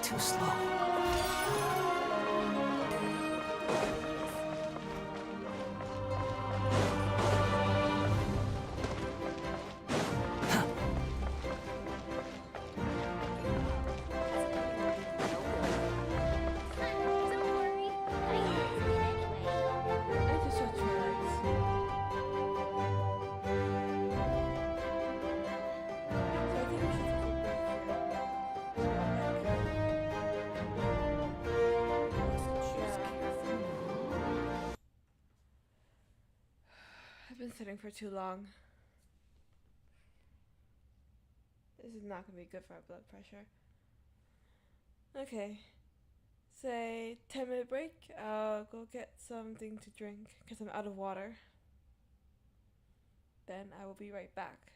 S14: Too slow.
S1: sitting for too long. This is not gonna be good for our blood pressure. Okay. Say 10-minute break. I'll go get something to drink because I'm out of water. Then I will be right back.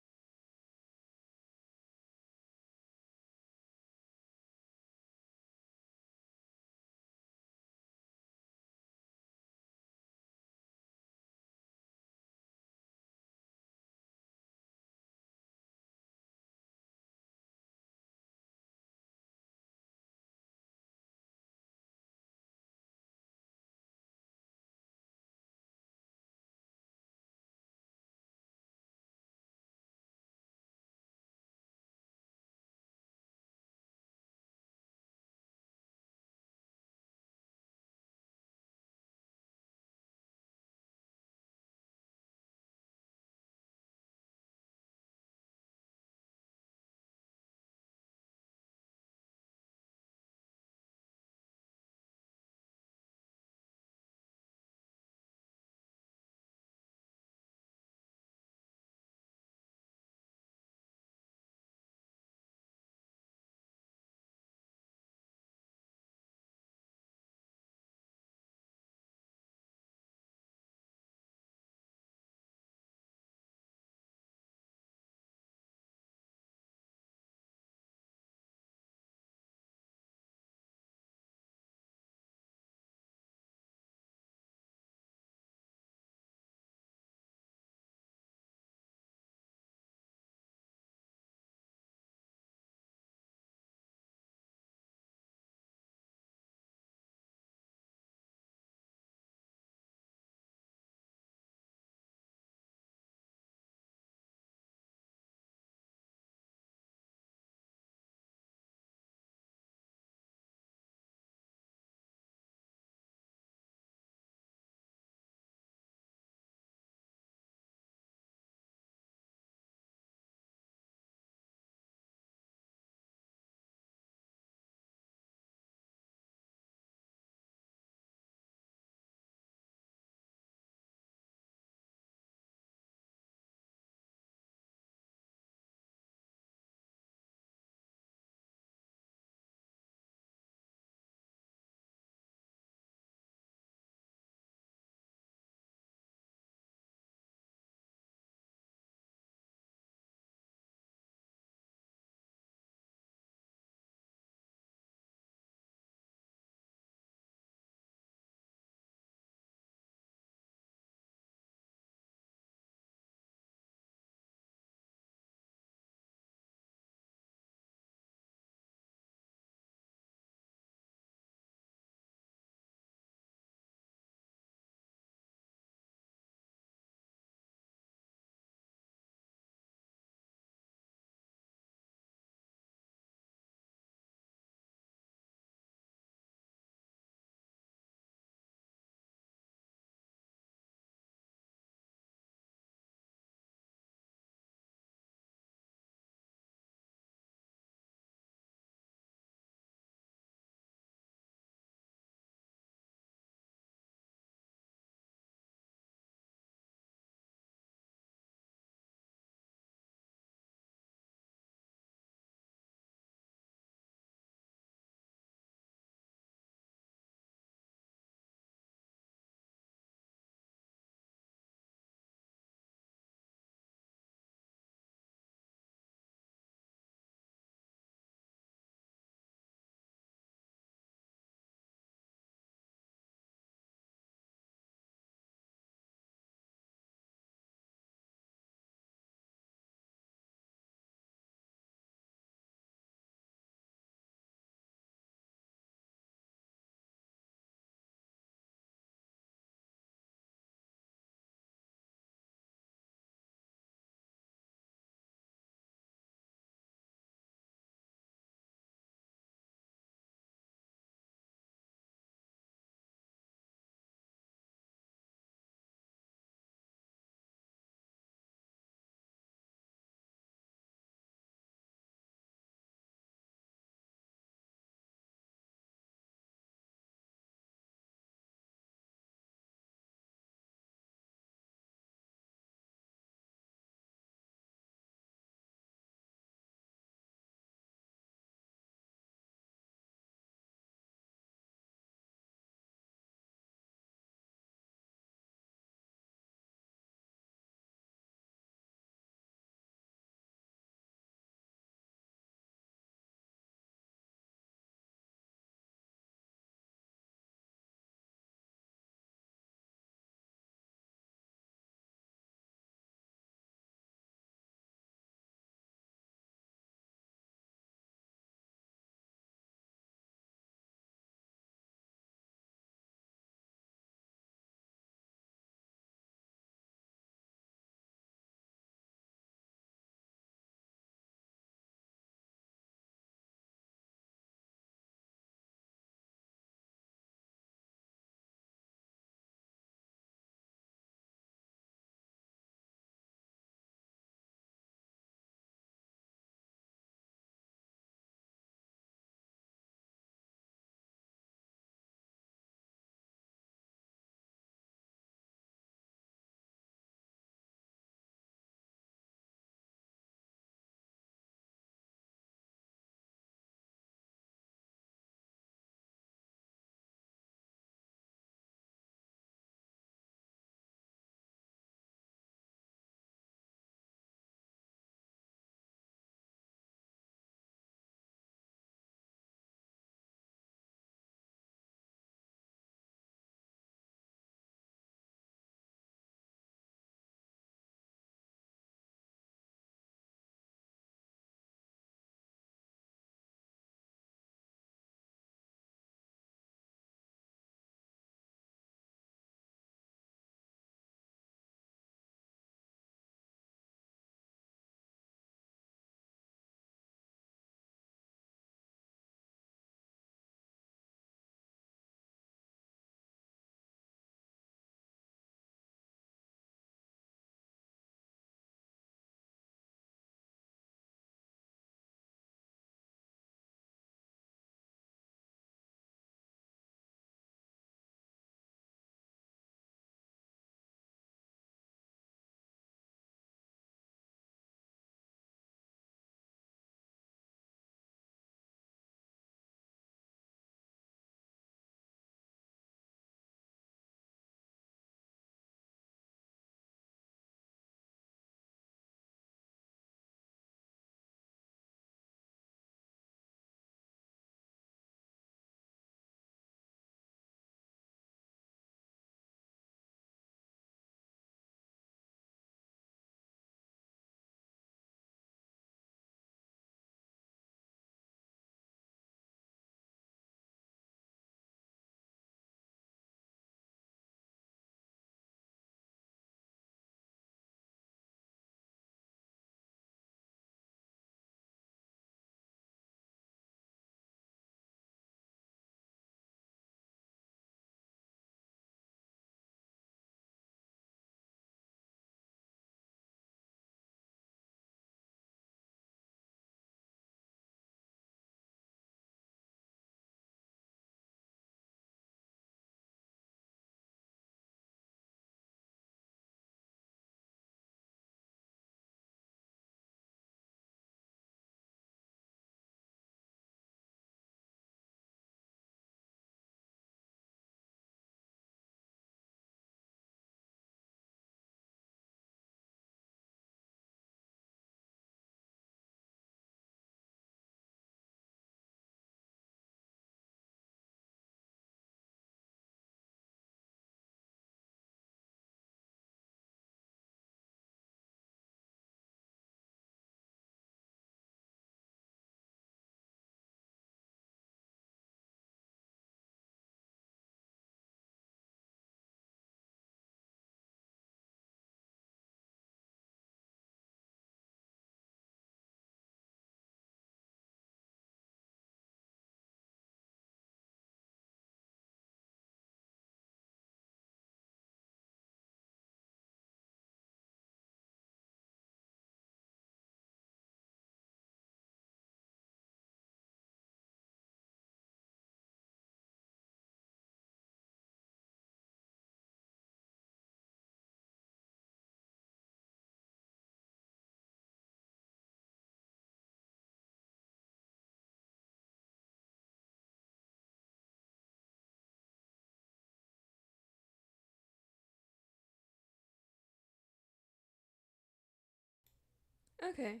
S1: Okay.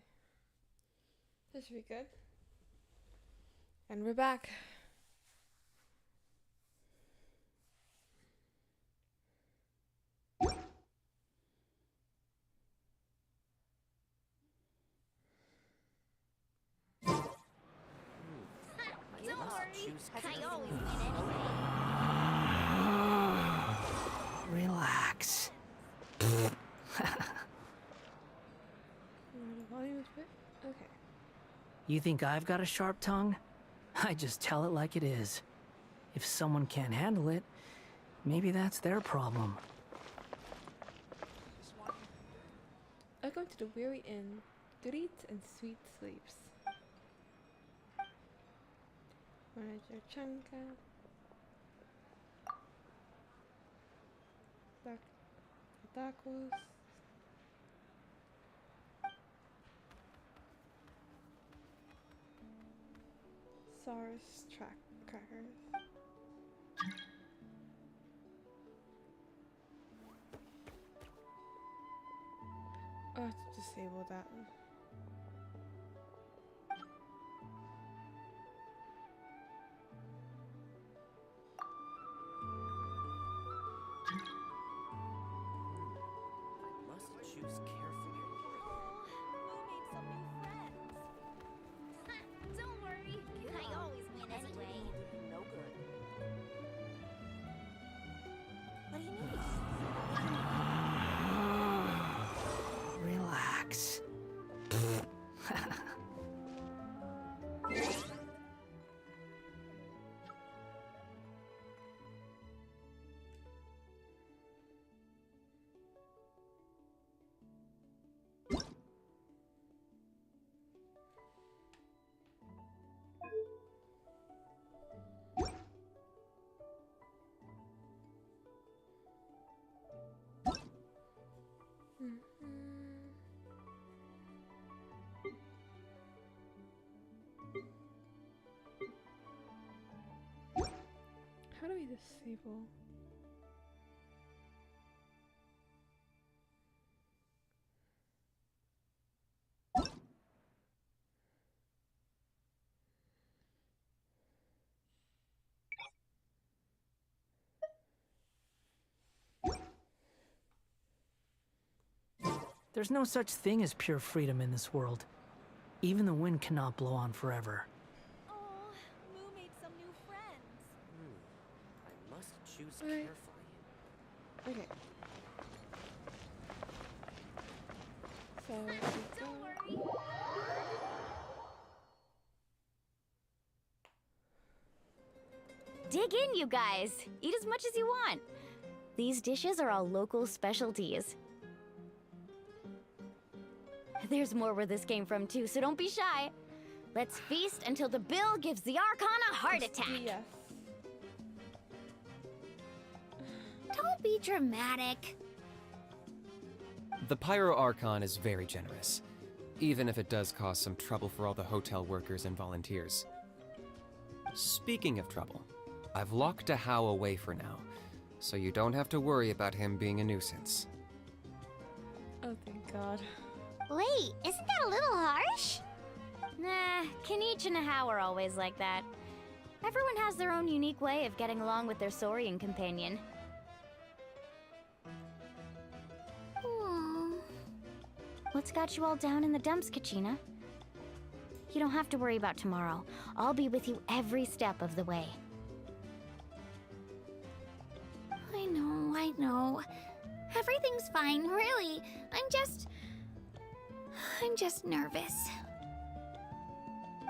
S1: This should be good. And we're back.
S4: Don't worry, I always win anyway.
S14: Relax.
S1: Okay.
S14: You think I've got a sharp tongue? I just tell it like it is. If someone can't handle it, maybe that's their problem.
S1: Welcome to the Weary Inn. Good eats and sweet sleeps. Manager Chanka. Tacos. SARS crackers. Oh, I have to disable that.
S10: Must choose carefully.
S4: Don't worry, I always win anyway.
S16: No good.
S4: What do you need?
S14: Relax.
S1: How do we disable?
S14: There's no such thing as pure freedom in this world. Even the wind cannot blow on forever.
S2: Oh, Moo made some new friends.
S10: I must choose
S1: Alright.
S10: carefully.
S1: Okay. So
S4: Don't worry.
S3: Dig in, you guys. Eat as much as you want. These dishes are all local specialties. There's more where this came from too, so don't be shy. Let's feast until the bill gives the Archon a heart attack.
S1: yes.
S9: Don't be dramatic.
S15: The Pyro Archon is very generous, even if it does cause some trouble for all the hotel workers and volunteers. Speaking of trouble, I've locked Ahau away for now, so you don't have to worry about him being a nuisance.
S1: Oh, thank God.
S4: Wait, isn't that a little harsh?
S3: Nah, Kinich and Ahau are always like that. Everyone has their own unique way of getting along with their Saurian companion. What's got you all down in the dumps, Kachina? You don't have to worry about tomorrow. I'll be with you every step of the way.
S9: I know. Everything's fine, really. I'm just nervous.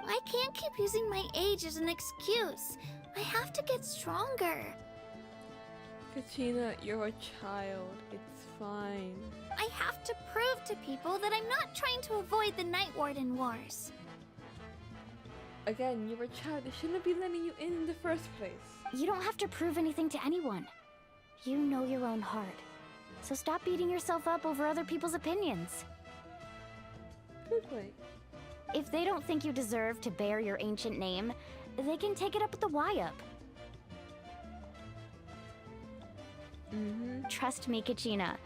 S9: I can't keep using my age as an excuse. I have to get stronger.
S1: Kachina, you're a child. It's fine.
S9: I have to prove to people that I'm not trying to avoid the Night Warden Wars.
S1: Again, you're a child. They shouldn't be letting you in the first place.
S3: You don't have to prove anything to anyone. You know your own heart. So stop beating yourself up over other people's opinions.
S1: Good point.
S3: If they don't think you deserve to bear your ancient name, they can take it up with the Y-Up. Trust me, Kachina.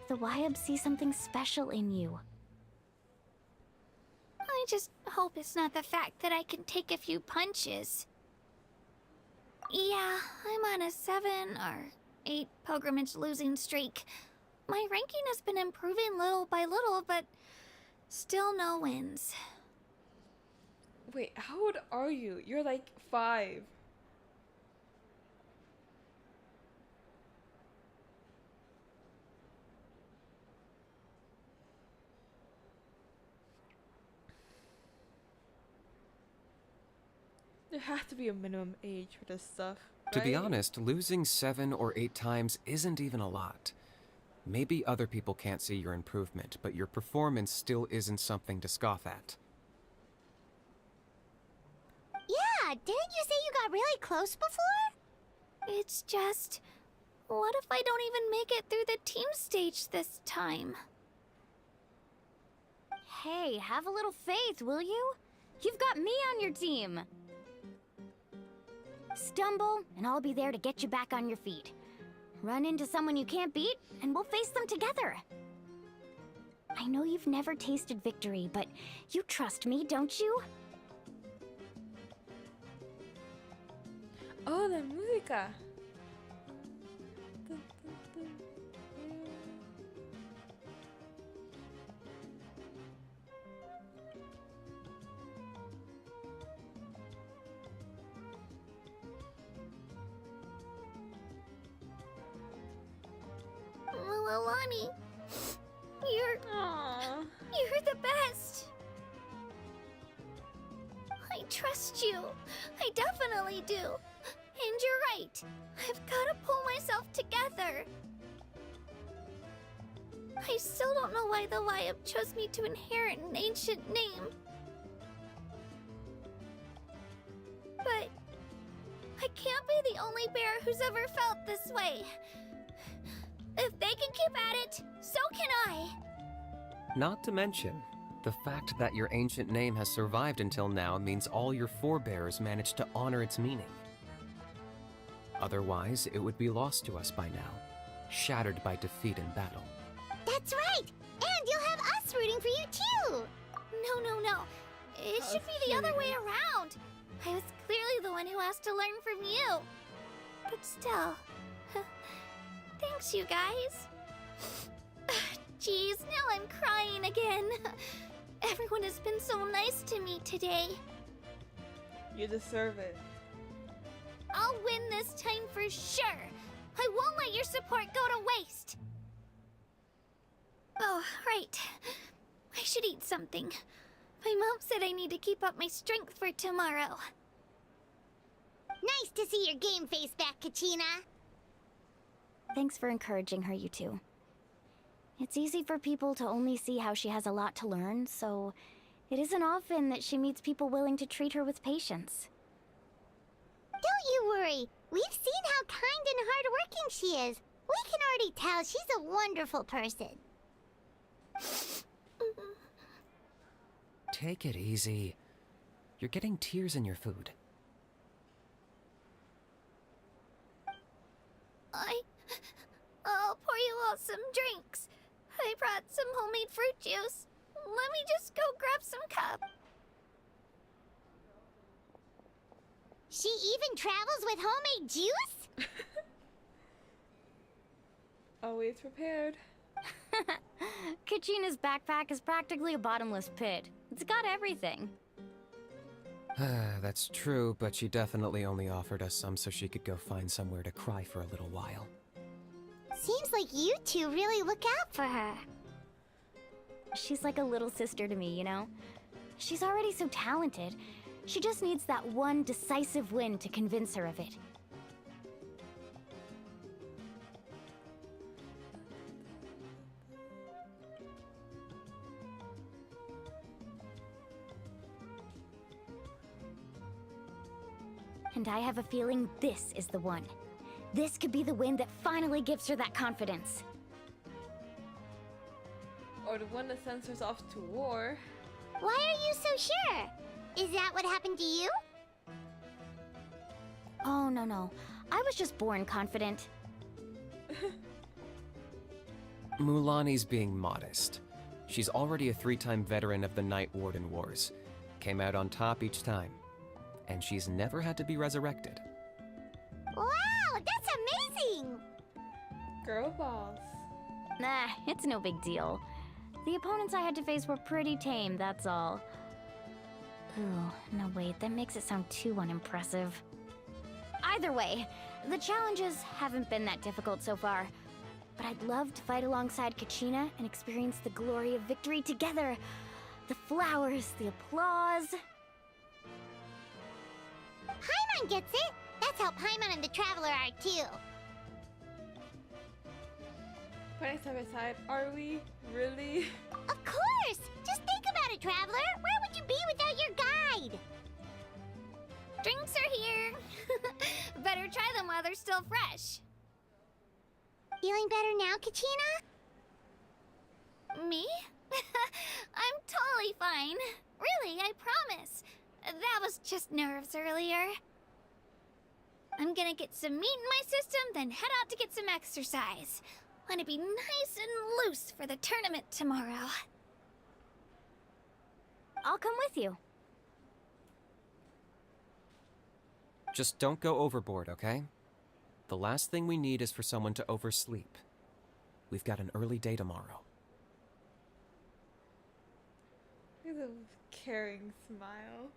S3: The Y-Up see something special in you.
S9: just hope it's not the fact that I can take a few punches. Yeah, I'm on a 7 or 8 pilgrimage losing streak. My ranking has been improving little by little, but still no wins.
S1: Wait, how old are you? You're like 5. There has to be a minimum age for this stuff, right?
S15: To be honest, losing 7 or 8 times isn't even a lot. Maybe other people can't see your improvement, but your performance still isn't something to scoff at.
S4: Yeah, didn't you say you got really close before?
S9: It's just... what if I don't even make it through the team stage this time?
S3: Hey, have a little faith, will you? You've got me on your team. Stumble, and I'll be there to get you back on your feet. Run into someone you can't beat, and we'll face them together. I know you've never tasted victory, but you trust me, don't you?
S1: Oh, la música.
S9: Lonnie, you're the best. I trust you. I definitely do. And you're right. I've got to pull myself together. I still don't know why the Wyab chose me to inherit an ancient name. But I can't be the only bear who's ever felt this way. If they can keep at it, so can I.
S15: Not to mention, the fact that your ancient name has survived until now means all your forebears managed to honor its meaning. Otherwise, it would be lost to us by now, shattered by defeat in battle.
S4: That's right! And you'll have us rooting for you too!
S9: No. It should be the other way around. I was clearly the one who asked to learn from you. But still... Thanks, you guys. Geez, now I'm crying again. Everyone has been so nice to me today.
S1: You deserve it.
S9: I'll win this time for sure. I won't let your support go to waste. Oh, right. I should eat something. My mom said I need to keep up my strength for tomorrow.
S4: Nice to see your game face back, Kachina.
S3: Thanks for encouraging her, you two. It's easy for people to only see how she has a lot to learn, so it isn't often that she meets people willing to treat her with patience.
S4: Don't you worry. We've seen how kind and hardworking she is. We can already tell she's a wonderful person.
S15: Take it easy. You're getting tears in your food.
S9: I'll pour you all some drinks. I brought some homemade fruit juice. Let me just go grab some cup.
S4: She even travels with homemade juice?
S1: Always prepared.
S3: Kachina's backpack is practically a bottomless pit. It's got everything.
S15: That's true, but she definitely only offered us some so she could go find somewhere to cry for a little while.
S4: Seems like you two really look out for her.
S3: She's like a little sister to me, you know? She's already so talented. She just needs that one decisive win to convince her of it. And I have a feeling this is the one. This could be the win that finally gives her that confidence.
S1: Or the one that sends us off to war.
S4: Why are you so sure? Is that what happened to you?
S3: Oh, no. I was just born confident.
S15: Mulani's being modest. She's already a 3-time veteran of the Night Warden Wars. came out on top each time, and she's never had to be resurrected.
S4: Wow, that's amazing!
S1: Girl boss.
S3: Nah, it's no big deal. The opponents I had to face were pretty tame, that's all. Ooh, no wait, that makes it sound too unimpressive. Either way, the challenges haven't been that difficult so far. But I'd love to fight alongside Kachina and experience the glory of victory together. The flowers, the applause.
S4: Paimon gets it! That's how Paimon and the Traveler are too.
S1: Putting side by side, are we really?
S4: Of course! Just think about it, Traveler! Where would you be without your guide?
S9: Drinks are here. Better try them while they're still fresh.
S4: Feeling better now, Kachina?
S9: Me? I'm totally fine. Really, I promise. That was just nerves earlier. I'm gonna get some meat in my system, then head out to get some exercise. Wanna be nice and loose for the tournament tomorrow.
S3: I'll come with you.
S15: Just don't go overboard, okay? The last thing we need is for someone to oversleep. We've got an early day tomorrow.
S1: Look at the caring smile.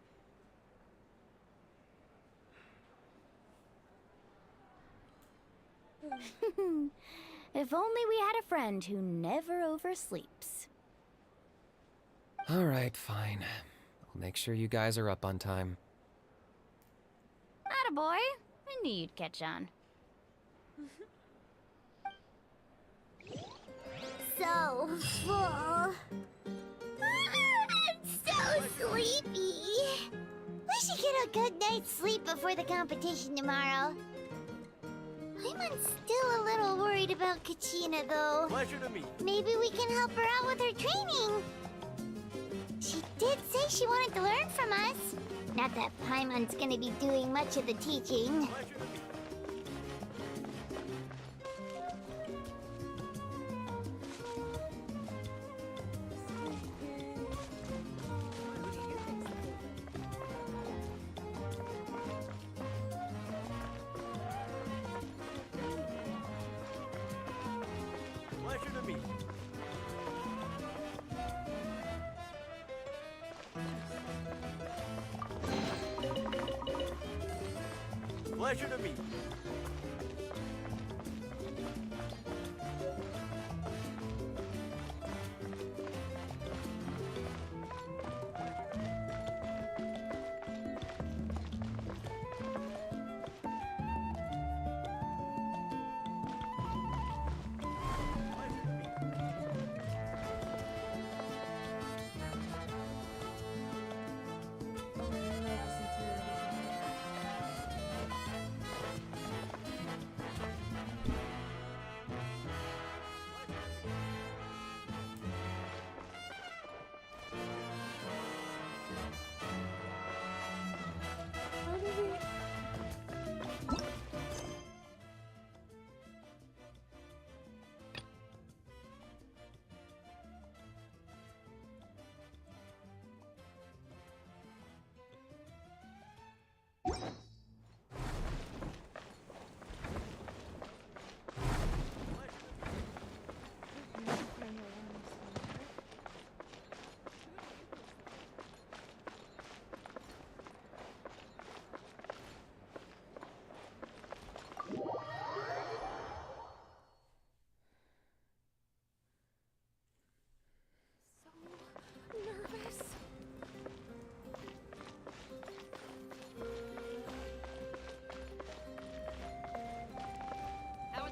S3: If only we had a friend who never oversleeps.
S15: Alright, fine. I'll make sure you guys are up on time.
S3: Attaboy. I knew you'd catch on.
S4: So full. I'm so sleepy. We should get a good night's sleep before the competition tomorrow. I'm still a little worried about Kachina, though.
S13: Pleasure to meet you.
S4: Maybe we can help her out with her training. She did say she wanted to learn from us. Not that Paimon's gonna be doing much of the teaching.
S13: Pleasure to meet you. Pleasure to meet you.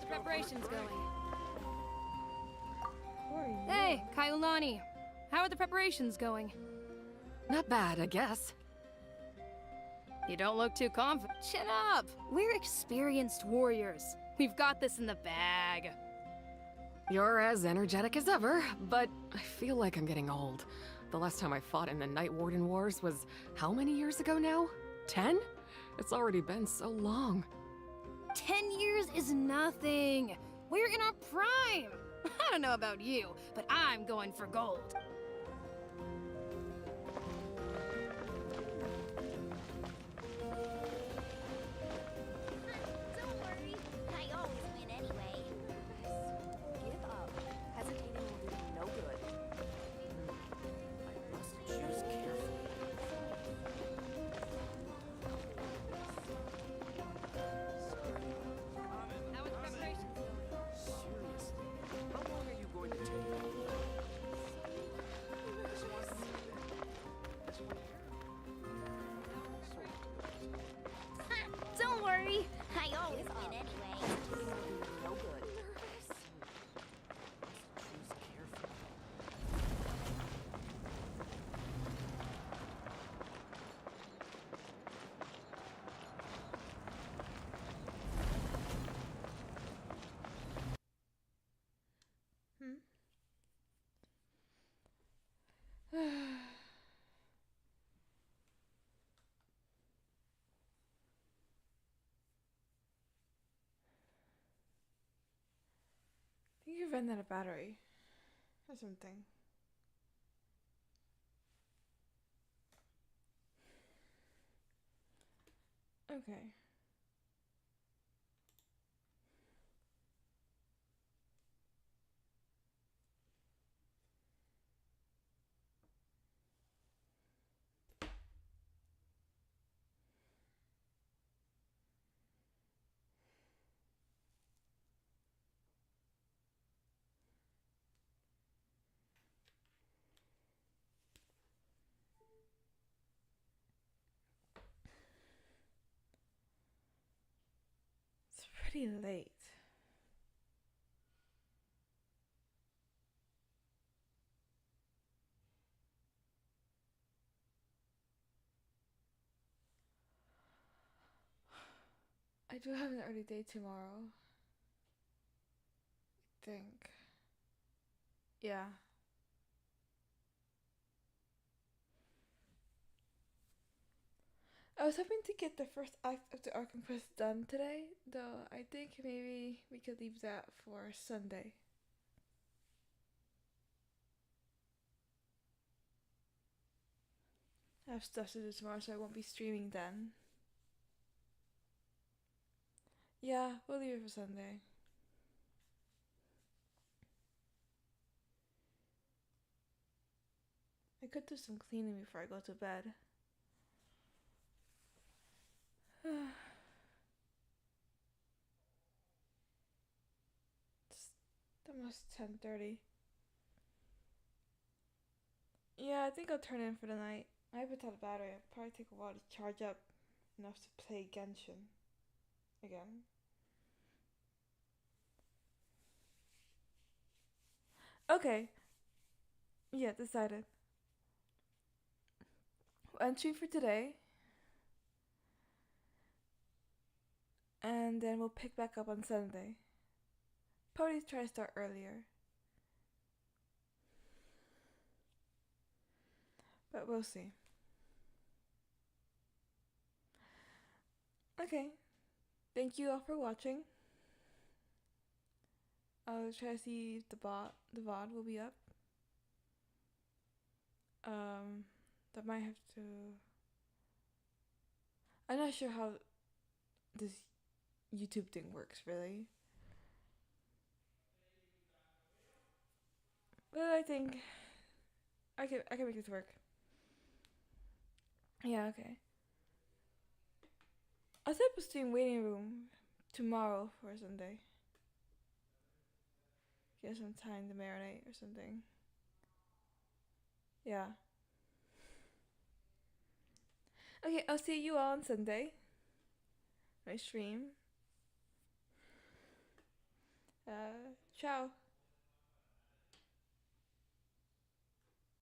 S21: Preparations going? Hey, Kailani. How are the preparations going?
S11: Not bad, I guess.
S21: You don't look too confident. Chin up! We're experienced warriors. We've got this in the bag.
S11: You're as energetic as ever, but I feel like I'm getting old. The last time I fought in the Night Warden Wars was how many years ago now? 10? It's already been so long.
S21: 10 years is nothing. We're in our prime. I don't know about you, but I'm going for gold.
S1: think you ran out of battery or something. Okay. It's pretty late. I do have an early day tomorrow. I think. Yeah. I was hoping to get the first act of the Arkham Quest done today, though I think maybe we could leave that for Sunday. I have stuff to do tomorrow, so I won't be streaming then. Yeah, we'll leave it for Sunday. I could do some cleaning before I go to bed. It's almost 10:30. Yeah, I think I'll turn in for the night. I have a ton of battery. It'll probably take a while to charge up enough to play Genshin again. Okay. Yeah, decided. Entry for today. And then we'll pick back up on Sunday. Probably try to start earlier. But we'll see. Okay. Thank you all for watching. I'll try to see if the VOD will be up. That might have to... I'm not sure how this YouTube thing works, really. But I think I can make this work. Yeah, okay. I'll set up a stream waiting room tomorrow for Sunday. Get some time to marinate or something. Yeah. Okay, I'll see you all on Sunday. My stream. Ciao.